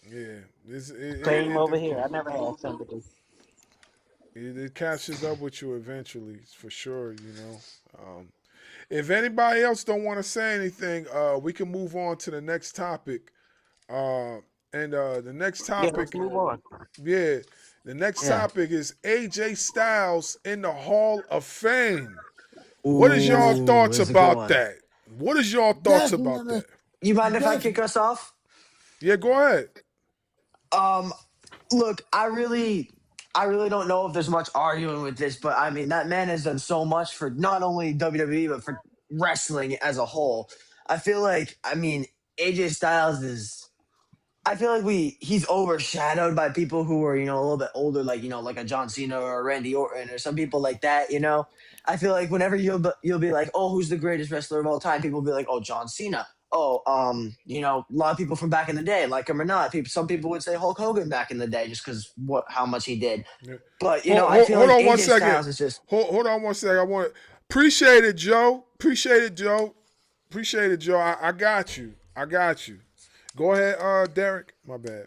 Speaker 1: Yeah.
Speaker 9: Same over here. I never had sympathy.
Speaker 1: It catches up with you eventually, for sure. If anybody else don't want to say anything, we can move on to the next topic. The next
Speaker 3: Yeah,
Speaker 1: topic,
Speaker 3: let's move on.
Speaker 1: yeah, the next
Speaker 3: Yeah.
Speaker 1: topic is AJ Styles in the Hall of Fame. What is y'all
Speaker 18: Ooh,
Speaker 1: thoughts
Speaker 18: that's a good
Speaker 1: about
Speaker 18: one.
Speaker 1: that? What is y'all thoughts about
Speaker 8: Definitely,
Speaker 1: that?
Speaker 18: You mind if I
Speaker 8: definitely.
Speaker 18: kick us off?
Speaker 1: Yeah, go ahead.
Speaker 18: Um, Look, I really don't know if there's much arguing with this, but I mean that man has done so much for not only WWE but for wrestling as a whole. I feel like AJ Styles is. I feel like he's overshadowed by people who are a little bit older, like like a John Cena or a Randy Orton or some people like that. I feel like whenever you'll be like, oh, who's the greatest wrestler of all time? People will be like, oh, John Cena. Oh, a lot of people from back in the day, like him or not. Some people would say Hulk Hogan back in the day, just because how much he did.
Speaker 1: Yeah.
Speaker 18: But I feel
Speaker 1: Hold
Speaker 18: like
Speaker 1: on one
Speaker 18: AJ
Speaker 1: second.
Speaker 18: Styles is just
Speaker 1: Hold on one second. I want appreciate it, Joe. Appreciate it, Joe. Appreciate it, Joe. I got you. I got you. Go ahead, Derek. My bad.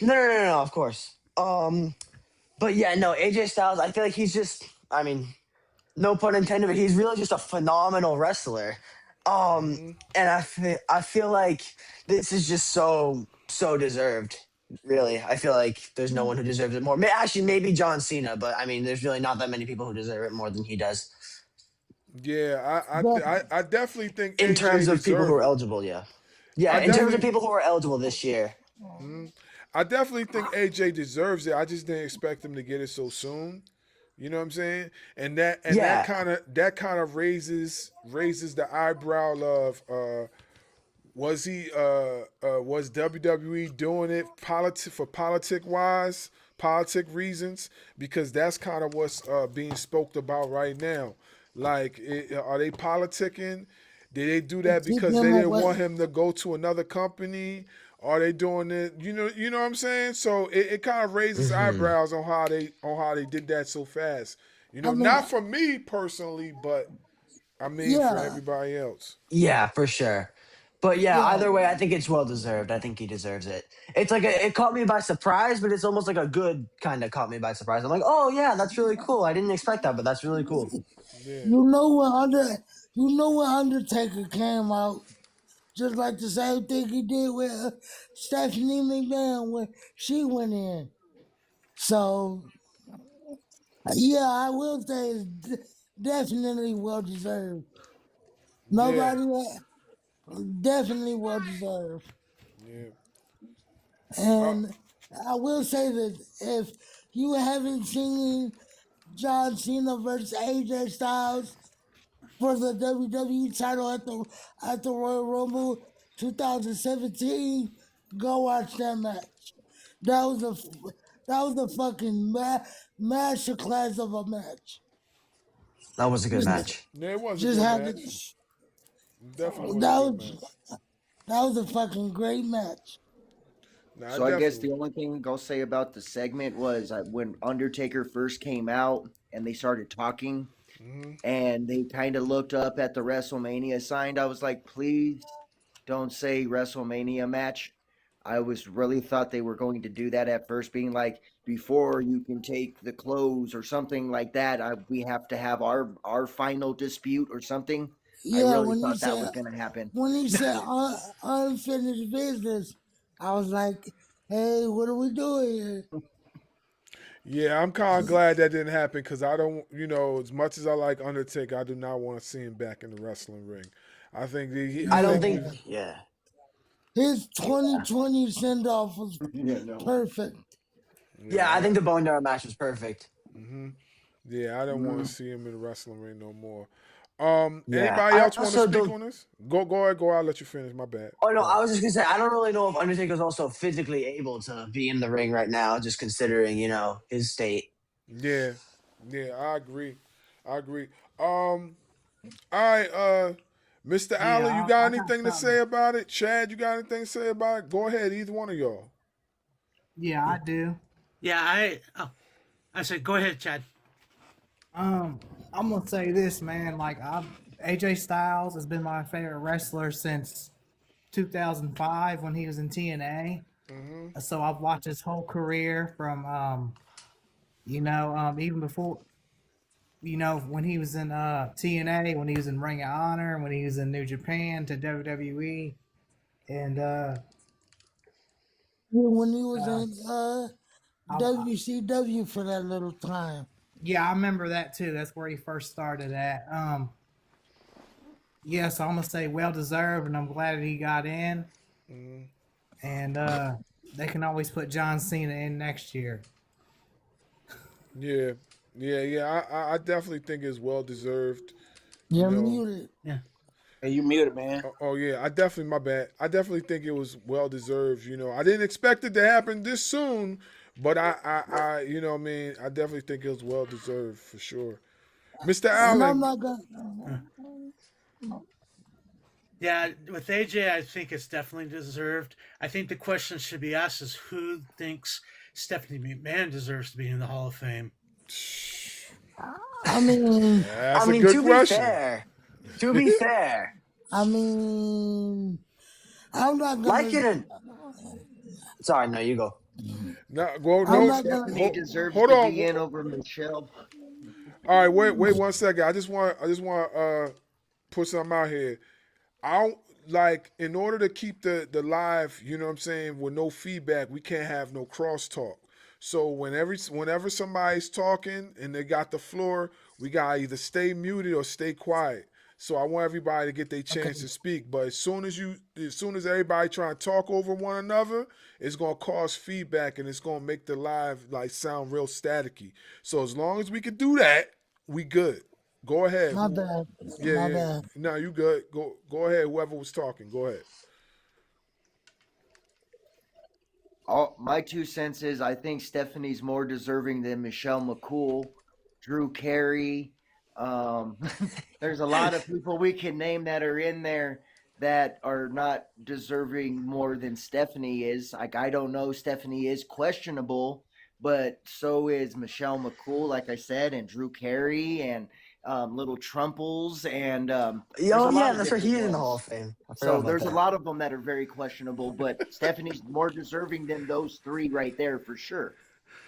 Speaker 18: no, of course. But yeah, no, AJ Styles. I feel like he's just. No pun intended, but he's really just a phenomenal wrestler. And I feel like this is just so deserved. Really, I feel like there's no one who deserves it more. Actually, maybe John Cena, but there's really not that many people who deserve it more than he does.
Speaker 1: Yeah, I definitely think
Speaker 18: In terms
Speaker 1: AJ
Speaker 18: of people who
Speaker 1: deserve
Speaker 18: are
Speaker 1: it.
Speaker 18: eligible, yeah,
Speaker 1: I
Speaker 18: in terms of
Speaker 1: definitely
Speaker 18: people who are eligible this year.
Speaker 1: I definitely think AJ deserves it. I just didn't expect him to get it so soon. You know what I'm saying? And that
Speaker 18: Yeah.
Speaker 1: kind of raises the eyebrow of was WWE doing it politic reasons? Because that's kind of what's being spoke about right now. Like, are they politicking? Did they do that
Speaker 8: Keep
Speaker 1: because they
Speaker 8: them
Speaker 1: didn't
Speaker 8: away.
Speaker 1: want him to go to another company? Are they doing it? You know what I'm saying? So it kind of raises eyebrows on how they did that so fast.
Speaker 8: I mean,
Speaker 1: Not for me personally, but I mean for
Speaker 8: yeah,
Speaker 1: everybody else.
Speaker 18: Yeah, for sure. But yeah,
Speaker 8: yeah.
Speaker 18: either way, I think it's well deserved. I think he deserves it. It's like it caught me by surprise, but it's almost like a good kind of caught me by surprise. I'm like, oh yeah, that's really cool. I didn't expect that, but that's really cool.
Speaker 1: Yeah.
Speaker 8: You know when Undertaker came out, just like the same thing he did with Stephanie McMahon when she went in. So yeah, I will say it's definitely well deserved.
Speaker 1: Yeah.
Speaker 8: Nobody definitely well deserved.
Speaker 1: Yeah.
Speaker 8: And I will say that if you haven't seen John Cena versus AJ Styles for the WWE title at the Royal Rumble 2017, go watch that match. That was a fucking masterclass of a match.
Speaker 18: That was a good
Speaker 8: Just
Speaker 18: match.
Speaker 1: Yeah, it was a
Speaker 8: just
Speaker 1: good
Speaker 8: had to.
Speaker 1: match. Definitely was a
Speaker 8: That
Speaker 1: good
Speaker 8: was
Speaker 1: match.
Speaker 8: that was a fucking great match.
Speaker 1: Nah,
Speaker 17: So I guess
Speaker 1: definitely.
Speaker 17: the only thing I'll say about the segment was when Undertaker first came out and they started talking and they kind of looked up at the WrestleMania sign. I was like, please don't say WrestleMania match. I was really thought they were going to do that at first, being like, before you can take the clothes or something like that, we have to have our final dispute or something. I
Speaker 8: Yeah,
Speaker 17: really thought that was going to happen.
Speaker 8: when he said unfinished business, I was like, hey, what are we doing here?
Speaker 1: Yeah, I'm kind of glad that didn't happen because I don't, as much as I like Undertaker, I do not want to see him back in the wrestling ring. I think
Speaker 18: I don't
Speaker 1: we,
Speaker 18: think. Yeah.
Speaker 8: His 2020 send off was perfect.
Speaker 18: Yeah, I think the Bone Arrow match was perfect.
Speaker 1: yeah, I don't want to see him in the wrestling ring no more.
Speaker 18: Yeah.
Speaker 1: Anybody
Speaker 18: I
Speaker 1: else want to
Speaker 18: also
Speaker 1: speak
Speaker 18: don't.
Speaker 1: on this? Go ahead, go. I'll let you finish. My bad.
Speaker 18: Oh no,
Speaker 1: Go ahead.
Speaker 18: I was just gonna say I don't really know if Undertaker's also physically able to be in the ring right now, just considering his state.
Speaker 1: Yeah, I agree. All right, Mr. Allen, you
Speaker 7: Yeah,
Speaker 1: got
Speaker 7: I got
Speaker 1: anything to say
Speaker 7: something.
Speaker 1: about it? Chad, you got anything to say about it? Go ahead, either one of y'all.
Speaker 7: Yeah, I do.
Speaker 6: Yeah, I said, go ahead, Chad.
Speaker 7: I'm gonna say this, man. Like, AJ Styles has been my favorite wrestler since 2005 when he was in TNA. So I've watched his whole career from Even before, when he was in TNA, when he was in Ring of Honor, when he was in New Japan to WWE, and
Speaker 8: when he was in WCW for that little time.
Speaker 7: yeah, I remember that too. That's where he first started at. Yes, I'm gonna say well deserved, and I'm glad that he got in. And they can always put John Cena in next year.
Speaker 1: Yeah, yeah. I definitely think it's well deserved.
Speaker 8: You're muted.
Speaker 6: Yeah.
Speaker 10: Hey, you muted, man.
Speaker 1: Oh yeah, my bad. I definitely think it was well deserved. I didn't expect it to happen this soon, but I I definitely think it was well deserved for sure. Mr.
Speaker 8: And I'm
Speaker 1: Allen.
Speaker 8: not gonna.
Speaker 6: Yeah, with AJ, I think it's definitely deserved. I think the question should be asked is who thinks Stephanie McMahon deserves to be in the Hall of Fame?
Speaker 8: I mean,
Speaker 1: that's a good question.
Speaker 18: To be fair.
Speaker 8: I mean, I'm not gonna.
Speaker 18: Sorry, no, you go.
Speaker 17: Stephanie deserves
Speaker 1: hold
Speaker 17: to
Speaker 1: on.
Speaker 17: be in over Michelle.
Speaker 1: All right, wait 1 second. I just want put something out here. In order to keep the live, with no feedback, we can't have no crosstalk. So whenever somebody's talking and they got the floor, we gotta either stay muted or stay quiet. So I want everybody to get their chance to speak. But as soon as everybody trying to talk over one another, it's gonna cause feedback and it's gonna make the live sound real staticky. So as long as we can do that, we good. Go ahead.
Speaker 8: My bad.
Speaker 1: Yeah,
Speaker 8: My
Speaker 1: yeah.
Speaker 8: bad.
Speaker 1: No, you good. Go ahead. Whoever was talking, go ahead.
Speaker 17: My 2 cents is I think Stephanie's more deserving than Michelle McCool, Drew Carey. There's a lot of people we can name that are in there that are not deserving more than Stephanie is. Like, I don't know, Stephanie is questionable, but so is Michelle McCool, like I said, and Drew Carey and Little Trumples and
Speaker 18: that's right. He is in the Hall of Fame.
Speaker 17: So there's a lot of them that are very questionable, but Stephanie's more deserving than those 3 right there for sure.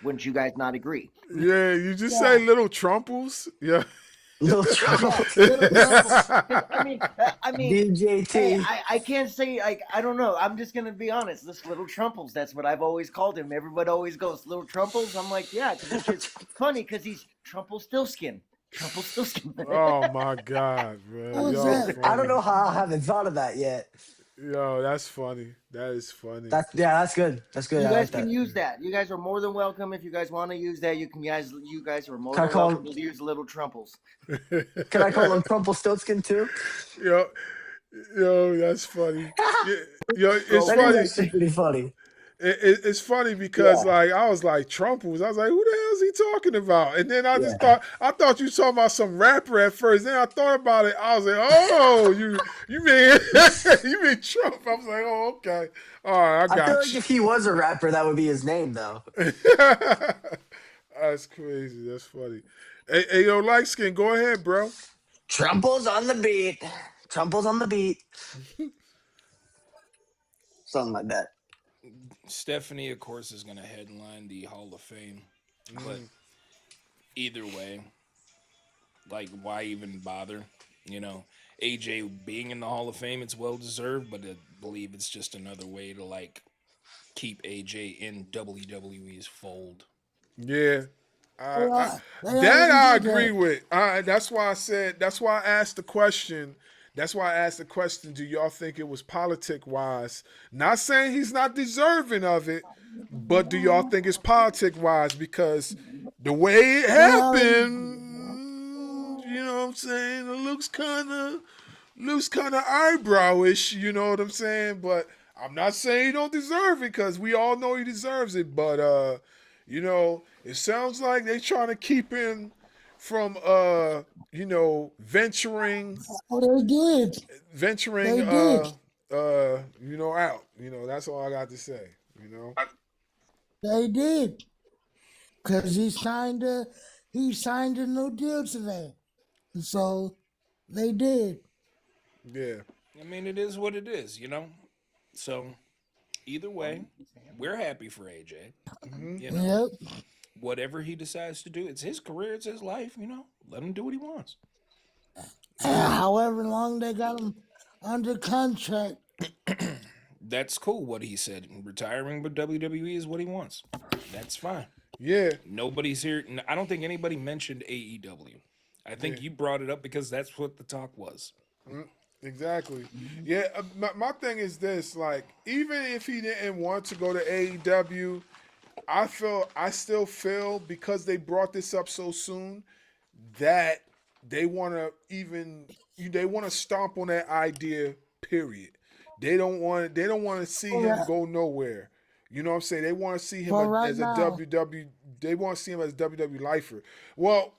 Speaker 17: Wouldn't you guys not agree?
Speaker 1: Yeah, you just say Little Trumples. Yeah.
Speaker 17: Little Trumples. I mean,
Speaker 18: DJT.
Speaker 17: Hey, I can't say, I don't know. I'm just gonna be honest. This Little Trumples, that's what I've always called him. Everybody always goes Little Trumples. I'm like, yeah, because it's funny because he's Trumpelstiltskin.
Speaker 1: Oh my God, man! Yo,
Speaker 18: I don't know how I haven't thought of that yet.
Speaker 1: Yo, that's funny. That is funny.
Speaker 18: That's good. That's good.
Speaker 17: You
Speaker 18: I
Speaker 17: guys
Speaker 18: like
Speaker 17: can
Speaker 18: that.
Speaker 17: use that. You guys are more than welcome. If you guys want to use that, you guys are more than welcome to use Little Trumples.
Speaker 18: Can I call him Trumpelstiltskin too?
Speaker 1: Yo, that's funny. Yo, it's funny.
Speaker 18: That's pretty funny.
Speaker 1: It's funny because I was like Trumples. I was like, who the hell is he talking about? And then I just thought you were talking about some rapper at first. Then I thought about it. I was like, oh, you mean Trump? I was like, oh, okay. All right, I got
Speaker 18: feel like if he was a rapper, that would be his name though.
Speaker 1: That's crazy. That's funny. Hey, yo, light skin, go ahead, bro.
Speaker 18: Trumples on the beat. Trumples on the beat. Something like that.
Speaker 14: Stephanie, of course, is going to headline the Hall of Fame. But either way, why even bother? AJ being in the Hall of Fame, it's well deserved, but I believe it's just another way to, keep AJ in WWE's fold.
Speaker 1: Yeah. I agree with. That's why I asked the question. That's why I asked the question, do y'all think it was politic-wise? Not saying he's not deserving of it, but do y'all think it's politic-wise? Because the way it happened, you know what I'm saying, it looks kind of eyebrowish, you know what I'm saying? But I'm not saying he don't deserve it because we all know he deserves it. But, it sounds like they trying to keep him from venturing.
Speaker 8: Oh, they did.
Speaker 1: Venturing out. That's all I got to say.
Speaker 8: They did. Cause he signed a new deal today. And so they did.
Speaker 1: Yeah.
Speaker 14: I mean, it is what it is, So either way, we're happy for AJ.
Speaker 8: Yep.
Speaker 14: whatever he decides to do, it's his career, it's his life. Let him do what he wants.
Speaker 8: However long they got him under contract.
Speaker 14: That's cool. What he said, retiring with WWE is what he wants. That's fine.
Speaker 1: Yeah.
Speaker 14: Nobody's here. I don't think anybody mentioned AEW. I think you brought it up because that's what the talk was.
Speaker 1: Exactly. Yeah. My thing is this: like, even if he didn't want to go to AEW, I still feel because they brought this up so soon that they want to stomp on that idea. Period. They don't want to see him go nowhere. You know what I'm saying? They want to see him as a WWE. They want to see him as a WWE lifer. Well,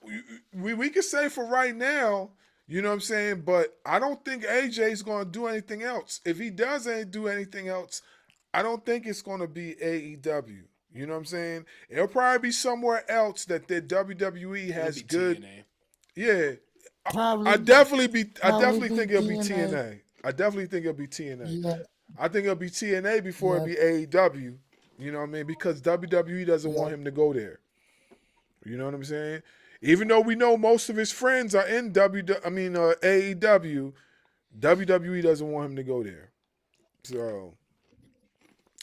Speaker 1: we could say for right now, you know what I'm saying? But I don't think AJ's going to do anything else. If he doesn't do anything else, I don't think it's going to be AEW. You know what I'm saying? It'll probably be somewhere else that the WWE has good.
Speaker 14: TNA.
Speaker 1: Yeah,
Speaker 8: Probably,
Speaker 1: I definitely think it'll be
Speaker 8: TNA.
Speaker 1: TNA. I definitely think it'll be TNA.
Speaker 8: Yeah.
Speaker 1: I think it'll be TNA before it be AEW. You know what I mean? Because WWE doesn't want him to go there. You know what I'm saying? Even though we know most of his friends are in AEW, WWE doesn't want him to go there. So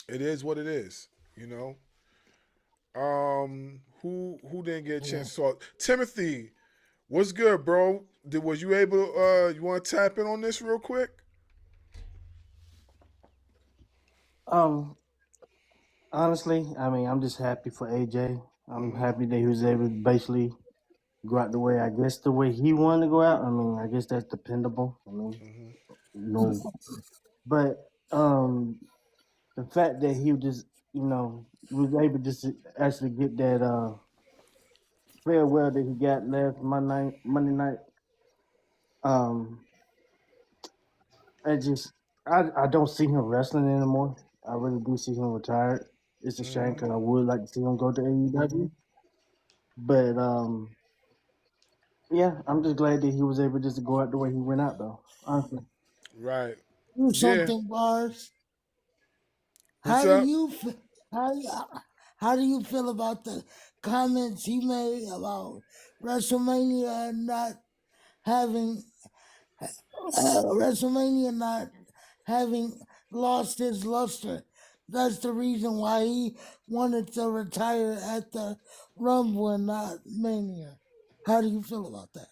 Speaker 1: it is what it is. You know. Who didn't get a chance to talk? Timothy, what's good, bro? Was you able to you want to tap in on this real quick?
Speaker 10: Honestly, I mean, I'm just happy for AJ. I'm happy that he was able to basically go out the way he wanted to go out. I mean, I guess that's dependable. I mean, but the fact that he just, was able just to actually get that farewell that he got last Monday night. I don't see him wrestling anymore. I really do see him retired. It's a shame because I would like to see him go to AEW. But yeah, I'm just glad that he was able just to go out the way he went out, though. Honestly.
Speaker 1: Right.
Speaker 8: Do something, Barz. How do you feel about the comments he made about WrestleMania not having lost his luster? That's the reason why he wanted to retire at the Rumble and not Mania. How do you feel about that?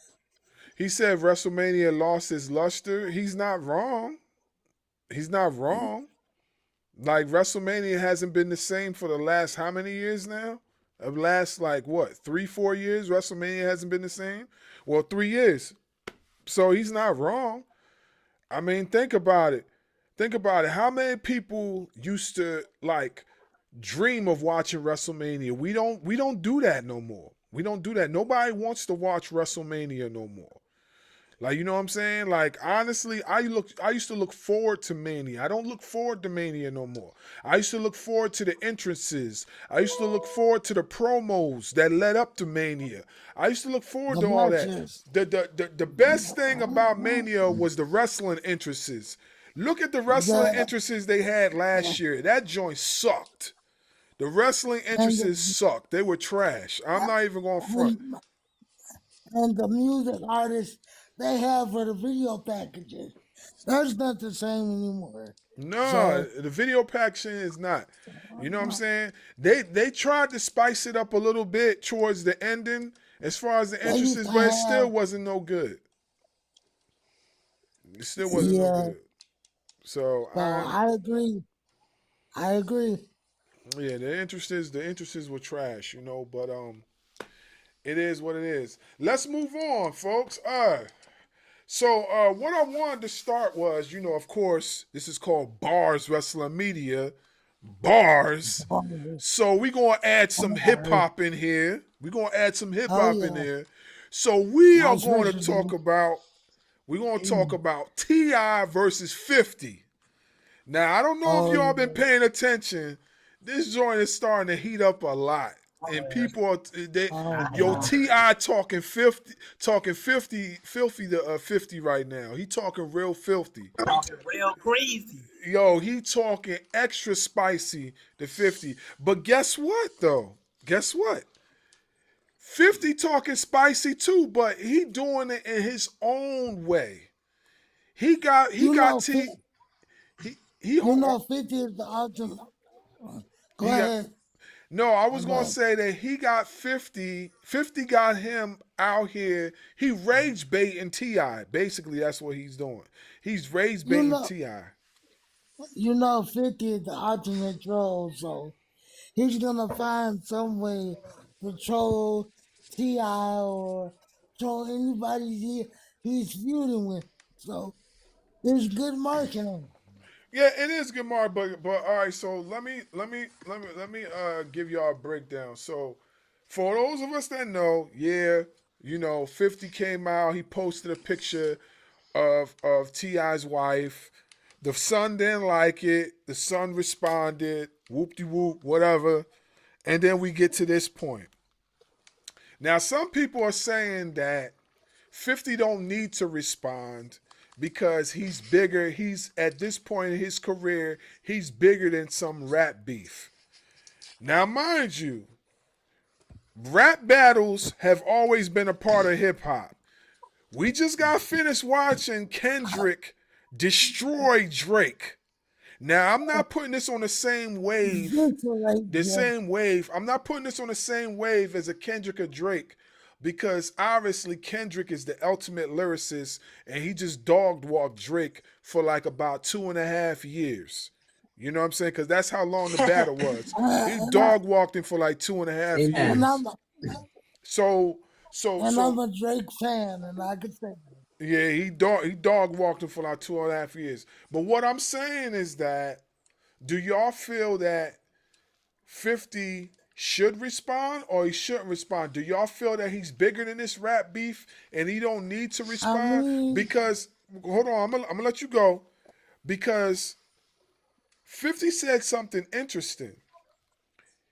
Speaker 1: He said WrestleMania lost his luster. He's not wrong. He's not wrong. Like, WrestleMania hasn't been the same for the last how many years now? Of last, 3-4 years, WrestleMania hasn't been the same? Well, 3 years. So he's not wrong. I mean, think about it. How many people used to dream of watching WrestleMania? We don't do that no more. We don't do that. Nobody wants to watch WrestleMania no more. Like, you know what I'm saying? Like, honestly, I used to look forward to Mania. I don't look forward to Mania no more. I used to look forward to the entrances. I used to look forward to the promos that led up to Mania. I used to look forward to all that. The best thing about Mania was the wrestling entrances. Look at the wrestling entrances they had last year. That joint sucked. The wrestling entrances sucked. They were trash. I'm not even going to front.
Speaker 8: And the music artists they have for the video packages, that's not the same anymore.
Speaker 1: No, the video packaging is not. You know what I'm saying? They tried to spice it up a little bit towards the ending as far as the entrances, but it still wasn't no good. It still wasn't no good. So
Speaker 8: I agree.
Speaker 1: Yeah, the entrances were trash, but it is what it is. Let's move on, folks. So what I wanted to start was, of course, this is called Barz Wrestling Media. Barz. So we're going to add some hip-hop in here. In there. So we are going to talk about, T.I. versus 50. Now, I don't know if y'all been paying attention. This joint is starting to heat up a lot. And people are T.I. talking 50 to 50 right now. He talking real filthy.
Speaker 19: Talking real crazy.
Speaker 1: Yo, he talking extra spicy to 50. But guess what though? Guess what? 50 talking spicy too, but he doing it in his own way. He got T. He
Speaker 8: You know, 50 is the ultimate. Go ahead.
Speaker 1: No, I was
Speaker 8: Go
Speaker 1: gonna
Speaker 8: ahead.
Speaker 1: say that he got 50. 50 got him out here. He rage baiting Ti. Basically, that's what he's doing. He's rage
Speaker 8: You
Speaker 1: baiting
Speaker 8: know,
Speaker 1: Ti.
Speaker 8: you know, 50 is the ultimate troll, so he's gonna find some way to troll T.I. or troll anybody he's feuding with. So there's good marketing.
Speaker 1: Yeah, it is good, Mark. But all right. So let me give y'all a breakdown. So for those of us that know, yeah, 50 came out. He posted a picture of Ti's wife. The son didn't like it. The son responded, whoop de whoop, whatever. And then we get to this point. Now, some people are saying that 50 don't need to respond because he's bigger. He's at this point in his career, he's bigger than some rap beef. Now, mind you, rap battles have always been a part of hip hop. We just got finished watching Kendrick destroy Drake. Now, I'm not putting this on the same wave. I'm not putting this on the same wave as a Kendrick or Drake because obviously Kendrick is the ultimate lyricist and he just dog walked Drake for like about 2.5 years. You know what I'm saying? Because that's how long the battle was. He dog walked him for like 2.5 years.
Speaker 8: And
Speaker 1: So
Speaker 8: I'm a Drake fan, and I could say that.
Speaker 1: yeah, he dog walked him for like 2.5 years. But what I'm saying is that, do y'all feel that 50 should respond or he shouldn't respond? Do y'all feel that he's bigger than this rap beef and he don't need to respond? Because hold on, I'm gonna let you go. Because 50 said something interesting.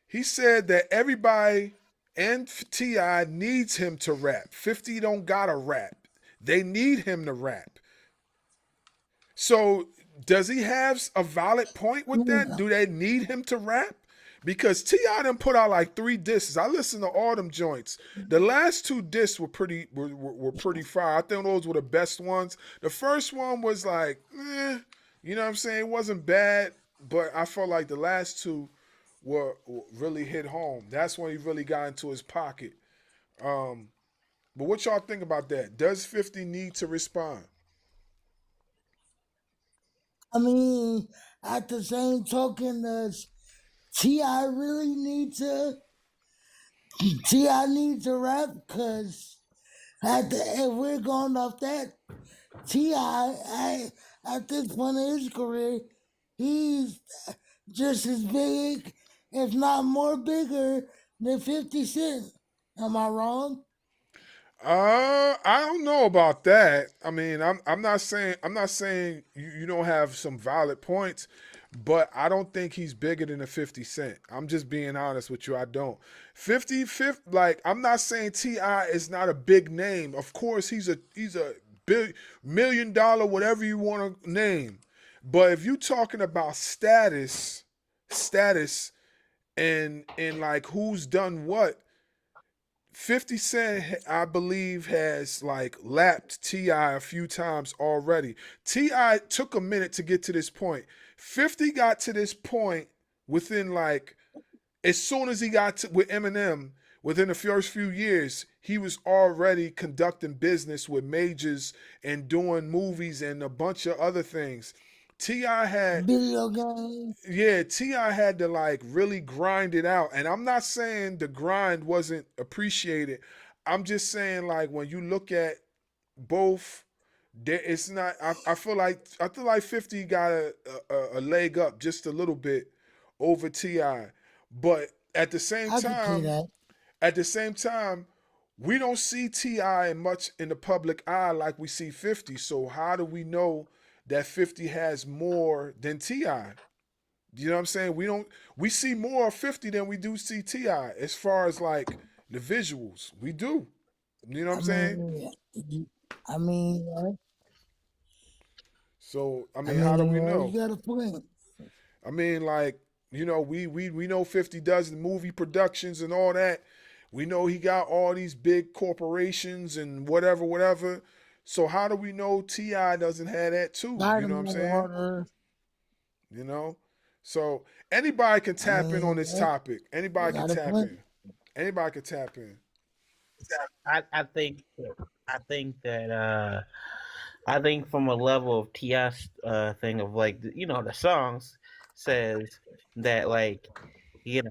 Speaker 1: He said that everybody and T.I. needs him to rap. 50 don't gotta rap. They need him to rap. So does he have a valid point with that? Do they need him to rap? Because T.I. done put out like 3 discs. I listened to all them joints. The last 2 discs were pretty fire. I think those were the best ones. The first one was like, you know what I'm saying? It wasn't bad, but I felt like the last 2 were really hit home. That's when he really got into his pocket. But what y'all think about that? Does 50 need to respond?
Speaker 8: I mean, at the same token, does T.I. really need to? T.I. needs to rap because if we're going off that, T.I. at this point in his career, he's just as big, if not more bigger, than 50 Cent. Am I wrong?
Speaker 1: I don't know about that. I mean, I'm not saying you don't have some valid points, but I don't think he's bigger than a 50 Cent. I'm just being honest with you. I don't. 50, like I'm not saying T.I. is not a big name. Of course, he's a $1 million, whatever you want to name. But if you're talking about status, and like who's done what, 50 Cent, I believe, has like lapped T.I. a few times already. T.I. took a minute to get to this point. 50 got to this point within like, as soon as he got with Eminem, within the first few years, he was already conducting business with majors and doing movies and a bunch of other things. T.I. had
Speaker 8: video games.
Speaker 1: Yeah, T.I. had to like really grind it out. And I'm not saying the grind wasn't appreciated. I'm just saying like when you look at both, it's not. I feel like 50 got a leg up just a little bit over T.I. But at the same time, we don't see T.I. much in the public eye like we see 50. So how do we know that 50 has more than T.I.? You know what I'm saying? We see more of 50 than we do see T.I. as far as like the visuals. We do. You know what I'm saying?
Speaker 8: I mean,
Speaker 1: So how do we know?
Speaker 8: You got a point.
Speaker 1: I mean, like, we know 50 does the movie productions and all that. We know he got all these big corporations and whatever. So how do we know T.I. doesn't have that too? You know what I'm saying?
Speaker 8: Water.
Speaker 1: You know? So anybody can tap in on this topic. Anybody can tap in. Anybody can tap in.
Speaker 9: I think that I think from a level of T.I.'s thing of like the songs says that like you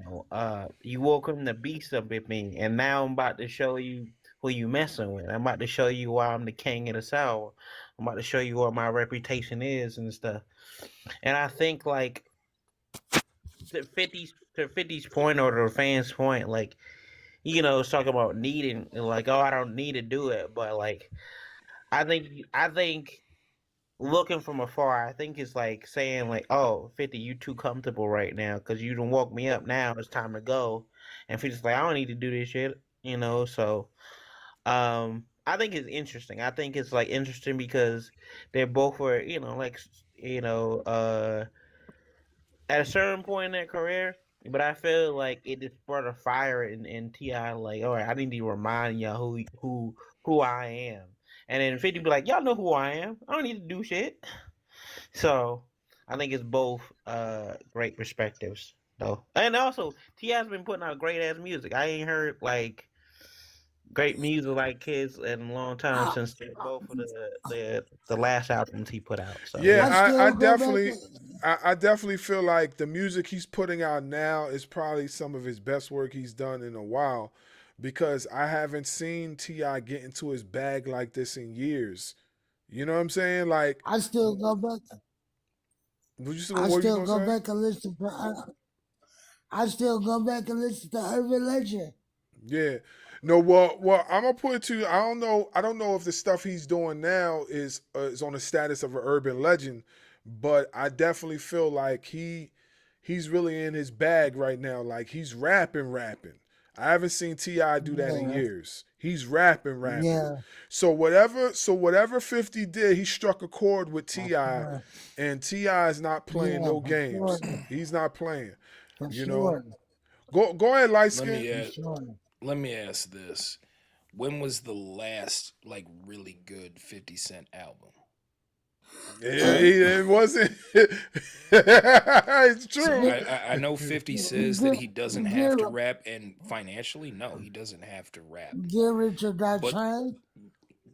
Speaker 9: welcome the beast up with me, and now I'm about to show you who you messing with. I'm about to show you why I'm the king of the sour. I'm about to show you what my reputation is and stuff. And I think like to 50's point or the fans' point, like it's talking about needing, like, oh, I don't need to do it, but like I think looking from afar, I think it's like saying like, oh, 50, you too comfortable right now because you done woke me up. Now it's time to go. And 50's like, I don't need to do this shit, So, I think it's interesting. I think it's like interesting because they both were, at a certain point in their career. But I feel like it just brought a fire in T.I. Like, all right, I need to remind y'all who I am. And then 50 be like, y'all know who I am. I don't need to do shit. So I think it's both great perspectives though. And also T.I.'s been putting out great ass music. I ain't heard like great music like kids in a long time since both of the last albums he put out. So
Speaker 1: Yeah, I definitely feel like the music he's putting out now is probably some of his best work he's done in a while, because I haven't seen T.I. get into his bag like this in years. You know what I'm saying? Like
Speaker 8: I still go back. I still go back and listen to. I still go back and listen to Urban Legend.
Speaker 1: Yeah. No, well, I'm gonna put it to you. I don't know if the stuff he's doing now is on the status of an urban legend, but I definitely feel like he's really in his bag right now. Like he's rapping. I haven't seen T.I. do that in years. He's rapping.
Speaker 8: Yeah.
Speaker 1: So whatever 50 did, he struck a chord with T.I. and T.I. is not playing no games.
Speaker 8: Sure.
Speaker 1: He's not playing.
Speaker 8: For
Speaker 1: You
Speaker 8: sure.
Speaker 1: know. Go ahead, light skin.
Speaker 14: Let me ask this: when was the last like really good 50 Cent album?
Speaker 1: It wasn't. It's true.
Speaker 14: So I know 50 says that he doesn't have to rap, and financially, no, he doesn't have to rap.
Speaker 8: Get rich or die trying.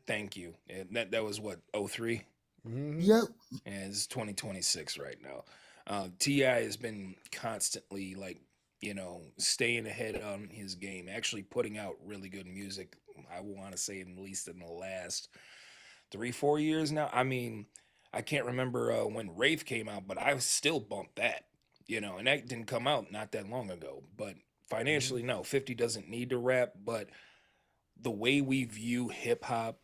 Speaker 14: Thank you. And that was what, 03?
Speaker 8: Yep.
Speaker 14: And it's 2026 right now. T.I. has been constantly like, staying ahead on his game, actually putting out really good music. I want to say at least in the last 3-4 years now. I mean, I can't remember when Wraith came out, but I still bumped that, and that didn't come out not that long ago. But financially, no, 50 doesn't need to rap, but the way we view hip hop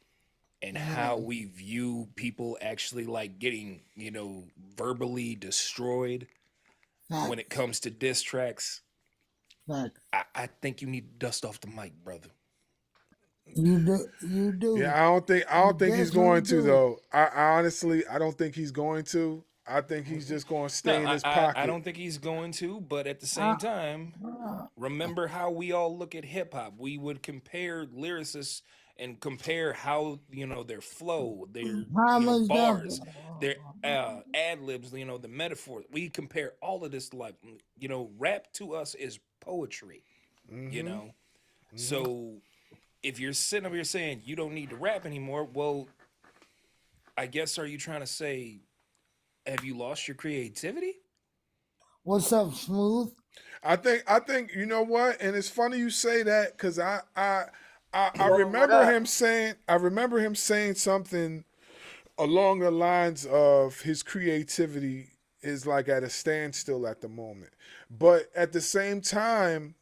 Speaker 14: and how we view people actually like getting, verbally destroyed when it comes to diss tracks, I think you need to dust off the mic, brother.
Speaker 8: You do.
Speaker 1: Yeah, I don't think he's going to though. I honestly don't think he's going to. I think he's just going to stay in his pocket.
Speaker 14: I don't think he's going to, but at the same time, remember how we all look at hip hop. We would compare lyricists and compare how their flow, their bars, their ad libs, the metaphors. We compare all of this to like rap to us is poetry. So if you're sitting up here saying you don't need to rap anymore, well, I guess are you trying to say, have you lost your creativity?
Speaker 8: What's up, Smooth?
Speaker 1: I think you know what, and it's funny you say that because I remember him saying something along the lines of his creativity is like at a standstill at the moment. But at the same time,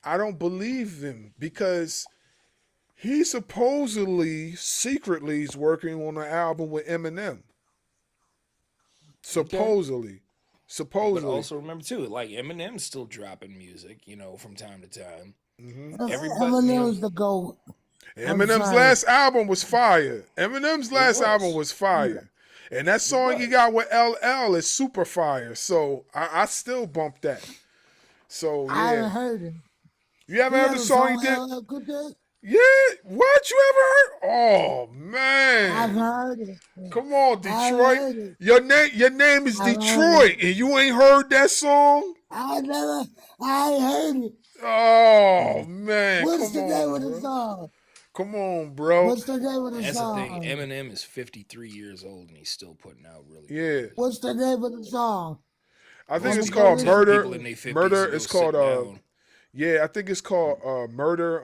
Speaker 1: I don't believe him because he supposedly secretly is working on an album with Eminem. Supposedly.
Speaker 14: But also remember too, like Eminem's still dropping music, from time to time.
Speaker 8: Eminem's the GOAT.
Speaker 1: Eminem's last album was fire. And that song he got with LL is super fire. So I still bump that. So yeah.
Speaker 8: I haven't heard it.
Speaker 1: You ever heard the
Speaker 8: a
Speaker 1: song he did?
Speaker 8: LL Cool J?
Speaker 1: Yeah. What? You ever heard? Oh man.
Speaker 8: I've heard it.
Speaker 1: Come on,
Speaker 8: I've
Speaker 1: Detroit.
Speaker 8: heard it.
Speaker 1: Your name is
Speaker 8: I've heard
Speaker 1: Detroit,
Speaker 8: it.
Speaker 1: and you ain't heard that song?
Speaker 8: I heard it.
Speaker 1: Oh man,
Speaker 8: What's
Speaker 1: come
Speaker 8: the name
Speaker 1: on,
Speaker 8: of the
Speaker 1: bro.
Speaker 8: song?
Speaker 1: Come on, bro.
Speaker 8: What's the name of the
Speaker 14: That's the thing.
Speaker 8: song?
Speaker 14: Eminem is 53 years old and he's still putting out really good
Speaker 1: Yeah.
Speaker 14: music.
Speaker 8: What's the name of the song?
Speaker 1: I think
Speaker 14: Most
Speaker 1: it's
Speaker 14: people
Speaker 1: called
Speaker 14: tell
Speaker 1: Murder.
Speaker 14: people in their 50s
Speaker 1: Murder.
Speaker 14: to go
Speaker 1: It's called
Speaker 14: sit down.
Speaker 1: yeah, I think it's called Murder.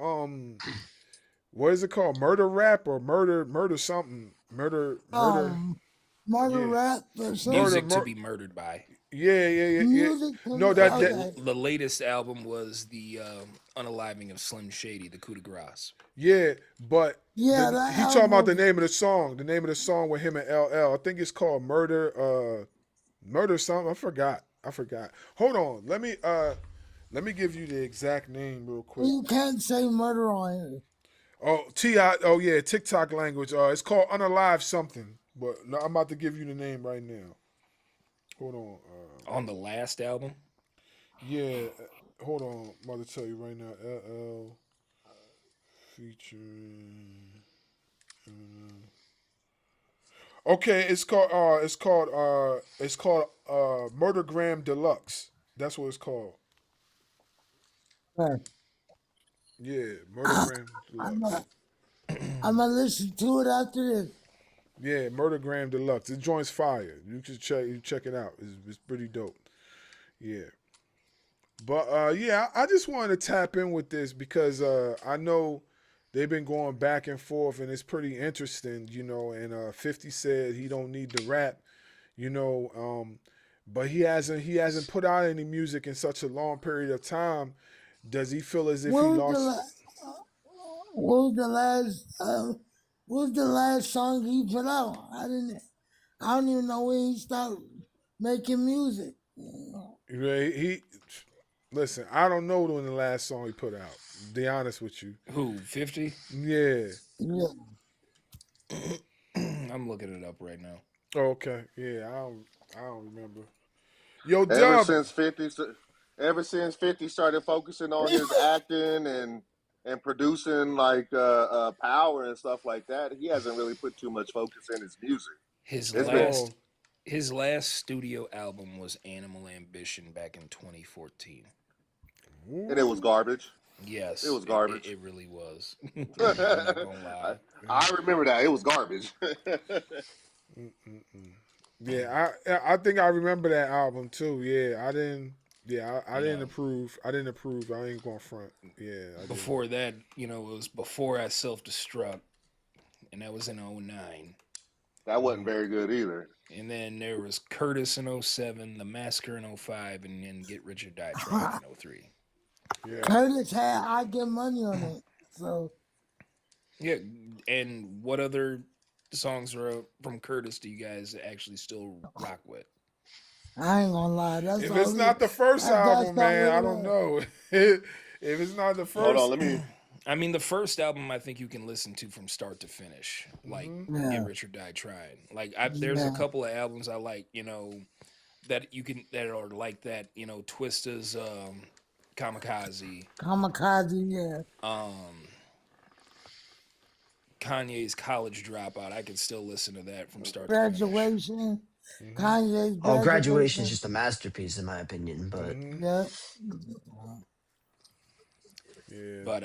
Speaker 1: What is it called? Murder rap or murder something? Murder.
Speaker 8: Murder
Speaker 1: Yeah.
Speaker 8: Rap or something.
Speaker 14: Music to be murdered by.
Speaker 1: Yeah.
Speaker 8: Music to
Speaker 1: No,
Speaker 8: be-
Speaker 1: that
Speaker 8: okay.
Speaker 14: The latest album was the unaliving of Slim Shady, the coup de grace.
Speaker 1: yeah, but
Speaker 8: Yeah, that
Speaker 1: he talking about the
Speaker 8: album-
Speaker 1: name of the song. The name of the song with him and LL. I think it's called Murder. Murder something. I forgot. Hold on. Let me give you the exact name real quick.
Speaker 8: You can't say murder on here.
Speaker 1: Oh, T.I. Oh, yeah, TikTok language. It's called Unalive something. But no, I'm about to give you the name right now. Hold on.
Speaker 14: On the last album?
Speaker 1: Yeah. Hold on. I'm about to tell you right now. LL featuring. Okay, it's called Murdergram Deluxe. That's what it's called.
Speaker 8: Right.
Speaker 1: Yeah, Murdergram Deluxe.
Speaker 8: I'm gonna listen to it after this.
Speaker 1: Yeah, Murdergram Deluxe. The joint's fire. You can check it out. It's pretty dope. Yeah. But yeah, I just wanted to tap in with this because I know they've been going back and forth and it's pretty interesting, you know, and 50 said he don't need the rap, you know, but he hasn't put out any music in such a long period of time. Does he feel as if he lost?
Speaker 8: What was the last song he put out? I don't even know when he started making music.
Speaker 1: Listen, I don't know when the last song he put out. To be honest with you.
Speaker 14: Who, 50?
Speaker 1: Yeah.
Speaker 14: I'm looking it up right now.
Speaker 1: Oh, okay. Yeah, I don't remember. Yo,
Speaker 20: Ever
Speaker 1: Dub.
Speaker 20: since 50 started focusing on his acting and producing like Power and stuff like that, he hasn't really put too much focus in his music.
Speaker 14: His last studio album was Animal Ambition back in 2014.
Speaker 20: And it was garbage.
Speaker 14: Yes.
Speaker 20: It was garbage.
Speaker 14: It really was. I'm not gonna lie.
Speaker 20: I remember that. It was garbage.
Speaker 1: Yeah, I think I remember that album too. Yeah, I didn't approve. I ain't going front. Yeah.
Speaker 14: Before that, you know, it was Before I Self-Destruct, and that was in 2009.
Speaker 20: That wasn't very good either.
Speaker 14: And then there was Curtis in 2007, The Massacre in 2005, and then Get Rich or Die Trying in 2003.
Speaker 1: Yeah.
Speaker 8: Curtis had I Get Money on it. So
Speaker 14: Yeah, and what other songs from Curtis do you guys actually still rock with?
Speaker 8: I ain't gonna lie. That's
Speaker 1: If it's not the first album, man, I don't know. If it's not the first,
Speaker 20: Hold on,
Speaker 14: I mean, the first album I think you can listen to from start to finish, like Get Rich or Die Trying. Like there's a couple of albums I like, you know, that are like that, you know, Twista's Kamikaze.
Speaker 8: Kamikaze, yeah.
Speaker 14: Kanye's College Dropout. I can still listen to that from start to finish.
Speaker 8: Graduation. Kanye's
Speaker 18: Graduation is just a masterpiece in my opinion, but
Speaker 1: yeah.
Speaker 14: But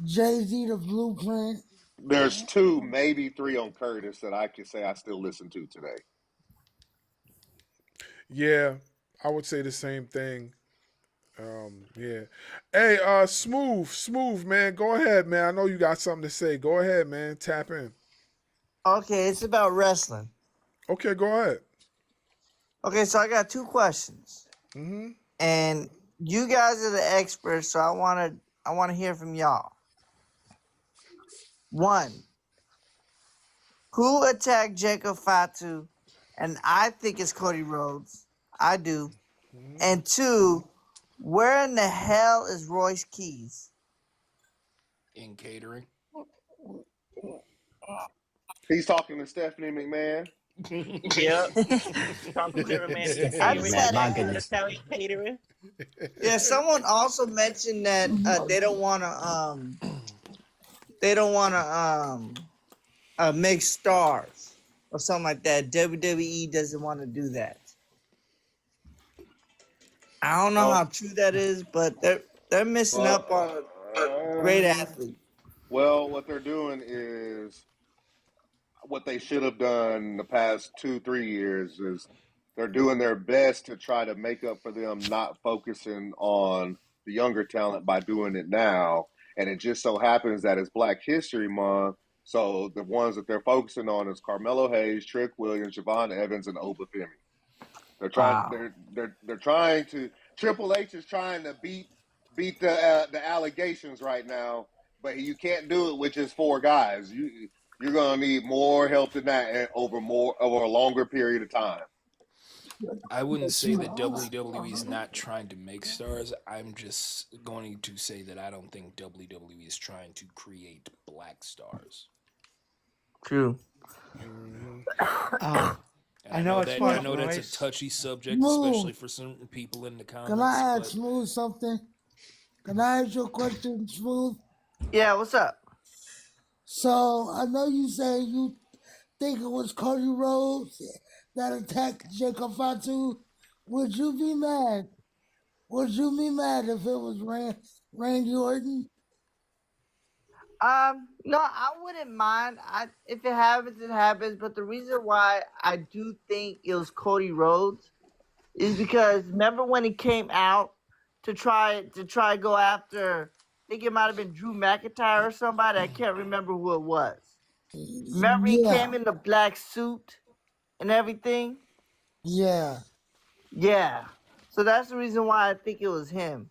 Speaker 8: Jay-Z, The Blueprint.
Speaker 20: There's 2, maybe 3 on Curtis that I can say I still listen to today.
Speaker 1: Yeah, I would say the same thing. Yeah. Hey, smooth, man. Go ahead, man. I know you got something to say. Go ahead, man. Tap in.
Speaker 21: Okay, it's about wrestling.
Speaker 1: Okay, go ahead.
Speaker 21: Okay, so I got 2 questions.
Speaker 1: Mm-hmm.
Speaker 21: And you guys are the experts, so I want to hear from y'all. 1, who attacked Jacob Fatu? And I think it's Cody Rhodes. I do. And 2, where in the hell is Royce Keys?
Speaker 14: In catering.
Speaker 20: He's talking to Stephanie McMahon.
Speaker 9: Yep. Talk to every man to
Speaker 21: I just had
Speaker 9: That's how he catering.
Speaker 21: Yeah, someone also mentioned that they don't want to make stars or something like that. WWE doesn't want to do that. I don't know how true that is, but they're missing up on a great athlete.
Speaker 20: Well, what they're doing is what they should have done the past 2-3 years is they're doing their best to try to make up for them not focusing on the younger talent by doing it now. And it just so happens that it's Black History Month. So the ones that they're focusing on is Carmelo Hayes, Trick Williams, Javon Evans, and Oba Femi. They're trying. They're trying to. Triple H is trying to beat the allegations right now, but you can't do it with just 4 guys. You're gonna need more help than that over a longer period of time.
Speaker 14: I wouldn't say that WWE is not trying to make stars. I'm just going to say that I don't think WWE is trying to create black stars.
Speaker 21: True.
Speaker 6: I know it's fun.
Speaker 14: I know that's a touchy subject,
Speaker 8: Smooth.
Speaker 14: especially for some people in the comments.
Speaker 8: Can I ask Smooth something? Can I ask you a question, Smooth?
Speaker 21: Yeah, what's up?
Speaker 8: So I know you say you think it was Cody Rhodes that attacked Jacob Fatu. Would you be mad? Would you be mad if it was Randy Orton?
Speaker 21: No, I wouldn't mind. If it happens, it happens. But the reason why I do think it was Cody Rhodes is because remember when he came out to try go after, I think it might have been Drew McIntyre or somebody. I can't remember who it was. Remember he came in the black suit and everything?
Speaker 8: Yeah.
Speaker 21: Yeah. So that's the reason why I think it was him.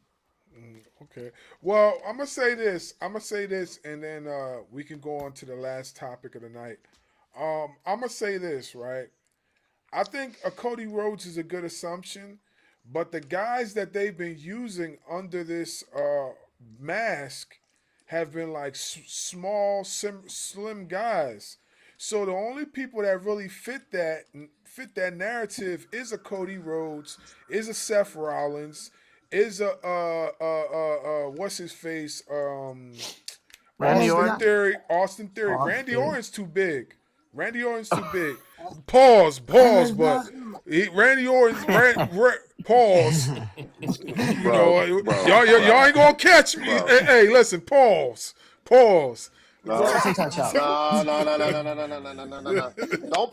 Speaker 1: Okay. Well, I'm gonna say this, and then we can go on to the last topic of the night. I'm gonna say this, right? I think Cody Rhodes is a good assumption, but the guys that they've been using under this mask have been like small, slim guys. So the only people that really fit that narrative is a Cody Rhodes, is a Seth Rollins, is a what's his face? Austin Theory. Austin Randy Orton's too big. Pause, but Randy Orton's pause. Y'all ain't gonna catch me. Hey, listen, pause.
Speaker 20: No. Don't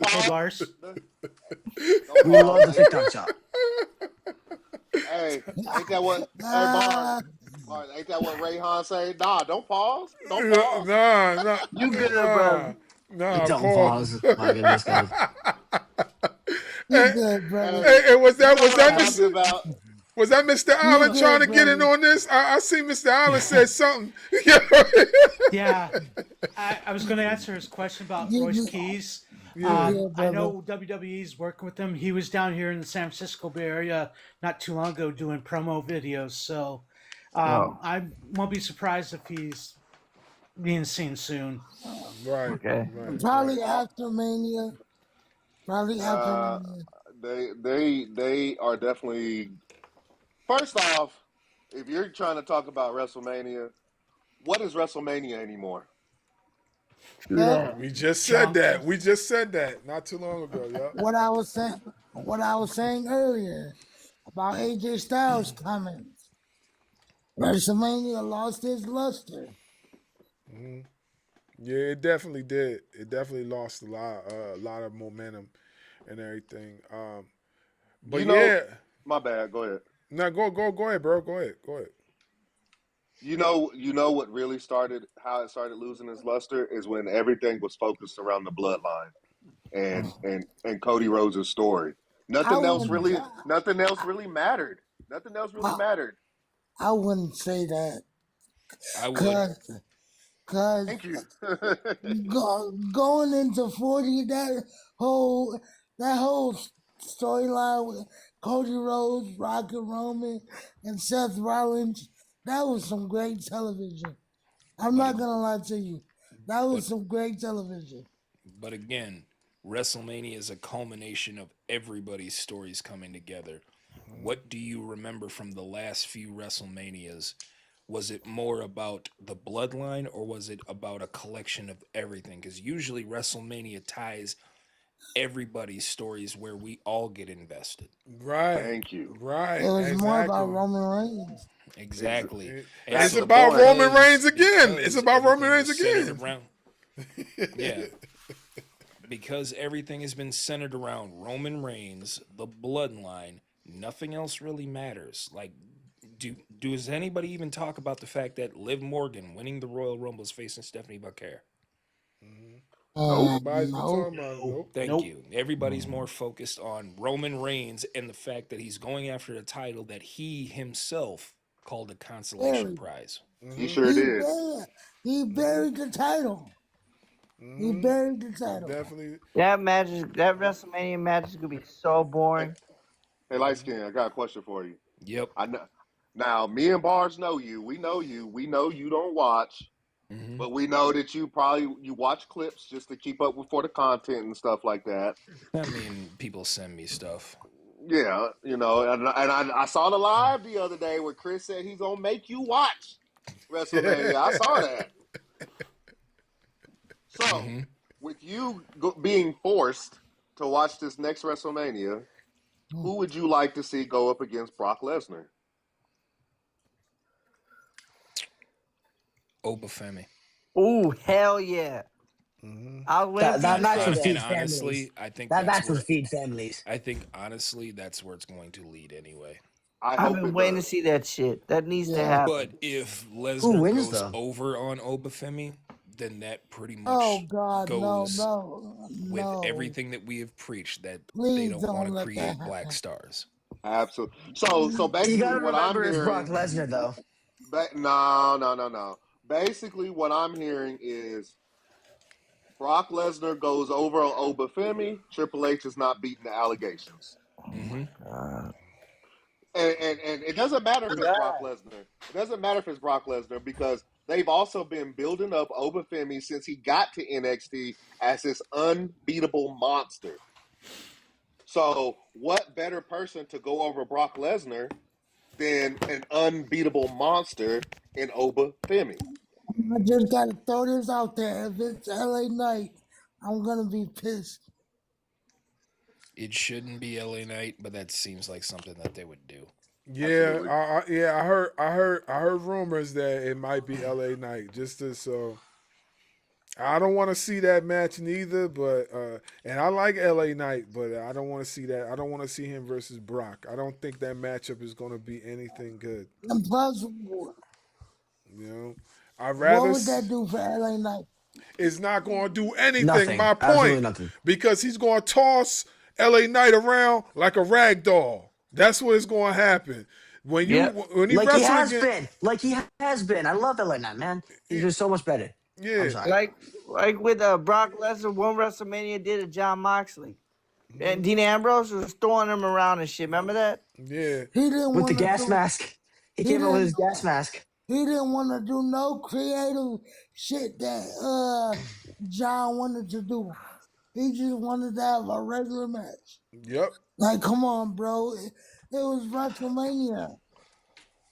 Speaker 20: pause.
Speaker 18: We love the TikTok shop.
Speaker 20: Hey, ain't that what? Barz, ain't that what Rayhan say? Nah, don't pause. Don't pause.
Speaker 1: Nah.
Speaker 21: You good, bro?
Speaker 1: Nah,
Speaker 18: don't pause. My goodness, guys.
Speaker 1: Hey, was that Mr. Allen trying to get in on this? I see Mr. Allen said something.
Speaker 6: Yeah, I was going to answer his question about Royce Keys. I know WWE's working with him. He was down here in the San Francisco Bay Area not too long ago doing promo videos. So I won't be surprised if he's being seen soon.
Speaker 1: Right.
Speaker 21: Okay.
Speaker 8: Probably after Mania.
Speaker 20: They are definitely. First off, if you're trying to talk about WrestleMania, what is WrestleMania anymore?
Speaker 1: We just said that not too long ago. Yeah.
Speaker 8: What I was saying earlier about AJ Styles' comments. WrestleMania lost its luster.
Speaker 1: Mm-hmm. Yeah, it definitely did. It definitely lost a lot of momentum and everything. But
Speaker 20: my bad. Go ahead.
Speaker 1: No, go ahead, bro. Go ahead.
Speaker 20: You know what really started, how it started losing its luster is when everything was focused around the bloodline and Cody Rhodes' story. Nothing else really mattered.
Speaker 8: I wouldn't say that.
Speaker 14: I would.
Speaker 8: Cause
Speaker 20: thank you.
Speaker 8: Going into 40, that whole storyline with Cody Rhodes, Rocket Roman, and Seth Rollins, that was some great television. I'm not gonna lie to you. That was some great television.
Speaker 14: But again, WrestleMania is a culmination of everybody's stories coming together. What do you remember from the last few WrestleManias? Was it more about the bloodline or was it about a collection of everything? Because usually WrestleMania ties everybody's stories where we all get invested.
Speaker 1: Right.
Speaker 20: Thank you.
Speaker 1: Right.
Speaker 8: It was more about
Speaker 1: Exactly.
Speaker 8: Roman Reigns.
Speaker 14: Exactly. And
Speaker 1: It's
Speaker 14: so
Speaker 1: about Roman
Speaker 14: because-
Speaker 1: Reigns again. It's
Speaker 14: because
Speaker 1: about Roman
Speaker 14: everything
Speaker 1: Reigns
Speaker 14: was centered
Speaker 1: again.
Speaker 14: around- yeah. Because everything has been centered around Roman Reigns, the bloodline, nothing else really matters. Like, does anybody even talk about the fact that Liv Morgan winning the Royal Rumble is facing Stephanie Becerra?
Speaker 1: Nobody's been talking about it. Nope.
Speaker 14: Thank you. Everybody's more focused on Roman Reigns and the fact that he's going after the title that he himself called a consolation prize.
Speaker 20: He sure did.
Speaker 8: He buried the title. He buried the title.
Speaker 1: Definitely.
Speaker 21: That WrestleMania match is gonna be so boring.
Speaker 20: Hey, light skin, I got a question for you.
Speaker 14: Yep.
Speaker 20: I know. Now, me and Barz know you. We know you. We know you don't watch, but we know that you watch clips just to keep up with for the content and stuff like that.
Speaker 14: I mean, people send me stuff.
Speaker 20: Yeah, and I saw the live the other day where Chris said he's gonna make you watch WrestleMania. I saw that. So, with you being forced to watch this next WrestleMania, who would you like to see go up against Brock Lesnar?
Speaker 14: Obafemi.
Speaker 21: Ooh, hell yeah! I'll win.
Speaker 18: That match would feed
Speaker 14: honestly,
Speaker 18: families.
Speaker 14: I think
Speaker 18: that
Speaker 14: that's
Speaker 18: match would
Speaker 14: where-
Speaker 18: feed families.
Speaker 14: I think honestly, that's where it's going to lead anyway.
Speaker 21: I've been waiting to see that shit. That needs to happen.
Speaker 14: But if
Speaker 21: Who
Speaker 14: Lesnar
Speaker 21: wins,
Speaker 14: goes
Speaker 21: though?
Speaker 14: over on Obafemi, then that pretty much
Speaker 8: Oh God,
Speaker 14: goes
Speaker 8: no.
Speaker 14: with everything that we have preached that they
Speaker 8: Please
Speaker 14: don't
Speaker 8: don't
Speaker 14: want to
Speaker 8: let
Speaker 14: create
Speaker 8: that
Speaker 14: black
Speaker 8: happen.
Speaker 14: stars.
Speaker 20: Absolutely. So basically,
Speaker 18: You gotta
Speaker 20: what I'm
Speaker 18: remember it's
Speaker 20: hearing.
Speaker 18: Brock Lesnar, though.
Speaker 20: No. Basically, what I'm hearing is Brock Lesnar goes over on Obafemi. Triple H is not beating the allegations.
Speaker 14: Mm-hmm.
Speaker 20: And it doesn't matter if it's Brock Lesnar. It doesn't matter if it's Brock Lesnar because they've also been building up Obafemi since he got to NXT as this unbeatable monster. So, what better person to go over Brock Lesnar than an unbeatable monster in Obafemi?
Speaker 8: I just gotta throw this out there. If it's LA Knight, I'm gonna be pissed.
Speaker 14: It shouldn't be LA Knight, but that seems like something that they would do.
Speaker 1: Yeah, I heard rumors that it might be LA Knight so I don't want to see that match neither, but and I like LA Knight, but I don't want to see that. I don't want to see him versus Brock. I don't think that matchup is going to be anything good.
Speaker 8: Impossible.
Speaker 1: I'd rather.
Speaker 8: What would that do for LA Knight?
Speaker 1: It's not going to do anything.
Speaker 18: Nothing.
Speaker 1: My
Speaker 18: Absolutely
Speaker 1: point,
Speaker 18: nothing.
Speaker 1: because he's going to toss LA Knight around like a rag doll. That's what is going to happen when he
Speaker 18: like he has
Speaker 1: against,
Speaker 18: been. Like he has been. I love LA Knight, man. He's just so much better.
Speaker 1: Yeah.
Speaker 18: I'm sorry.
Speaker 21: Like with Brock Lesnar, one WrestleMania did a John Moxley. And Dean Ambrose was throwing him around and shit. Remember that?
Speaker 1: Yeah.
Speaker 8: He didn't
Speaker 18: With the
Speaker 8: wanna
Speaker 18: gas
Speaker 8: do-
Speaker 18: mask. He came out with his gas mask.
Speaker 8: He didn't want to do no creative shit that John wanted to do. He just wanted to have a regular match.
Speaker 1: Yep.
Speaker 8: Like, come on, bro. It was WrestleMania.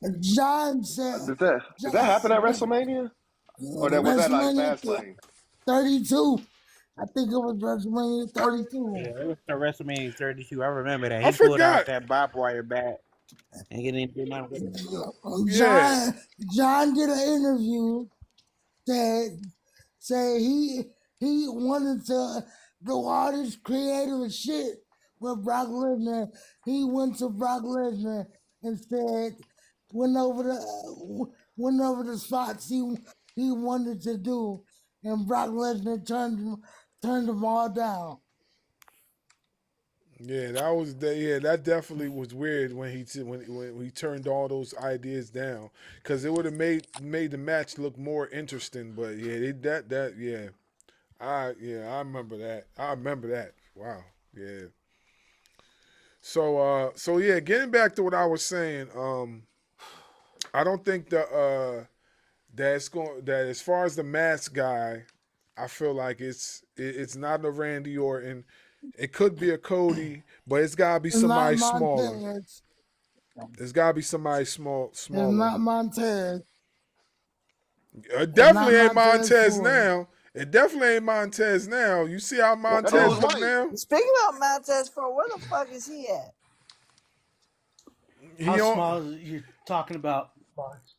Speaker 8: And John said.
Speaker 20: Did that happen at WrestleMania? Or was that like Fastlane?
Speaker 8: 32. I think it was WrestleMania 32.
Speaker 10: Yeah, it was the WrestleMania 32. I remember that.
Speaker 1: I
Speaker 10: He pulled
Speaker 1: forgot.
Speaker 10: out that barbed wire bat and he didn't do nothing with it.
Speaker 8: John did an interview said he wanted to do all this creative shit with Brock Lesnar. He went to Brock Lesnar and said went over the spots he wanted to do, and Brock Lesnar turned them all down.
Speaker 1: Yeah, that definitely was weird when he turned all those ideas down, because it would have made the match look more interesting. But I remember that. Wow, yeah. So yeah, getting back to what I was saying, I don't think that as far as the mask guy, I feel like it's not a Randy Orton. It could be a Cody, but it's gotta be
Speaker 8: It's not
Speaker 1: somebody smaller.
Speaker 8: Montez.
Speaker 1: It's gotta be somebody
Speaker 8: It's
Speaker 1: smaller.
Speaker 8: not Montez.
Speaker 1: It definitely
Speaker 8: not
Speaker 1: ain't Montez
Speaker 8: Ford.
Speaker 1: now. It definitely ain't Montez now. You see how Montez look now?
Speaker 21: Speaking about Montez Ford, where the fuck is he at?
Speaker 6: How small are you talking about, Barz?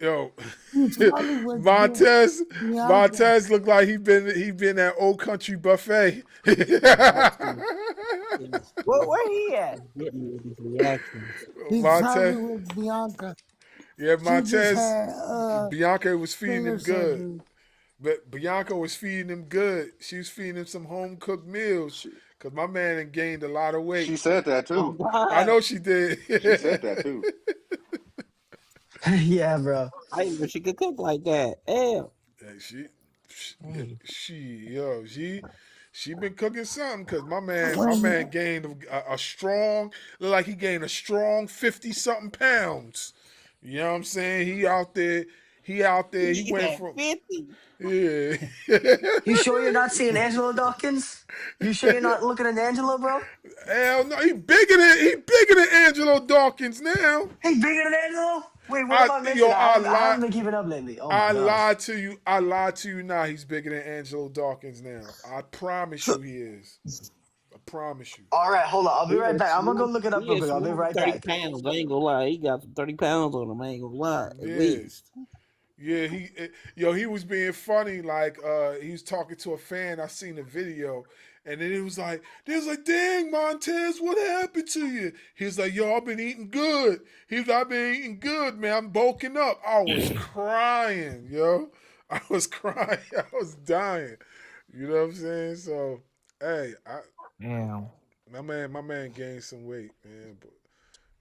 Speaker 1: Yo,
Speaker 8: probably was
Speaker 1: Montez
Speaker 8: Bianca.
Speaker 1: Montez looked like he been at Old Country Buffet.
Speaker 21: Where he at?
Speaker 8: He's
Speaker 1: Montez,
Speaker 8: probably with Bianca.
Speaker 1: yeah,
Speaker 8: She just
Speaker 1: Montez.
Speaker 8: had,
Speaker 1: Bianca was feeding him
Speaker 8: finger
Speaker 1: good,
Speaker 8: surgery.
Speaker 1: but Bianca was feeding him good. She was feeding him some home cooked meals. Cause my man had gained a lot of weight.
Speaker 20: She said that too.
Speaker 1: I know she did.
Speaker 20: She said that too.
Speaker 18: Yeah, bro.
Speaker 9: I didn't know she could cook like that. Damn.
Speaker 1: Hey, she been cooking something because my man gained a strong, look like he gained a strong 50-something pounds. You know what I'm saying? He out there, he went from
Speaker 9: 50.
Speaker 1: Yeah.
Speaker 18: You sure you're not seeing Angelo Dawkins? You sure you're not looking at Angelo, bro?
Speaker 1: Hell no, he bigger than Angelo Dawkins now.
Speaker 18: He bigger than Angelo? Wait, what am I missing? I haven't been keeping up lately. Oh my
Speaker 1: I
Speaker 18: gosh.
Speaker 1: lied to you. I lied to you now. He's bigger than Angelo Dawkins now. I promise you he is. I promise you.
Speaker 18: All right, hold on. I'll be right back. I'm gonna go look it up real
Speaker 9: He
Speaker 18: quick. I'll be right
Speaker 9: 30
Speaker 18: back.
Speaker 9: pounds. I ain't gonna lie. He got some 30 pounds on him. I ain't gonna lie. At
Speaker 1: Yeah.
Speaker 9: least.
Speaker 1: Yeah, he was being funny. Like he was talking to a fan. I seen the video, and then they was like, "Dang, Montez, what happened to you?" He was like, "Yo, I've been eating good." I've been eating good, man. I'm bulking up. I was crying, yo. I was crying. I was dying. You know what I'm saying? So, hey, my man gained some weight, man. But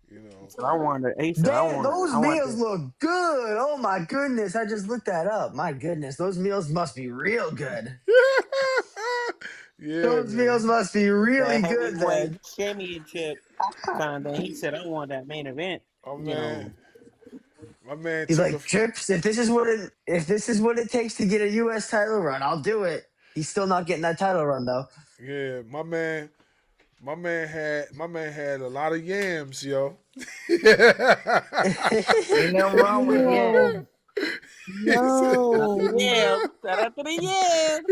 Speaker 1: you know,
Speaker 9: So I wanted. He said,
Speaker 18: Damn, those meals look good. Oh my goodness. I just looked that up. My goodness, those meals must be real good.
Speaker 1: Yeah,
Speaker 18: those
Speaker 1: man.
Speaker 18: meals must be really good
Speaker 9: heavyweight
Speaker 18: then.
Speaker 9: championship kind of thing. He said, I want that main event.
Speaker 1: Oh man. My man
Speaker 18: He's
Speaker 1: took
Speaker 18: like, Trips, if this is what it takes to get a US title run, I'll do it. He's still not getting that title run though.
Speaker 1: Yeah, my man had a lot of yams, yo.
Speaker 21: Ain't nothing wrong with it.
Speaker 8: No.
Speaker 9: Yeah, shout out to the yams.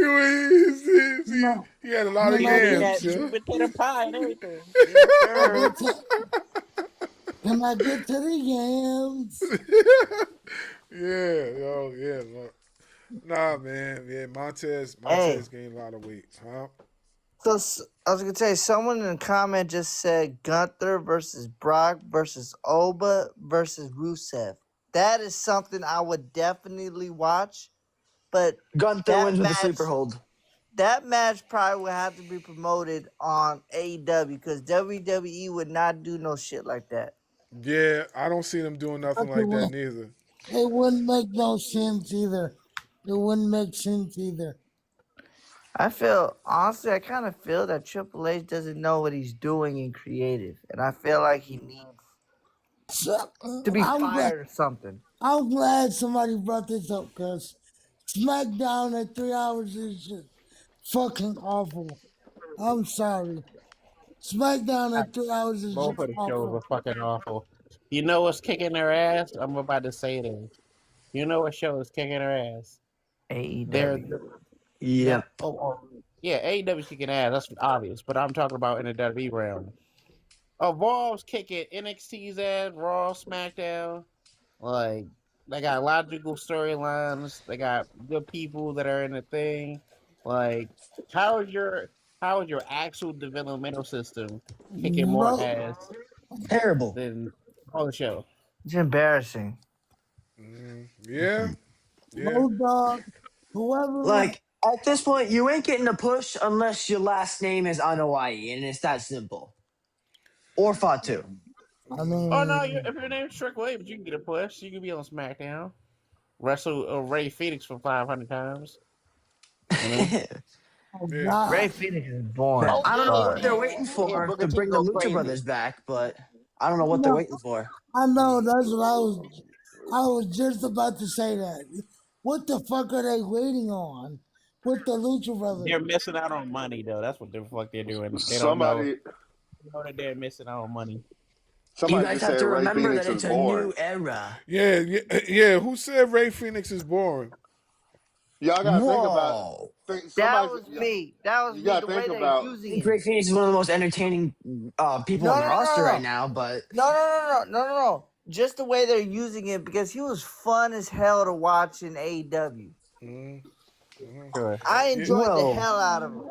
Speaker 1: He had a lot of
Speaker 9: He
Speaker 1: yams,
Speaker 9: had
Speaker 1: yo.
Speaker 9: sweet potato pie and everything.
Speaker 8: Can I get to the yams?
Speaker 1: Yeah. Nah, man. Yeah, Montez gained a lot of weight, huh?
Speaker 21: So I was gonna say, someone in the comment just said Gunther versus Brock versus Oba versus Rusev. That is something I would definitely watch. But
Speaker 18: Gunther wins with the sleeper hold.
Speaker 21: That match probably would have to be promoted on AEW because WWE would not do no shit like that.
Speaker 1: Yeah, I don't see them doing nothing like that neither.
Speaker 8: It wouldn't make no sense either. It wouldn't make sense either.
Speaker 21: Honestly, I kind of feel that Triple H doesn't know what he's doing in creative. And I feel like he needs to be fired or something.
Speaker 8: I'm glad somebody brought this up because SmackDown at 3 hours is just fucking awful. I'm sorry. SmackDown at 3 hours is
Speaker 9: Both
Speaker 8: just
Speaker 9: of the shows
Speaker 8: awful.
Speaker 9: were fucking awful. You know what's kicking their ass? I'm about to say this. You know what show is kicking their ass?
Speaker 21: AEW.
Speaker 18: Yeah.
Speaker 9: Yeah, AEW's kicking ass. That's obvious. But I'm talking about in the WWE realm. Evolve's kicking NXT's ass, Raw, SmackDown. Like, they got logical storylines. They got good people that are in the thing. Like, how is your actual developmental system kicking more ass?
Speaker 18: Terrible.
Speaker 9: Than on the show.
Speaker 21: It's embarrassing.
Speaker 1: Yeah.
Speaker 8: Bulldog, whoever.
Speaker 18: Like, at this point, you ain't getting a push unless your last name is Anoa'i, and it's that simple. Or Fatu.
Speaker 8: I mean,
Speaker 9: Oh no! If your name's Trick Williams, you can get a push. You can be on SmackDown, wrestle Ray Phoenix for 500 times.
Speaker 21: Ray Phoenix is boring.
Speaker 18: I don't know what they're waiting for to bring the Lucha Brothers back, but I don't know what they're waiting for.
Speaker 8: I know, that's what I was just about to say that. What the fuck are they waiting on with the Lucha Brothers?
Speaker 9: They're missing out on money, though. That's what the fuck they're doing. They
Speaker 20: Somebody,
Speaker 9: don't know that they're missing out on money.
Speaker 18: You
Speaker 20: somebody
Speaker 18: guys
Speaker 20: just
Speaker 18: have
Speaker 20: said
Speaker 18: to
Speaker 20: Ray
Speaker 18: remember
Speaker 20: Phoenix
Speaker 18: that
Speaker 20: is
Speaker 18: it's a
Speaker 20: boring.
Speaker 18: new era.
Speaker 1: Yeah. Who said Ray Phoenix is boring?
Speaker 20: Y'all gotta think about.
Speaker 18: Whoa.
Speaker 21: That was me. That was
Speaker 20: You
Speaker 21: me.
Speaker 20: gotta
Speaker 21: The way
Speaker 20: think
Speaker 21: they're
Speaker 20: about.
Speaker 18: I
Speaker 21: using
Speaker 18: think
Speaker 21: it.
Speaker 18: Ray Phoenix is one of the most entertaining people on the roster right now, but
Speaker 21: No. Just the way they're using it, because he was fun as hell to watch in AEW.
Speaker 9: Sure.
Speaker 21: I enjoyed the
Speaker 18: Whoa.
Speaker 21: hell out of him.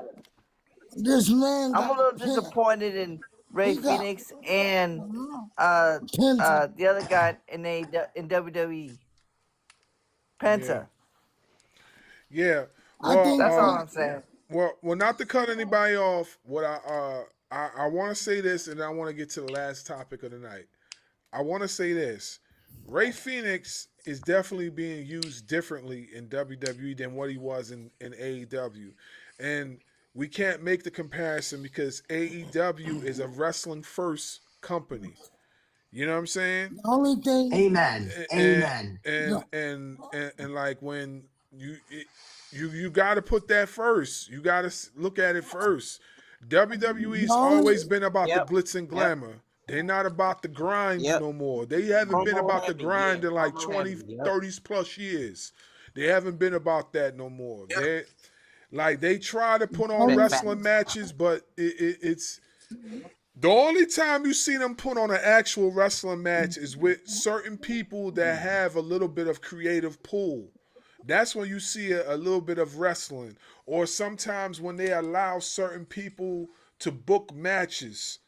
Speaker 8: This man
Speaker 21: I'm a
Speaker 8: got
Speaker 21: little disappointed in Ray
Speaker 8: he got
Speaker 21: Phoenix and
Speaker 8: Penta.
Speaker 21: the other guy in WWE, Penta.
Speaker 1: Yeah.
Speaker 8: I think
Speaker 21: That's all I'm saying.
Speaker 1: Well, not to cut anybody off. What I want to say this, and I want to get to the last topic of the night. I want to say this: Ray Phoenix is definitely being used differently in WWE than what he was in AEW, and we can't make the comparison because AEW is a wrestling first company. You know what I'm saying?
Speaker 8: the only thing.
Speaker 18: Amen. Amen.
Speaker 1: And like when you got to put that first. You got to look at it first. WWE's always been about the glitz and glamour. They're not about the grind no more. They haven't been about the grind in like 20, 30 plus years. They haven't been about that no more. They try to put on wrestling matches, but it's the only time you see them put on an actual wrestling match is with certain people that have a little bit of creative pull. That's when you see a little bit of wrestling. Or sometimes when they allow certain people to book matches.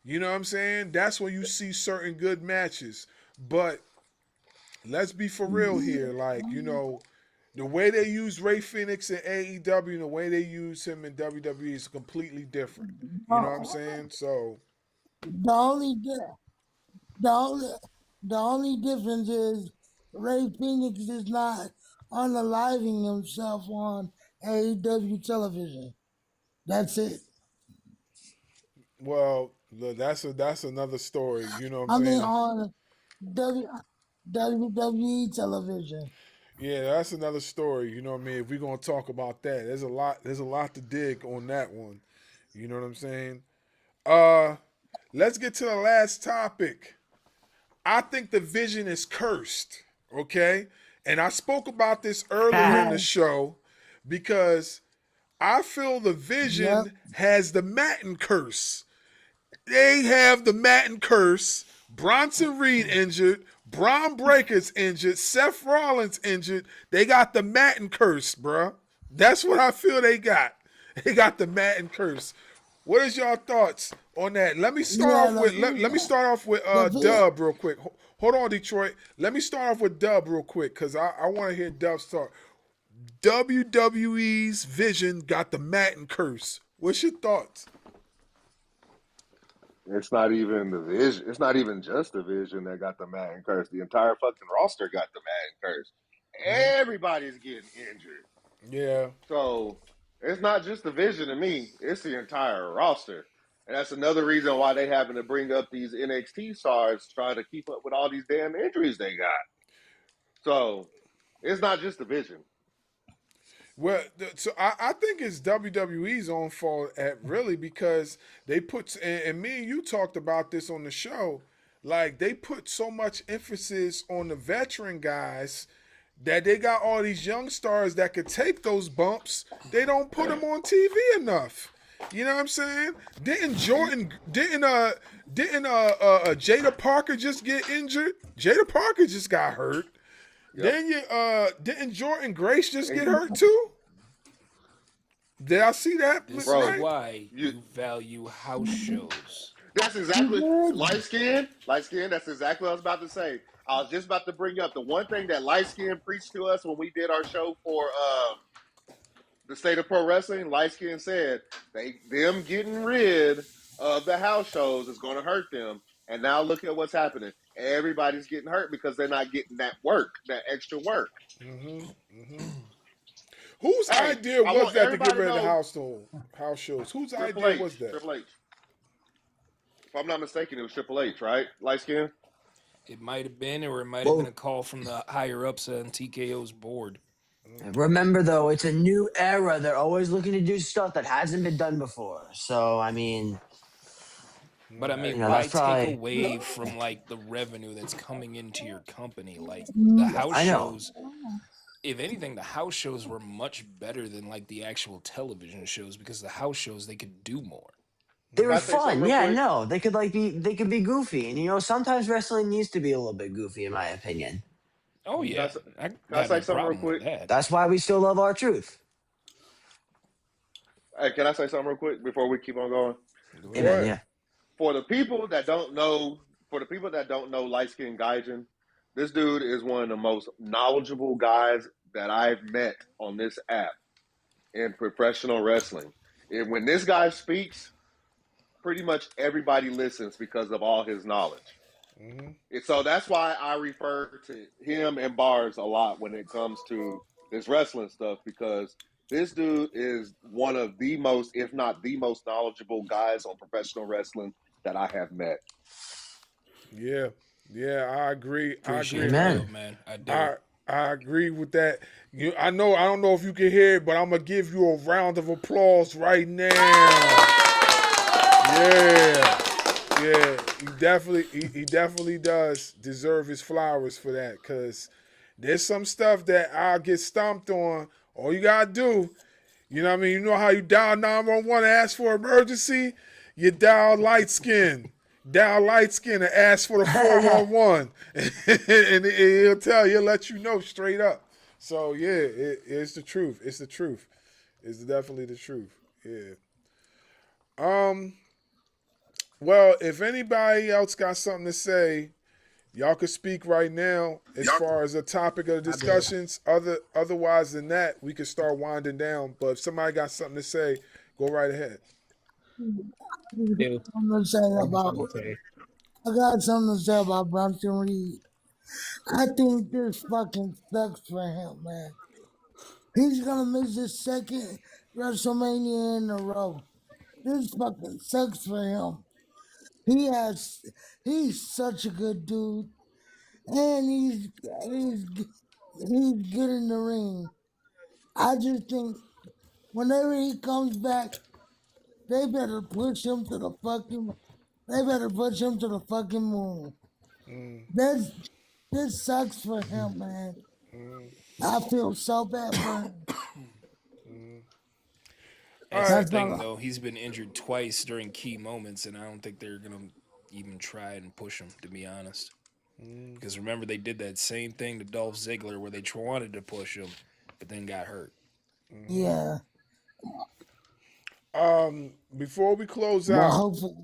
Speaker 1: You know what I'm saying? That's when you see certain good matches. But let's be for real here. Like, the way they use Ray Phoenix in AEW and the way they use him in WWE is completely different. You know what I'm saying? So
Speaker 8: The only difference is Ray Phoenix is not unaliving himself on AEW television. That's it.
Speaker 1: well, that's another story. You know what
Speaker 8: I
Speaker 1: I'm
Speaker 8: mean,
Speaker 1: saying?
Speaker 8: on WWE television.
Speaker 1: Yeah, that's another story. You know what I mean? If we're gonna talk about that, there's a lot to dig on that one. You know what I'm saying? Let's get to the last topic. I think the vision is cursed. Okay? And I spoke about this earlier in the show because I feel the vision has the Matten curse. They have the Matten curse. Bronson Reed injured. Braun Breaker's injured. Seth Rollins injured. They got the Matten curse, bruh. That's what I feel they got. They got the Matten curse. What is y'all thoughts on that? Let me start off with let me start off with Dub real quick. Hold on, Detroit. Let me start off with Dub real quick because I want to hear Dub's talk. WWE's vision got the Matten curse. What's your thoughts?
Speaker 20: It's not even the vision. It's not even just the vision that got the Madden curse. The entire fucking roster got the Madden curse. Everybody's getting injured.
Speaker 1: Yeah.
Speaker 20: So it's not just the vision to me. It's the entire roster. And that's another reason why they having to bring up these NXT stars trying to keep up with all these damn injuries they got. So it's not just the vision.
Speaker 1: Well, so I think it's WWE's own fault really because they put and me and you talked about this on the show. Like they put so much emphasis on the veteran guys that they got all these young stars that could take those bumps. They don't put them on TV enough. You know what I'm saying? Didn't Jada Parker just get injured? Jada Parker just got hurt. Yep. Didn't Jordan Grace just get hurt too? Did I see that?
Speaker 14: This is why you value house shows.
Speaker 20: That's exactly light skin. That's exactly what I was about to say. I was just about to bring up the one thing that light skin preached to us when we did our show for the State of Pro Wrestling. Light skin said them getting rid of the house shows is going to hurt them. And now look at what's happening. Everybody's getting hurt because they're not getting that work, that extra work.
Speaker 1: Whose idea was that to get rid of the house shows? Whose idea was that?
Speaker 20: Triple H. If I'm not mistaken, it was Triple H, right? Light skin?
Speaker 14: It might have been, or it might have been a call from the higher ups on TKO's board.
Speaker 18: Remember, though, it's a new era. They're always looking to do stuff that hasn't been done before. So, I mean,
Speaker 14: But I mean,
Speaker 18: that's
Speaker 14: why take
Speaker 18: probably.
Speaker 14: away from like the revenue that's coming into your company? Like the
Speaker 8: Mm,
Speaker 14: house
Speaker 18: I know.
Speaker 14: shows, if anything, the house shows were much better than like the actual television shows because the house shows they could do more.
Speaker 18: They
Speaker 20: Can
Speaker 18: were
Speaker 20: I say something
Speaker 18: fun.
Speaker 20: real
Speaker 18: Yeah,
Speaker 20: quick?
Speaker 18: no, they could be goofy, and sometimes wrestling needs to be a little bit goofy, in my opinion.
Speaker 14: Oh
Speaker 20: Can I,
Speaker 14: yeah,
Speaker 20: s-
Speaker 14: I
Speaker 20: can I
Speaker 14: have
Speaker 20: say
Speaker 14: no
Speaker 20: something real
Speaker 14: problem with
Speaker 20: quick?
Speaker 14: that.
Speaker 18: That's why we still love our truth.
Speaker 20: Hey, can I say something real quick before we keep on going?
Speaker 14: Go
Speaker 1: Go
Speaker 14: ahead.
Speaker 18: Amen.
Speaker 1: ahead.
Speaker 18: Yeah.
Speaker 20: For the people that don't know, light skinned Gaijin, this dude is one of the most knowledgeable guys that I've met on this app in professional wrestling. And when this guy speaks, pretty much everybody listens because of all his knowledge.
Speaker 1: Mm-hmm.
Speaker 20: And so that's why I refer to him and Barz a lot when it comes to this wrestling stuff because this dude is one of the most, if not the most knowledgeable guys on professional wrestling that I have met.
Speaker 1: Yeah, yeah, I agree. I
Speaker 14: Appreciate
Speaker 1: agree.
Speaker 14: the
Speaker 18: Amen.
Speaker 14: love, man. I do.
Speaker 1: I agree with that. I know. I don't know if you can hear it, but I'm gonna give you a round of applause right now. Yeah, yeah. He definitely does deserve his flowers for that. Cause there's some stuff that I'll get stomped on. All you gotta do, you know what I mean? You know how you dial 911 and ask for emergency? You dial light skin. Dial light skin and ask for the 411. And he'll he'll let you know straight up. So yeah, it's the truth. It's the truth. It's definitely the truth. Yeah. Well, if anybody else got something to say, y'all could speak right now as far as a topic of discussions. Otherwise than that, we could start winding down. But if somebody got something to say, go right ahead.
Speaker 11: Do.
Speaker 8: I'm gonna say about. I got something to say about Bronson Reed. I think this fucking sucks for him, man. He's gonna miss his second WrestleMania in a row. This fucking sucks for him. He has, he's such a good dude, and he's good in the ring. I just think whenever he comes back, they better push him to the fucking, they better push him to the fucking moon. That's this sucks for him, man. I feel so bad for him.
Speaker 14: That's the
Speaker 8: That's
Speaker 14: thing,
Speaker 8: all.
Speaker 14: though. He's been injured twice during key moments, and I don't think they're gonna even try and push him, to be honest. Because remember, they did that same thing to Dolph Ziggler, where they wanted to push him, but then got hurt.
Speaker 8: Yeah.
Speaker 1: Before we close
Speaker 8: Well,
Speaker 1: out,
Speaker 8: hopefully.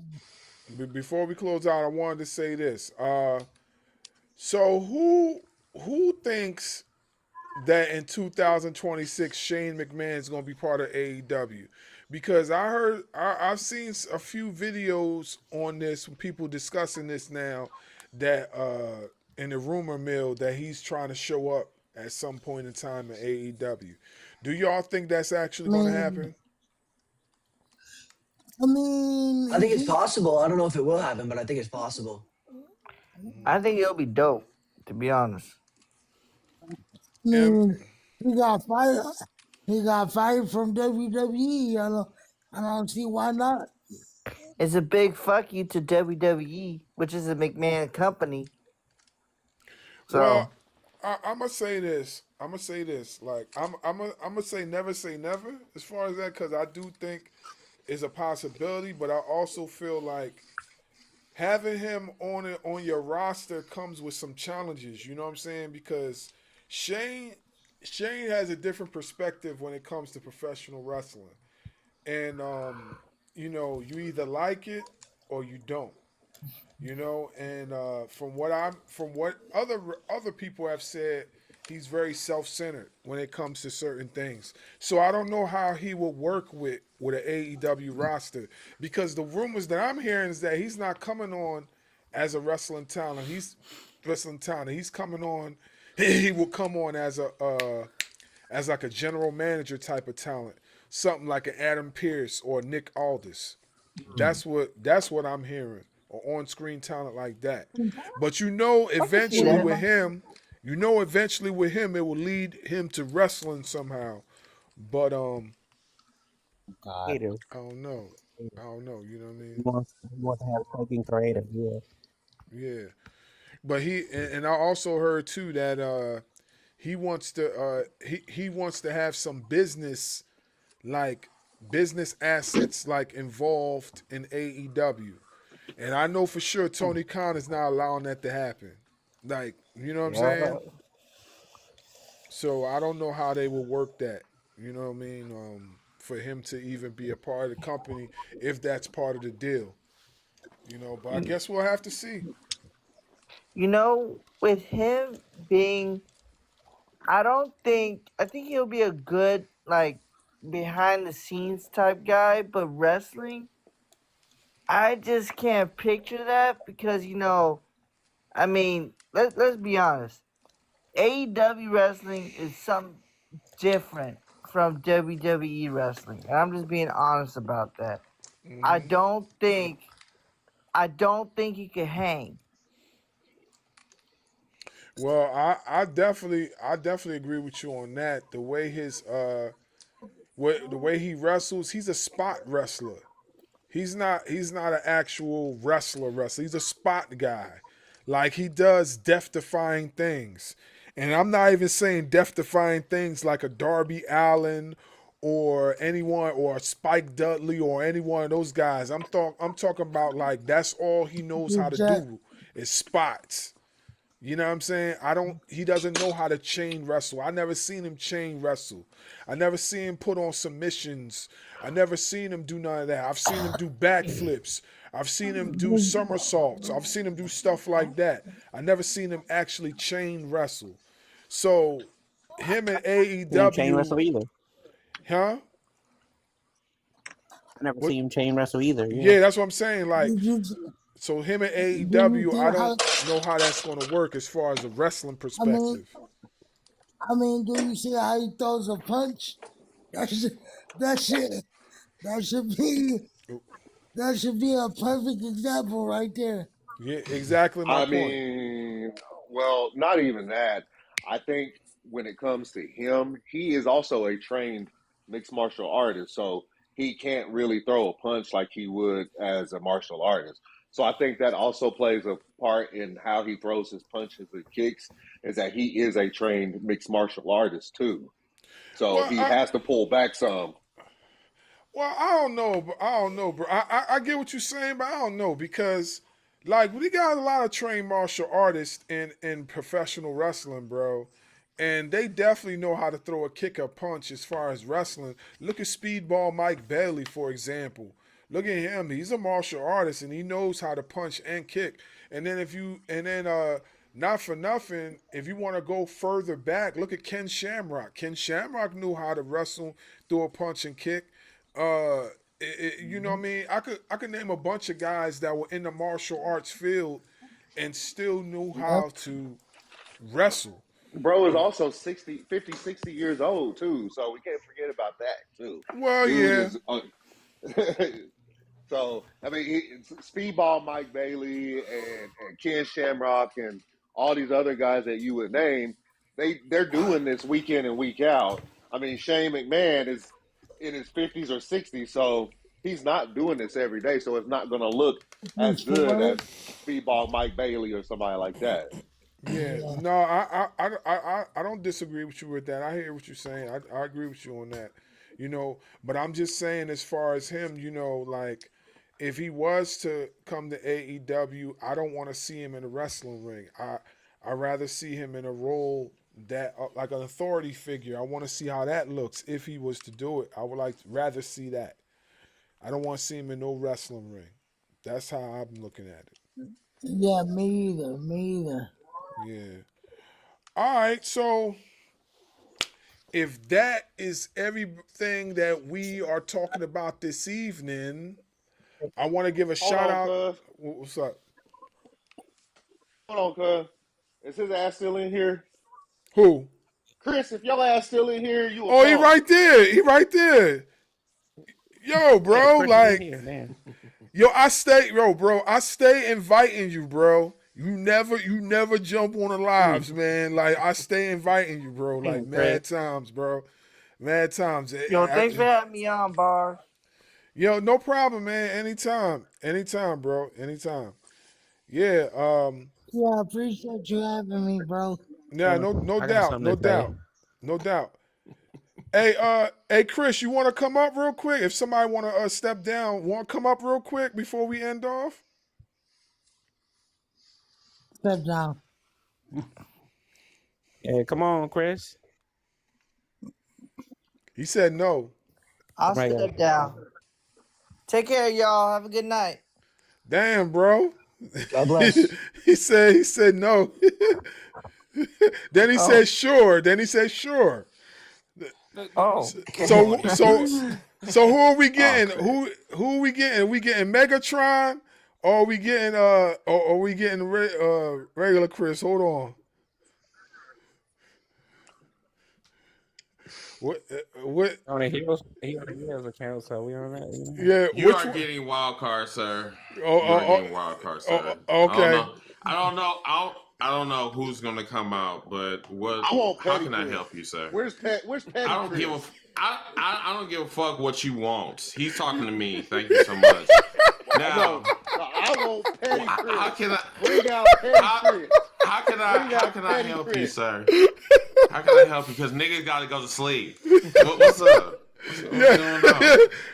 Speaker 1: I wanted to say this. So who thinks that in 2026 Shane McMahon is going to be part of AEW? Because I've seen a few videos on this from people discussing this now that in the rumor mill that he's trying to show up at some point in time in AEW. Do y'all think that's actually going to happen?
Speaker 18: I think it's possible. I don't know if it will happen, but I think it's possible.
Speaker 21: I think it'll be dope, to be honest.
Speaker 8: He got fired. He got fired from WWE. I don't see why not.
Speaker 21: It's a big fuck you to WWE, which is a McMahon company. So
Speaker 1: Well, I'm gonna say this. Like I'm gonna say never as far as that, because I do think it's a possibility, but I also feel like having him on your roster comes with some challenges. You know what I'm saying? Because Shane has a different perspective when it comes to professional wrestling, and you either like it or you don't. And from what other people have said, he's very self-centered when it comes to certain things. So I don't know how he will work with an AEW roster, because the rumors that I'm hearing is that he's not coming on as a wrestling talent. He's coming on. He will come on as as like a general manager type of talent, something like an Adam Pearce or Nick Aldis. That's what I'm hearing, or on-screen talent like that. But
Speaker 21: I can see
Speaker 1: eventually
Speaker 21: that.
Speaker 1: with him, You know, eventually with him, it will lead him to wrestling somehow. But
Speaker 9: God.
Speaker 1: I don't know. I don't know. You know what I mean?
Speaker 9: He wants to have something creative. Yeah.
Speaker 1: Yeah. But and I also heard too that he wants to he wants to have some like business assets like involved in AEW. And I know for sure Tony Khan is not allowing that to happen. Like, you know what I'm
Speaker 9: Yeah.
Speaker 1: saying? So I don't know how they will work that. You know what I mean? For him to even be a part of the company, if that's part of the deal. You know, but I guess we'll have to see.
Speaker 21: You know, with him being, I think he'll be a good, like, behind the scenes type guy, but wrestling, I just can't picture that because, I mean, let's be honest. AEW wrestling is something different from WWE wrestling. And I'm just being honest about that. I
Speaker 1: Mm-hmm.
Speaker 21: don't think he could hang.
Speaker 1: Well, I definitely agree with you on that. The way the way he wrestles, he's a spot wrestler. He's not an actual wrestler. He's a spot guy. Like he does death defying things. And I'm not even saying death defying things like a Darby Allin or anyone or Spike Dudley or any one of those guys. I'm talking about like that's all he knows how to
Speaker 8: Jack,
Speaker 1: do is spots. You know what I'm saying? He doesn't know how to chain wrestle. I never seen him chain wrestle. I never seen him put on submissions. I never seen him do none of that. I've seen him do backflips. I've seen him do somersaults. I've seen him do stuff like that. I never seen him actually chain wrestle. So him and
Speaker 9: Seen him chain
Speaker 1: AEW,
Speaker 9: wrestle either.
Speaker 1: huh?
Speaker 9: I never
Speaker 1: What?
Speaker 9: seen him chain wrestle either. Yeah.
Speaker 1: Yeah, that's what I'm saying. Like,
Speaker 8: did you,
Speaker 1: so him and
Speaker 8: do you
Speaker 1: AEW,
Speaker 8: see
Speaker 1: I
Speaker 8: how?
Speaker 1: don't know how that's going to work as far as a wrestling
Speaker 8: I mean,
Speaker 1: perspective.
Speaker 8: do you see how he throws a punch? That should, that should, that should be, that should be a perfect example right there.
Speaker 1: Yeah, exactly my
Speaker 20: I
Speaker 1: point.
Speaker 20: mean, well, not even that. I think when it comes to him, he is also a trained mixed martial artist, so he can't really throw a punch like he would as a martial artist. So I think that also plays a part in how he throws his punches and kicks, is that he is a trained mixed martial artist too. So
Speaker 1: Well,
Speaker 20: he has to pull back some.
Speaker 1: I don't know, but I don't know, bro. I get what you're saying, but I don't know because, like, we got a lot of trained martial artists in professional wrestling, bro, and they definitely know how to throw a kick or punch as far as wrestling. Look at Speedball Mike Bailey, for example. Look at him; he's a martial artist and he knows how to punch and kick. And then not for nothing, if you want to go further back, look at Ken Shamrock. Ken Shamrock knew how to wrestle, throw a punch and kick. Uh, you know what I mean? I could name a bunch of guys that were in the martial arts field and still knew how to wrestle.
Speaker 20: Bro is also 60 years old too, so we can't forget about that too.
Speaker 1: Well,
Speaker 20: Dude
Speaker 1: yeah,
Speaker 20: is so I mean, Speedball Mike Bailey and Ken Shamrock and all these other guys that you would name, they're doing this week in and week out. I mean, Shane McMahon is in his 50s or 60s, so he's not doing this every day. So it's not going to look as good as Speedball Mike Bailey or somebody like that.
Speaker 1: yeah. No, I don't disagree with you with that. I hear what you're saying. I agree with you on that. You know, but I'm just saying as far as him, you know, like if he was to come to AEW, I don't want to see him in a wrestling ring. I rather see him in a role that like an authority figure. I want to see how that looks if he was to do it. I would rather see that. I don't want to see him in no wrestling ring. That's how I'm looking at it.
Speaker 8: Yeah, me either. Me either.
Speaker 1: Yeah. All right. So if that is everything that we are talking about this evening, I want to give a
Speaker 20: Hold
Speaker 1: shout
Speaker 20: on,
Speaker 1: out.
Speaker 20: cuz.
Speaker 1: What's up?
Speaker 20: Hold on, cuz. Is his ass still in here?
Speaker 1: Who?
Speaker 20: Chris, if your ass still in here, you a
Speaker 1: Oh, he
Speaker 20: punk.
Speaker 1: right there. He right there. Yo, bro,
Speaker 9: Chris is in
Speaker 1: like,
Speaker 9: here, man.
Speaker 1: yo, I stay inviting you, bro. You never jump on the lives, man. Like I stay inviting you, bro. Like mad times, bro. Mad times.
Speaker 21: Yo, thanks for having me on, Barz.
Speaker 1: Yo, no problem, man. Anytime, bro. Anytime. Yeah.
Speaker 8: Yeah, I appreciate you having me, bro.
Speaker 1: Yeah. No doubt. Hey, Chris, you want to come up real quick? If somebody want to step down, want to come up real quick before we end off?
Speaker 8: Step down.
Speaker 9: Yeah, come on, Chris.
Speaker 1: He said no.
Speaker 21: I'll step down. Take care, y'all. Have a good night.
Speaker 1: Damn, bro.
Speaker 18: God bless.
Speaker 1: he said no. Then he said sure.
Speaker 18: Oh.
Speaker 1: So who are we getting? Who are we getting? We getting Megatron or are we getting regular Chris? Hold on. What?
Speaker 9: On the heels account, so we on that.
Speaker 1: Yeah,
Speaker 4: you are getting wild card, sir. Getting wild card, sir.
Speaker 1: Okay.
Speaker 4: I don't know who's gonna come out, but how can I help you, sir?
Speaker 20: Where's Petty
Speaker 4: I
Speaker 20: Chris?
Speaker 4: don't give a fuck what you want. He's talking to me. Thank you so much. Now,
Speaker 20: I want Petty Chris.
Speaker 4: how can I
Speaker 20: bring out Petty Chris?
Speaker 4: How can I help you, sir? How can I help you? Because niggas gotta go to sleep. What's up?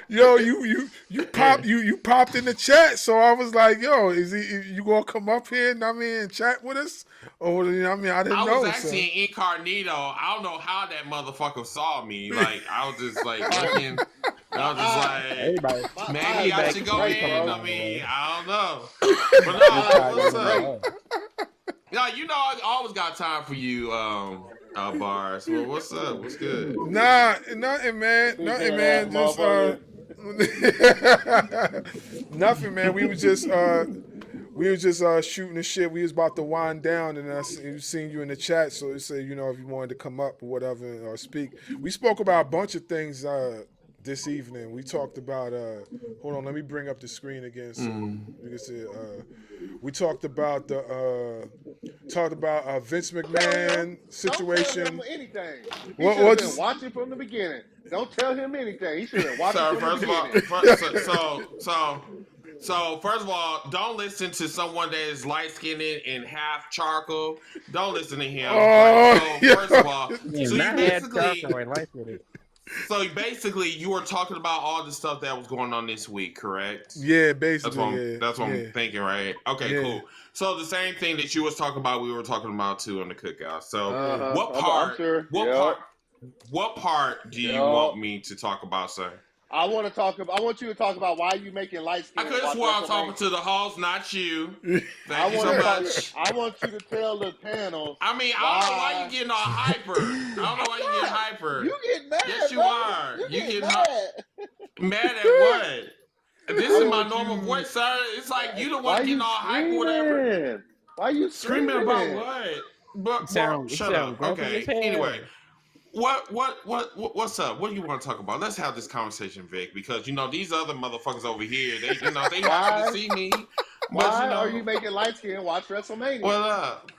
Speaker 1: Yo, you popped in the chat, so I was like, yo, you gonna come up here and chat with us? Or I didn't know.
Speaker 4: I was actually incognito. I don't know how that motherfucker saw me. Like I was just like looking. I was just like, maybe I should go in. I don't know. But no, what's up? Yeah, I always got time for you, Barz. Well, what's up? What's good?
Speaker 1: Nothing, man. Just nothing, man. We was just shooting the shit. We was about to wind down, and I seen you in the chat, so it said, if you wanted to come up or whatever or speak. We spoke about a bunch of things this evening. We talked about hold on, let me bring up the screen again so you can see it. We talked about Vince McMahon situation.
Speaker 20: Don't tell him anything. He should have been watching from the beginning. Don't tell him anything. He should have watched from the beginning.
Speaker 4: So first of all, don't listen to someone that is light skinned and half charcoal. Don't listen to him. First of all, so basically, you were talking about all the stuff that was going on this week, correct?
Speaker 1: Yeah, basically.
Speaker 4: That's what I'm thinking, right? Okay, cool. So the same thing that you was talking about, we were talking about too on the cookout. So what part do you want me to talk about, sir?
Speaker 20: I want you to talk about why you making light skin.
Speaker 4: I could have swore I was talking to the host, not you. Thank you so much.
Speaker 20: I want you to tell the panel.
Speaker 4: I don't know why you getting all hyper. I don't know why you getting hyper.
Speaker 20: You get mad.
Speaker 4: Yes, you
Speaker 20: bro.
Speaker 4: are.
Speaker 20: You get mad.
Speaker 4: Mad at what? This is my normal voice, sir. It's like you the one getting all hyper, whatever.
Speaker 20: Why you
Speaker 4: screaming about what? But shut up. Okay. Anyway. What's up? What do you want to talk about? Let's have this conversation, Vic, because these other motherfuckers over here, they happy to see me.
Speaker 20: Why are you making light skin watch WrestleMania?
Speaker 4: What up?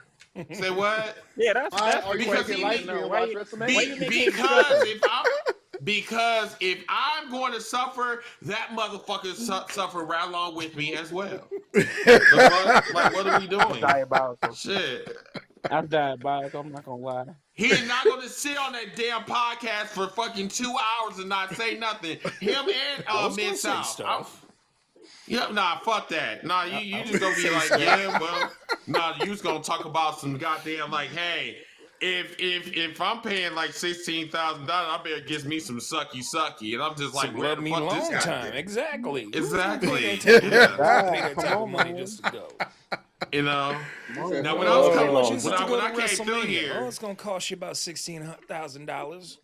Speaker 4: Say what?
Speaker 9: Yeah, that's
Speaker 20: are you making light skin watch WrestleMania?
Speaker 4: Because if I'm going to suffer, that motherfucker suffer right along with me as well. What are we doing?
Speaker 9: Diabolical.
Speaker 4: Shit.
Speaker 9: I'm diabolical. I'm not gonna lie.
Speaker 4: He's not going to sit on that damn podcast for fucking 2 hours and not say nothing. Him and Mid-South. Fuck that. Nah, you just going to be like, you just going to talk about some goddamn like, hey, if I'm paying like $16,000, I better get me some sucky. And I'm just like, where the fuck this guy
Speaker 3: time. Exactly.
Speaker 4: Exactly.
Speaker 3: Pay that type of money just to go.
Speaker 4: Now when I was when I came through here,
Speaker 3: it's gonna cost you about $16,000.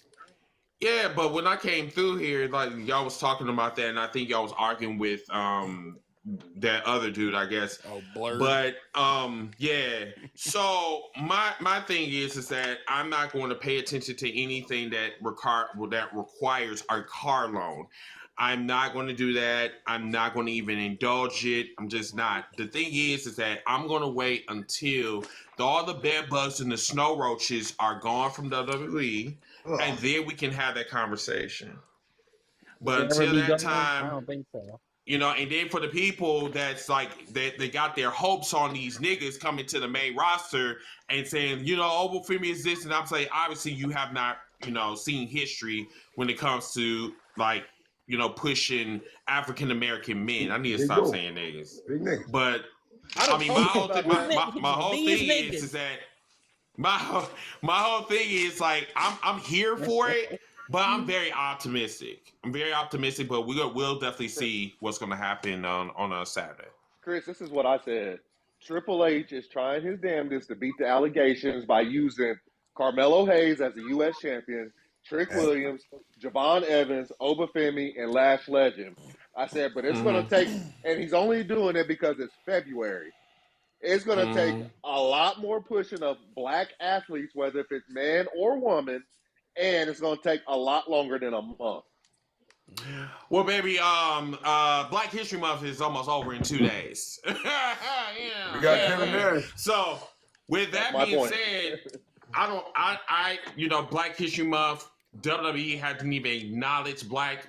Speaker 4: Yeah, but when I came through here, like y'all was talking about that, and I think y'all was arguing with that other dude, I guess.
Speaker 3: Oh, Blur.
Speaker 4: But yeah. So my thing is that I'm not going to pay attention to anything that requires our car loan. I'm not going to do that. I'm not going to even indulge it. I'm just not. The thing is that I'm going to wait until all the bed bugs and the snow roaches are gone from WWE, and then we can have that conversation. But until that time,
Speaker 9: I don't think so.
Speaker 4: you know, and then for the people that's like they got their hopes on these niggas coming to the main roster and saying, you know, oh, well, Femi is this, and I'm saying, obviously, you have not, you know, seen history when it comes to like, you know, pushing African American men. I need to stop saying niggas. But I mean, my whole thing is that my whole thing is like I'm here for it, but I'm very optimistic. But we'll definitely see what's going to happen on a Saturday.
Speaker 20: Chris, this is what I said. Triple H is trying his damnedest to beat the allegations by using Carmelo Hayes as a U.S. champion, Trick Williams, Javon Evans, Obafemi, and Lash Legend. I said, but it's going to take, and he's only doing it because it's February. It's going to take a lot more pushing of black athletes, whether if it's man or woman, and it's going to take a lot longer than a month.
Speaker 4: Well, baby, Black History Month is almost over in 2 days.
Speaker 5: We got Kevin Nash.
Speaker 4: So, with that being said, you know, Black History Month, WWE hasn't even acknowledged black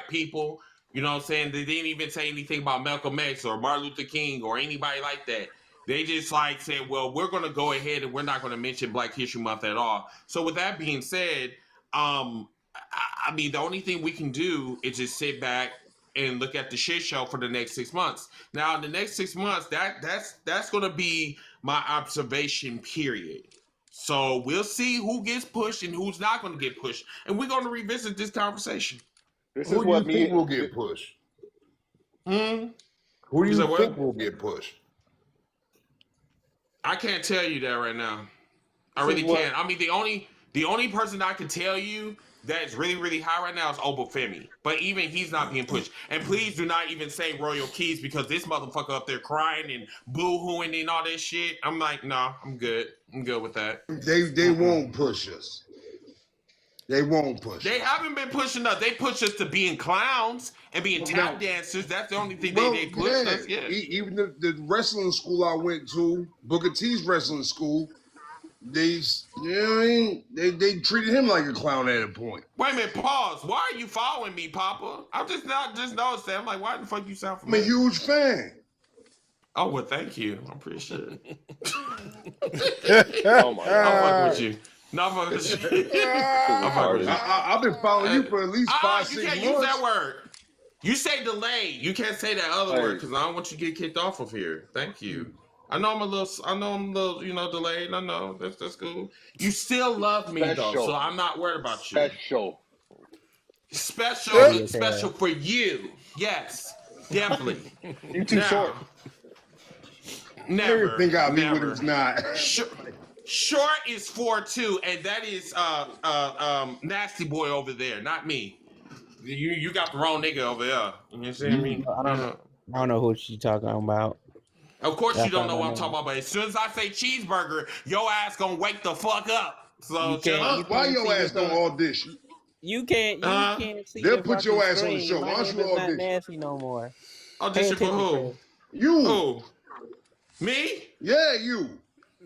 Speaker 4: people. You know what I'm saying? They didn't even say anything about Malcolm X or Martin Luther King or anybody like that. They just like said, well, we're going to go ahead and we're not going to mention Black History Month at all. So with that being said, I mean, the only thing we can do is just sit back and look at the shit show for the next 6 months. Now, in the next 6 months, that's going to be my observation period. So we'll see who gets pushed and who's not going to get pushed. And we're going to revisit this conversation.
Speaker 5: Who do you think will get pushed? Who do you think will get pushed?
Speaker 4: I can't tell you that right now. I really can't. I mean, the only person I can tell you that's really, really high right now is Obafemi. But even he's not being pushed. And please do not even say Royal Keys because this motherfucker up there crying and boo-hooing and all this shit. I'm like, no, I'm good. I'm good with that.
Speaker 5: They won't push us. They won't push.
Speaker 4: They haven't been pushing us. They pushed us to being clowns and being tap dancers. That's the only thing they pushed us. Yeah.
Speaker 5: Even the wrestling school I went to, Booker T's wrestling school, they treated him like a clown at a point.
Speaker 4: Wait a minute, pause. Why are you following me, Papa? I'm just noticed that. I'm like, why the fuck you sound familiar?
Speaker 5: I'm a huge fan.
Speaker 4: Oh well, thank you. I appreciate it.
Speaker 20: Oh my God.
Speaker 4: I'll fuck with you. No, fuck with you.
Speaker 5: I've been following you for at least 5, 6 months.
Speaker 4: You can't use that word. You say delay. You can't say that other word because I don't want you to get kicked off of here. Thank you. I know I'm a little, you know, delayed. I know that's cool. You still love me though, so I'm not worried about you. Special for you. Yes, definitely.
Speaker 20: You too short.
Speaker 4: Never.
Speaker 5: You think I'll be when it's not.
Speaker 4: Short is 4'2", and that is Nasty Boy over there, not me. You got the wrong nigga over there. You know what I'm saying?
Speaker 9: I don't know who she's talking about.
Speaker 4: Of course you don't know what I'm talking about, but as soon as I say cheeseburger, your ass gonna wake the fuck up. So
Speaker 5: why your ass don't audition?
Speaker 9: You can't see.
Speaker 5: They'll put your ass on the show. Why don't you audition?
Speaker 9: Not nasty no more.
Speaker 4: Audition for who?
Speaker 5: You.
Speaker 4: Who? Me?
Speaker 5: Yeah, you.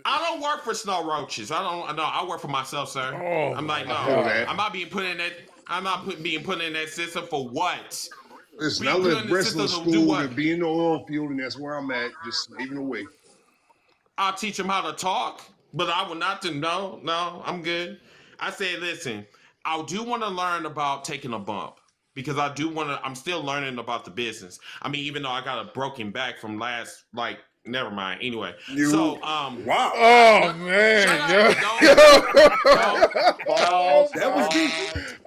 Speaker 4: I don't work for Snow Roaches. I work for myself, sir.
Speaker 5: Oh,
Speaker 4: I'm like, no. I'm not being put in that. I'm not being put in that system for what?
Speaker 5: Listen, I left wrestling school and be in the oil field, and that's where I'm at, just slaving away.
Speaker 4: I'll teach them how to talk, but I will not do. No, I'm good. I said, listen, I do want to learn about taking a bump because I do want to. I'm still learning about the business. I mean, even though I got a broken back from last, never mind. Anyway,
Speaker 5: wow.
Speaker 1: Oh man,
Speaker 5: that was deep.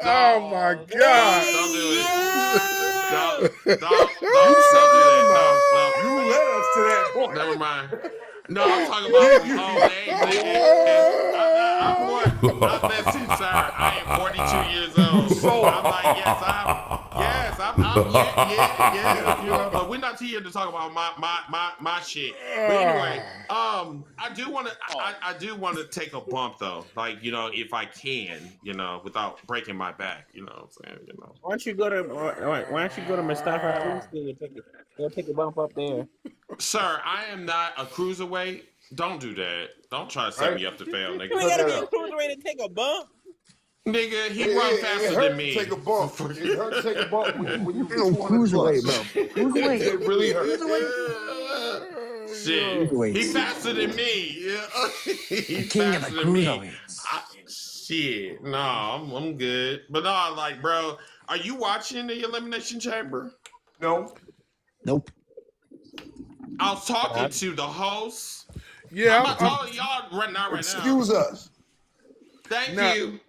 Speaker 1: Oh my God.
Speaker 4: Don't do it. Don't do that.
Speaker 5: You led us to that point.
Speaker 4: Never mind. No, I'm talking about listen, sir. I am 42 years old. So I'm like, yes, yeah. You know, but we're not here to talk about my shit. But anyway, I do want to take a bump though. Like, you know, if I can, you know, without breaking my back. You know what I'm saying? You know.
Speaker 9: Why don't you go to Mustafa Ali and take a bump up there?
Speaker 4: Sir, I am not a cruiserweight. Don't do that. Don't try to set me up to fail, nigga.
Speaker 9: You ain't gotta be a cruiserweight to take a bump.
Speaker 4: Nigga, he run faster than me.
Speaker 5: Take a bump. It hurt to take a bump when you
Speaker 17: Cruiserweight, bro. Cruiserweight.
Speaker 5: It really hurt.
Speaker 4: Shit, he faster than me. Yeah, he's
Speaker 17: King of the
Speaker 4: faster than me.
Speaker 17: cruiserweights.
Speaker 4: Shit, no, I'm good. But no, like, bro, are you watching the Elimination Chamber?
Speaker 5: No.
Speaker 17: Nope.
Speaker 4: I was talking to the host.
Speaker 1: Yeah,
Speaker 4: I'm not telling y'all right now.
Speaker 5: Excuse us.
Speaker 4: Thank you.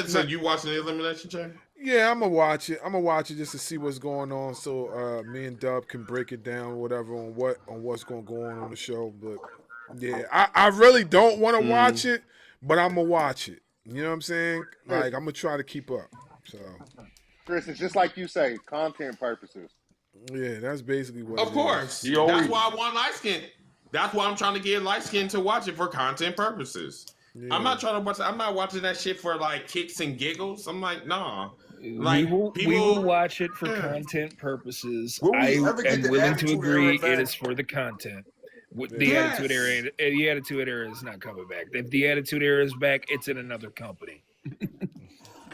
Speaker 4: So you watching the Elimination Chamber?
Speaker 1: Yeah, I'm gonna watch it. I'm gonna watch it just to see what's going on, so me and Dub can break it down, whatever, on what's gonna go on the show. But yeah, I really don't want to watch it, but I'm gonna watch it. You know what I'm saying? Like, I'm gonna try to keep up. So,
Speaker 20: Chris, it's just like you say, content purposes.
Speaker 1: yeah, that's basically what.
Speaker 4: Of course, that's why I want light skin. That's why I'm trying to get light skin to watch it for content purposes. Yeah. I'm not trying to watch. I'm not watching that shit for like kicks and giggles. I'm like, nah. Like,
Speaker 14: we will watch it for content purposes. I am willing to agree it is for the content. The Attitude Era is not coming back. If the Attitude Era is back, it's in another company.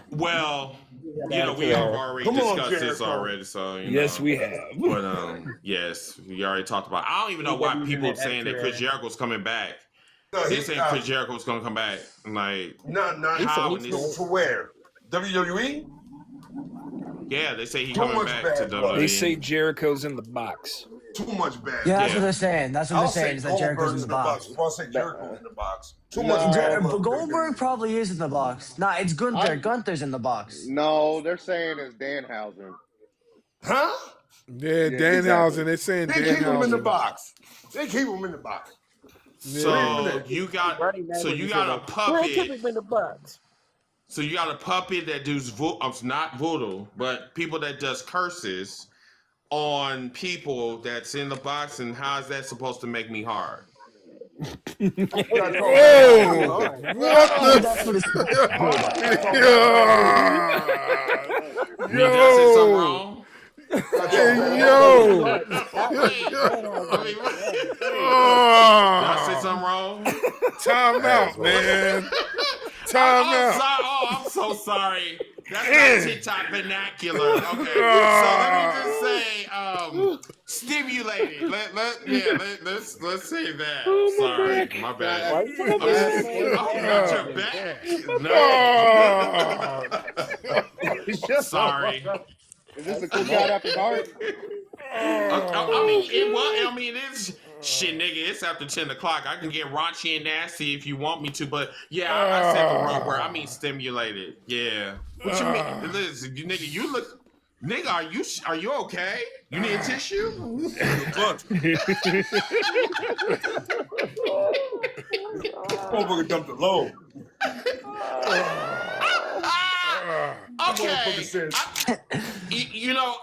Speaker 4: Well, you know, we have already discussed this already, so
Speaker 14: yes, we have.
Speaker 4: But yes, we already talked about it. I don't even know why people are saying that Chris Jericho's coming back. They saying Chris Jericho's gonna come back. Like, how?
Speaker 5: For where? WWE?
Speaker 4: Yeah, they say he's coming back to WWE.
Speaker 14: They say Jericho's in the box.
Speaker 5: Too much bad.
Speaker 18: Yeah, that's what they're saying. That's what they're saying, is that Jericho's in the box.
Speaker 5: I'll say Jericho's in the box. Too much bad.
Speaker 18: Goldberg probably is in the box. Nah, it's Gunther. Gunther's in the box.
Speaker 20: No, they're saying it's Danhausen.
Speaker 5: Huh?
Speaker 1: Yeah, Danhausen. They're saying
Speaker 5: they keep him in the box. They keep him in the box.
Speaker 4: So you got a puppet. So you got a puppet that does not voodoo, but people that does curses on people that's in the box, and how is that supposed to make me hard?
Speaker 1: What the?
Speaker 4: Did I say something wrong?
Speaker 1: Hey, yo!
Speaker 4: Did I say something wrong?
Speaker 1: Time out, man. Time out.
Speaker 4: I'm so sorry. That's not TikTok vernacular. Okay. So let me just say, stimulated. Let's say that. Sorry, my bad. Got your back. Sorry.
Speaker 20: Is this a cookout after dark?
Speaker 4: I mean, it's shit, nigga. It's after 10 o'clock. I can get raunchy and nasty if you want me to, but yeah, I said the wrong word. I mean, stimulated. Yeah. What you mean? Listen, nigga, you look. Nigga, are you okay? You need a tissue?
Speaker 5: Goldberg dumped the load.
Speaker 4: Okay.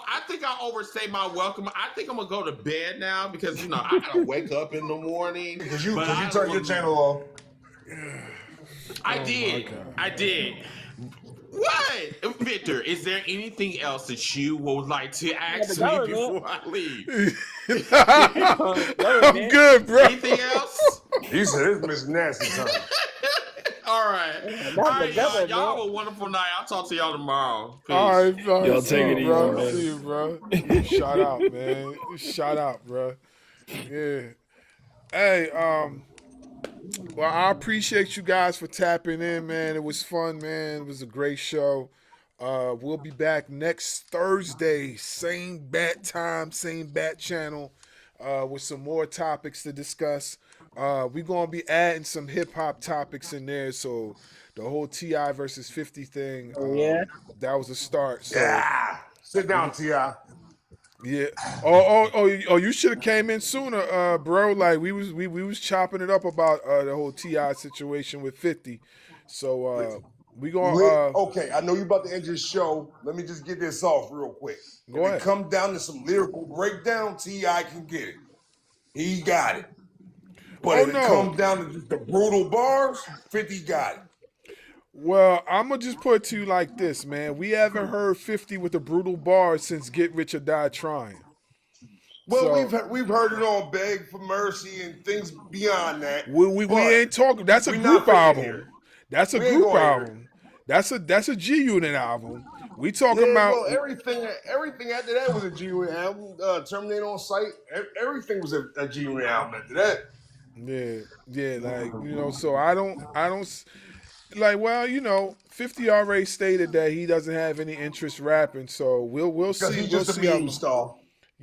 Speaker 4: I think I overstayed my welcome. I think I'm gonna go to bed now because I gotta wake up in the morning.
Speaker 5: Because you turn your channel off.
Speaker 4: I did. What, Victor? Is there anything else that you would like to ask me before I leave?
Speaker 1: I'm good, bro.
Speaker 4: Anything else?
Speaker 5: He said it's Miss Nasty time.
Speaker 4: All right, y'all have a wonderful night. I'll talk to y'all tomorrow. Peace.
Speaker 1: All right, bro.
Speaker 14: Y'all take it easy,
Speaker 1: bro.
Speaker 14: man.
Speaker 1: See you, bro. Shout out, man. Shout out, bro. Yeah. Hey, well, I appreciate you guys for tapping in, man. It was fun, man. It was a great show. We'll be back next Thursday, same bat time, same bat channel, with some more topics to discuss. We're going to be adding some hip-hop topics in there, so the whole T.I. versus 50 thing, that was a start. So,
Speaker 5: yeah. Sit down, T.I.
Speaker 1: Yeah. Oh! You should have came in sooner, bro. Like we was chopping it up about the whole T.I. situation with 50. So We gonna
Speaker 5: okay, I know you about to end your show. Let me just get this off real quick.
Speaker 1: Go ahead.
Speaker 5: If it come down to some lyrical breakdown, T.I. can get it. He got it. But if it comes down to just the brutal bars, 50 got it.
Speaker 1: Well, I'm gonna just put it to you like this, man. We haven't heard 50 with the brutal bars since Get Rich or Die Trying.
Speaker 5: Well, we've heard it on Beg for Mercy and things beyond that.
Speaker 1: We ain't talking. That's a group album. That's a group album. That's a G Unit album. We talking about
Speaker 5: well, everything after that was a G Unit album. Terminator on Sight. Everything was a G Unit album after that.
Speaker 1: Yeah, like So I don't like. Well, 50 already stated that he doesn't have any interest rapping. So we'll see.
Speaker 5: Because he's just a meme star.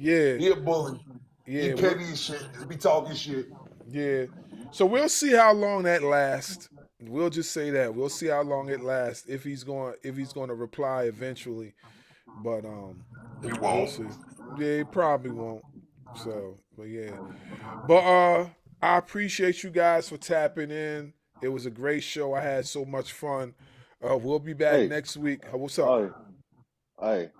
Speaker 1: Yeah,
Speaker 5: he a bully.
Speaker 1: Yeah,
Speaker 5: he petty as shit. He be talking shit.
Speaker 1: Yeah. So we'll see how long that lasts. We'll just say that. We'll see how long it lasts if he's going to reply eventually. But
Speaker 5: he won't.
Speaker 1: We'll see. Yeah, he probably won't. So, but yeah. But I appreciate you guys for tapping in. It was a great show. I had so much fun. We'll be back next week. What's up?
Speaker 20: Hey.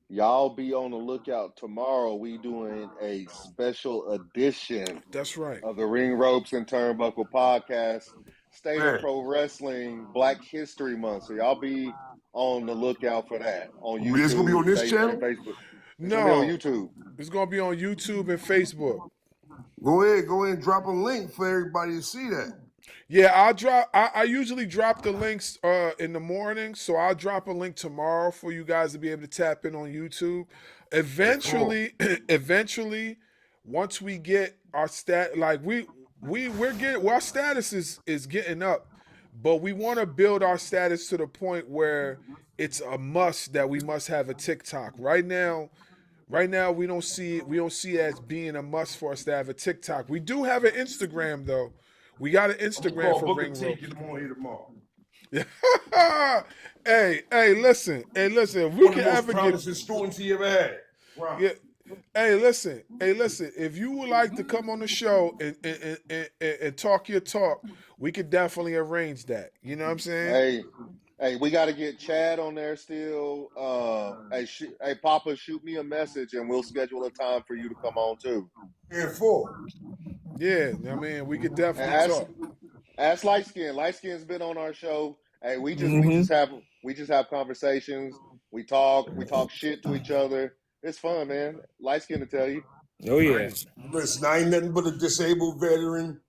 Speaker 20: Y'all be on the lookout tomorrow. We doing a special edition.
Speaker 1: That's right.
Speaker 20: Of the Ring Ropes and Turnbuckle podcast, State of Pro Wrestling Black History Month. So y'all be on the lookout for that on YouTube.
Speaker 5: It's gonna be on this channel.
Speaker 20: And Facebook. It's
Speaker 1: No,
Speaker 20: gonna be on YouTube.
Speaker 1: It's gonna be on YouTube and Facebook.
Speaker 5: Go ahead and drop a link for everybody to see that.
Speaker 1: Yeah, I usually drop the links in the morning, so I'll drop a link tomorrow for you guys to be able to tap in on YouTube. Eventually, once we get our our status is getting up, but we want to build our status to the point where it's a must that we must have a TikTok. Right now we don't see it as being a must for us to have a TikTok. We do have an Instagram though. We got an Instagram for Ring Ropes.
Speaker 5: Get them on here tomorrow.
Speaker 1: Hey, listen. If we can ever get
Speaker 5: students he ever had. Wow.
Speaker 1: Yeah. Hey, listen. If you would like to come on the show and talk your talk, we could definitely arrange that. You know what I'm saying?
Speaker 20: Hey, we got to get Chad on there still. Hey, Papa, shoot me a message and we'll schedule a time for you to come on too.
Speaker 1: Yeah, I mean, we could definitely talk.
Speaker 20: Ask Light Skin. Light Skin's been on our show. Hey, we just have conversations. We talk shit to each other. It's fun, man. Light Skin to tell you.
Speaker 3: Oh yeah.
Speaker 5: Listen, I ain't nothing but a disabled veteran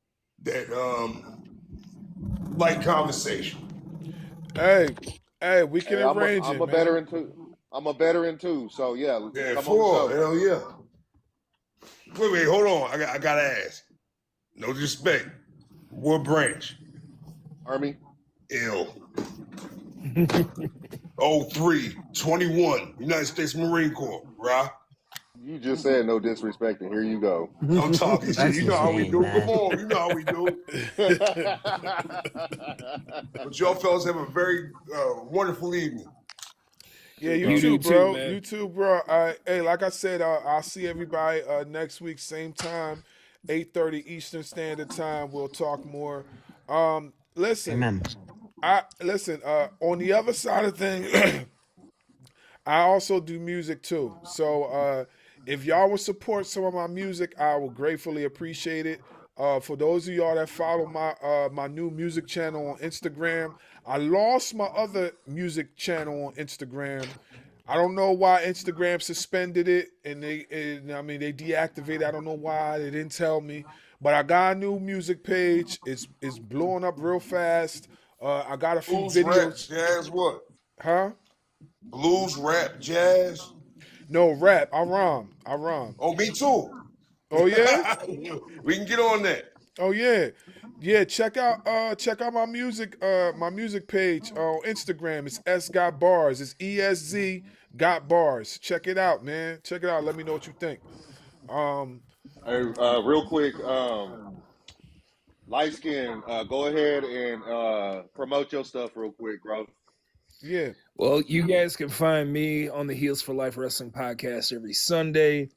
Speaker 5: that like conversation.
Speaker 1: Hey, we can arrange it.
Speaker 20: I'm a veteran too. I'm a veteran too. So yeah, come on.
Speaker 5: Hell yeah. Wait, hold on. I gotta ask. No disrespect. What branch?
Speaker 20: Army.
Speaker 5: L. 03, 21, United States Marine Corps, right?
Speaker 20: You just said no disrespect, and here you go.
Speaker 5: I'm talking shit. You know how we do. Come on, you know how we do. But y'all fellas have a very wonderful evening.
Speaker 1: Yeah, you too, bro. You too, bro. Hey, like I said, I'll see everybody next week, same time, 8:30 Eastern Standard Time. We'll talk more. Listen.
Speaker 12: Amen.
Speaker 1: On the other side of things, I also do music too. So if y'all would support some of my music, I would gratefully appreciate it. For those of y'all that follow my new music channel on Instagram, I lost my other music channel on Instagram. I don't know why Instagram suspended it and they deactivated. I don't know why. They didn't tell me. But I got a new music page. It's blowing up real fast. I got a few
Speaker 5: Blues,
Speaker 1: videos.
Speaker 5: rap, jazz, what?
Speaker 1: Huh?
Speaker 5: Blues, rap, jazz?
Speaker 1: No, rap. I rhyme.
Speaker 5: Oh, me too.
Speaker 1: Oh, yeah?
Speaker 5: We can get on that.
Speaker 1: Oh, yeah. Yeah, check out my music page on Instagram. It's S Got Barz. It's ESZ Got Barz. Check it out, man. Check it out. Let me know what you think.
Speaker 20: Hey, real quick, Light Skin, go ahead and promote your stuff real quick, bro.
Speaker 1: Yeah.
Speaker 3: Well, you guys can find me on the Heels for Life Wrestling podcast every Sunday,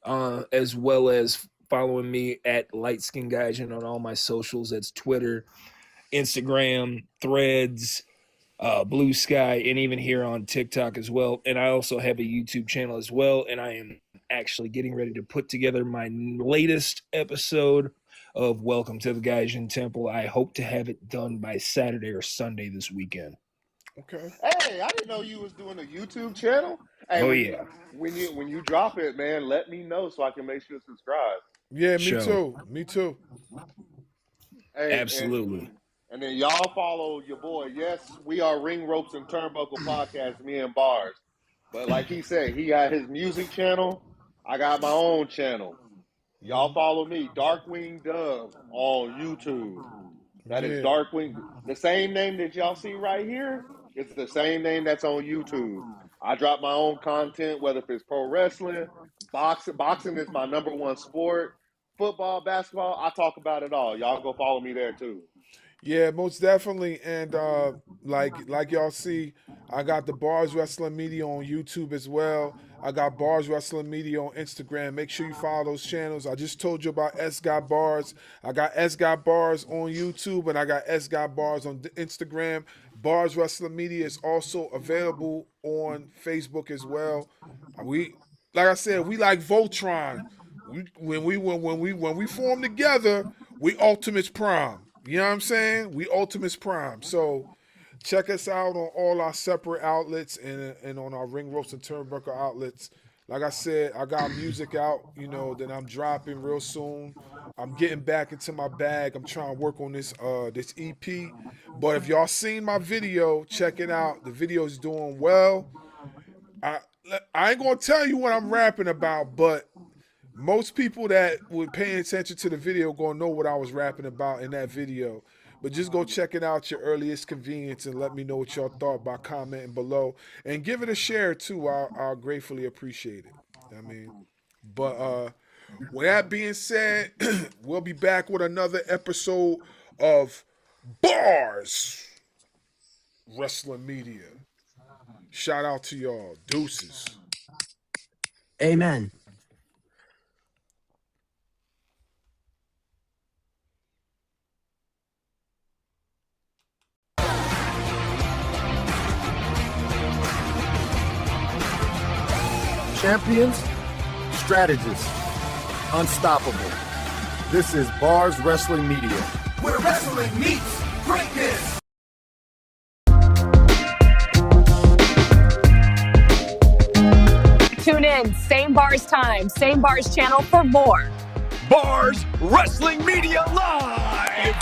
Speaker 3: as well as following me at Light Skin Gaijin on all my socials. That's Twitter, Instagram, Threads, Blue Sky, and even here on TikTok as well. And I also have a YouTube channel as well. And I am actually getting ready to put together my latest episode of Welcome to the Gaijin Temple. I hope to have it done by Saturday or Sunday this weekend.
Speaker 1: Okay.
Speaker 20: Hey, I didn't know you was doing a YouTube channel. Hey,
Speaker 3: Oh,
Speaker 20: when you drop it, man, let me know so I can make sure to subscribe.
Speaker 1: Yeah, me too. Me too.
Speaker 20: Hey,
Speaker 3: absolutely.
Speaker 20: And then y'all follow your boy. Yes, we are Ring Ropes and Turnbuckle Podcast, me and Barz. But like he said, he got his music channel. I got my own channel. Y'all follow me, Darkwing Dove, on YouTube. That is Darkwing. The same name that y'all see right here, it's the same name that's on YouTube. I drop my own content, whether if it's pro wrestling, boxing. Boxing is my #1 sport. Football, basketball, I talk about it all. Y'all go follow me there too.
Speaker 1: Yeah, most definitely. And like y'all see, I got the Barz Wrestling Media on YouTube as well. I got Barz Wrestling Media on Instagram. Make sure you follow those channels. I just told you about S Got Barz. I got S Got Barz on YouTube, and I got S Got Barz on Instagram. Barz Wrestling Media is also available on Facebook as well. We, like I said, we like Voltron. When we form together, we Ultimates Prime. You know what I'm saying? We Ultimates Prime. So check us out on all our separate outlets and on our Ring Ropes and Turnbuckle outlets. Like I said, I got music out, that I'm dropping real soon. I'm getting back into my bag. I'm trying to work on this EP. But if y'all seen my video, check it out. The video is doing well. I ain't gonna tell you what I'm rapping about, but most people that were paying attention to the video gonna know what I was rapping about in that video. But just go check it out your earliest convenience and let me know what y'all thought by commenting below. And give it a share too. I'll gratefully appreciate it. But with that being said, we'll be back with another episode of Barz Wrestling Media. Shout out to y'all. Deuces.
Speaker 18: Amen.
Speaker 2: Champions, strategists, unstoppable. This is Barz Wrestling Media.
Speaker 12: Where wrestling meets greatness.
Speaker 22: Tune in, same Barz time, same Barz channel for more.
Speaker 12: Barz Wrestling Media Live.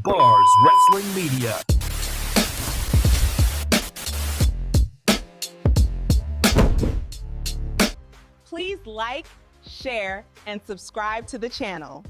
Speaker 12: Barz Wrestling Media.
Speaker 23: Please like, share, and subscribe to the channel.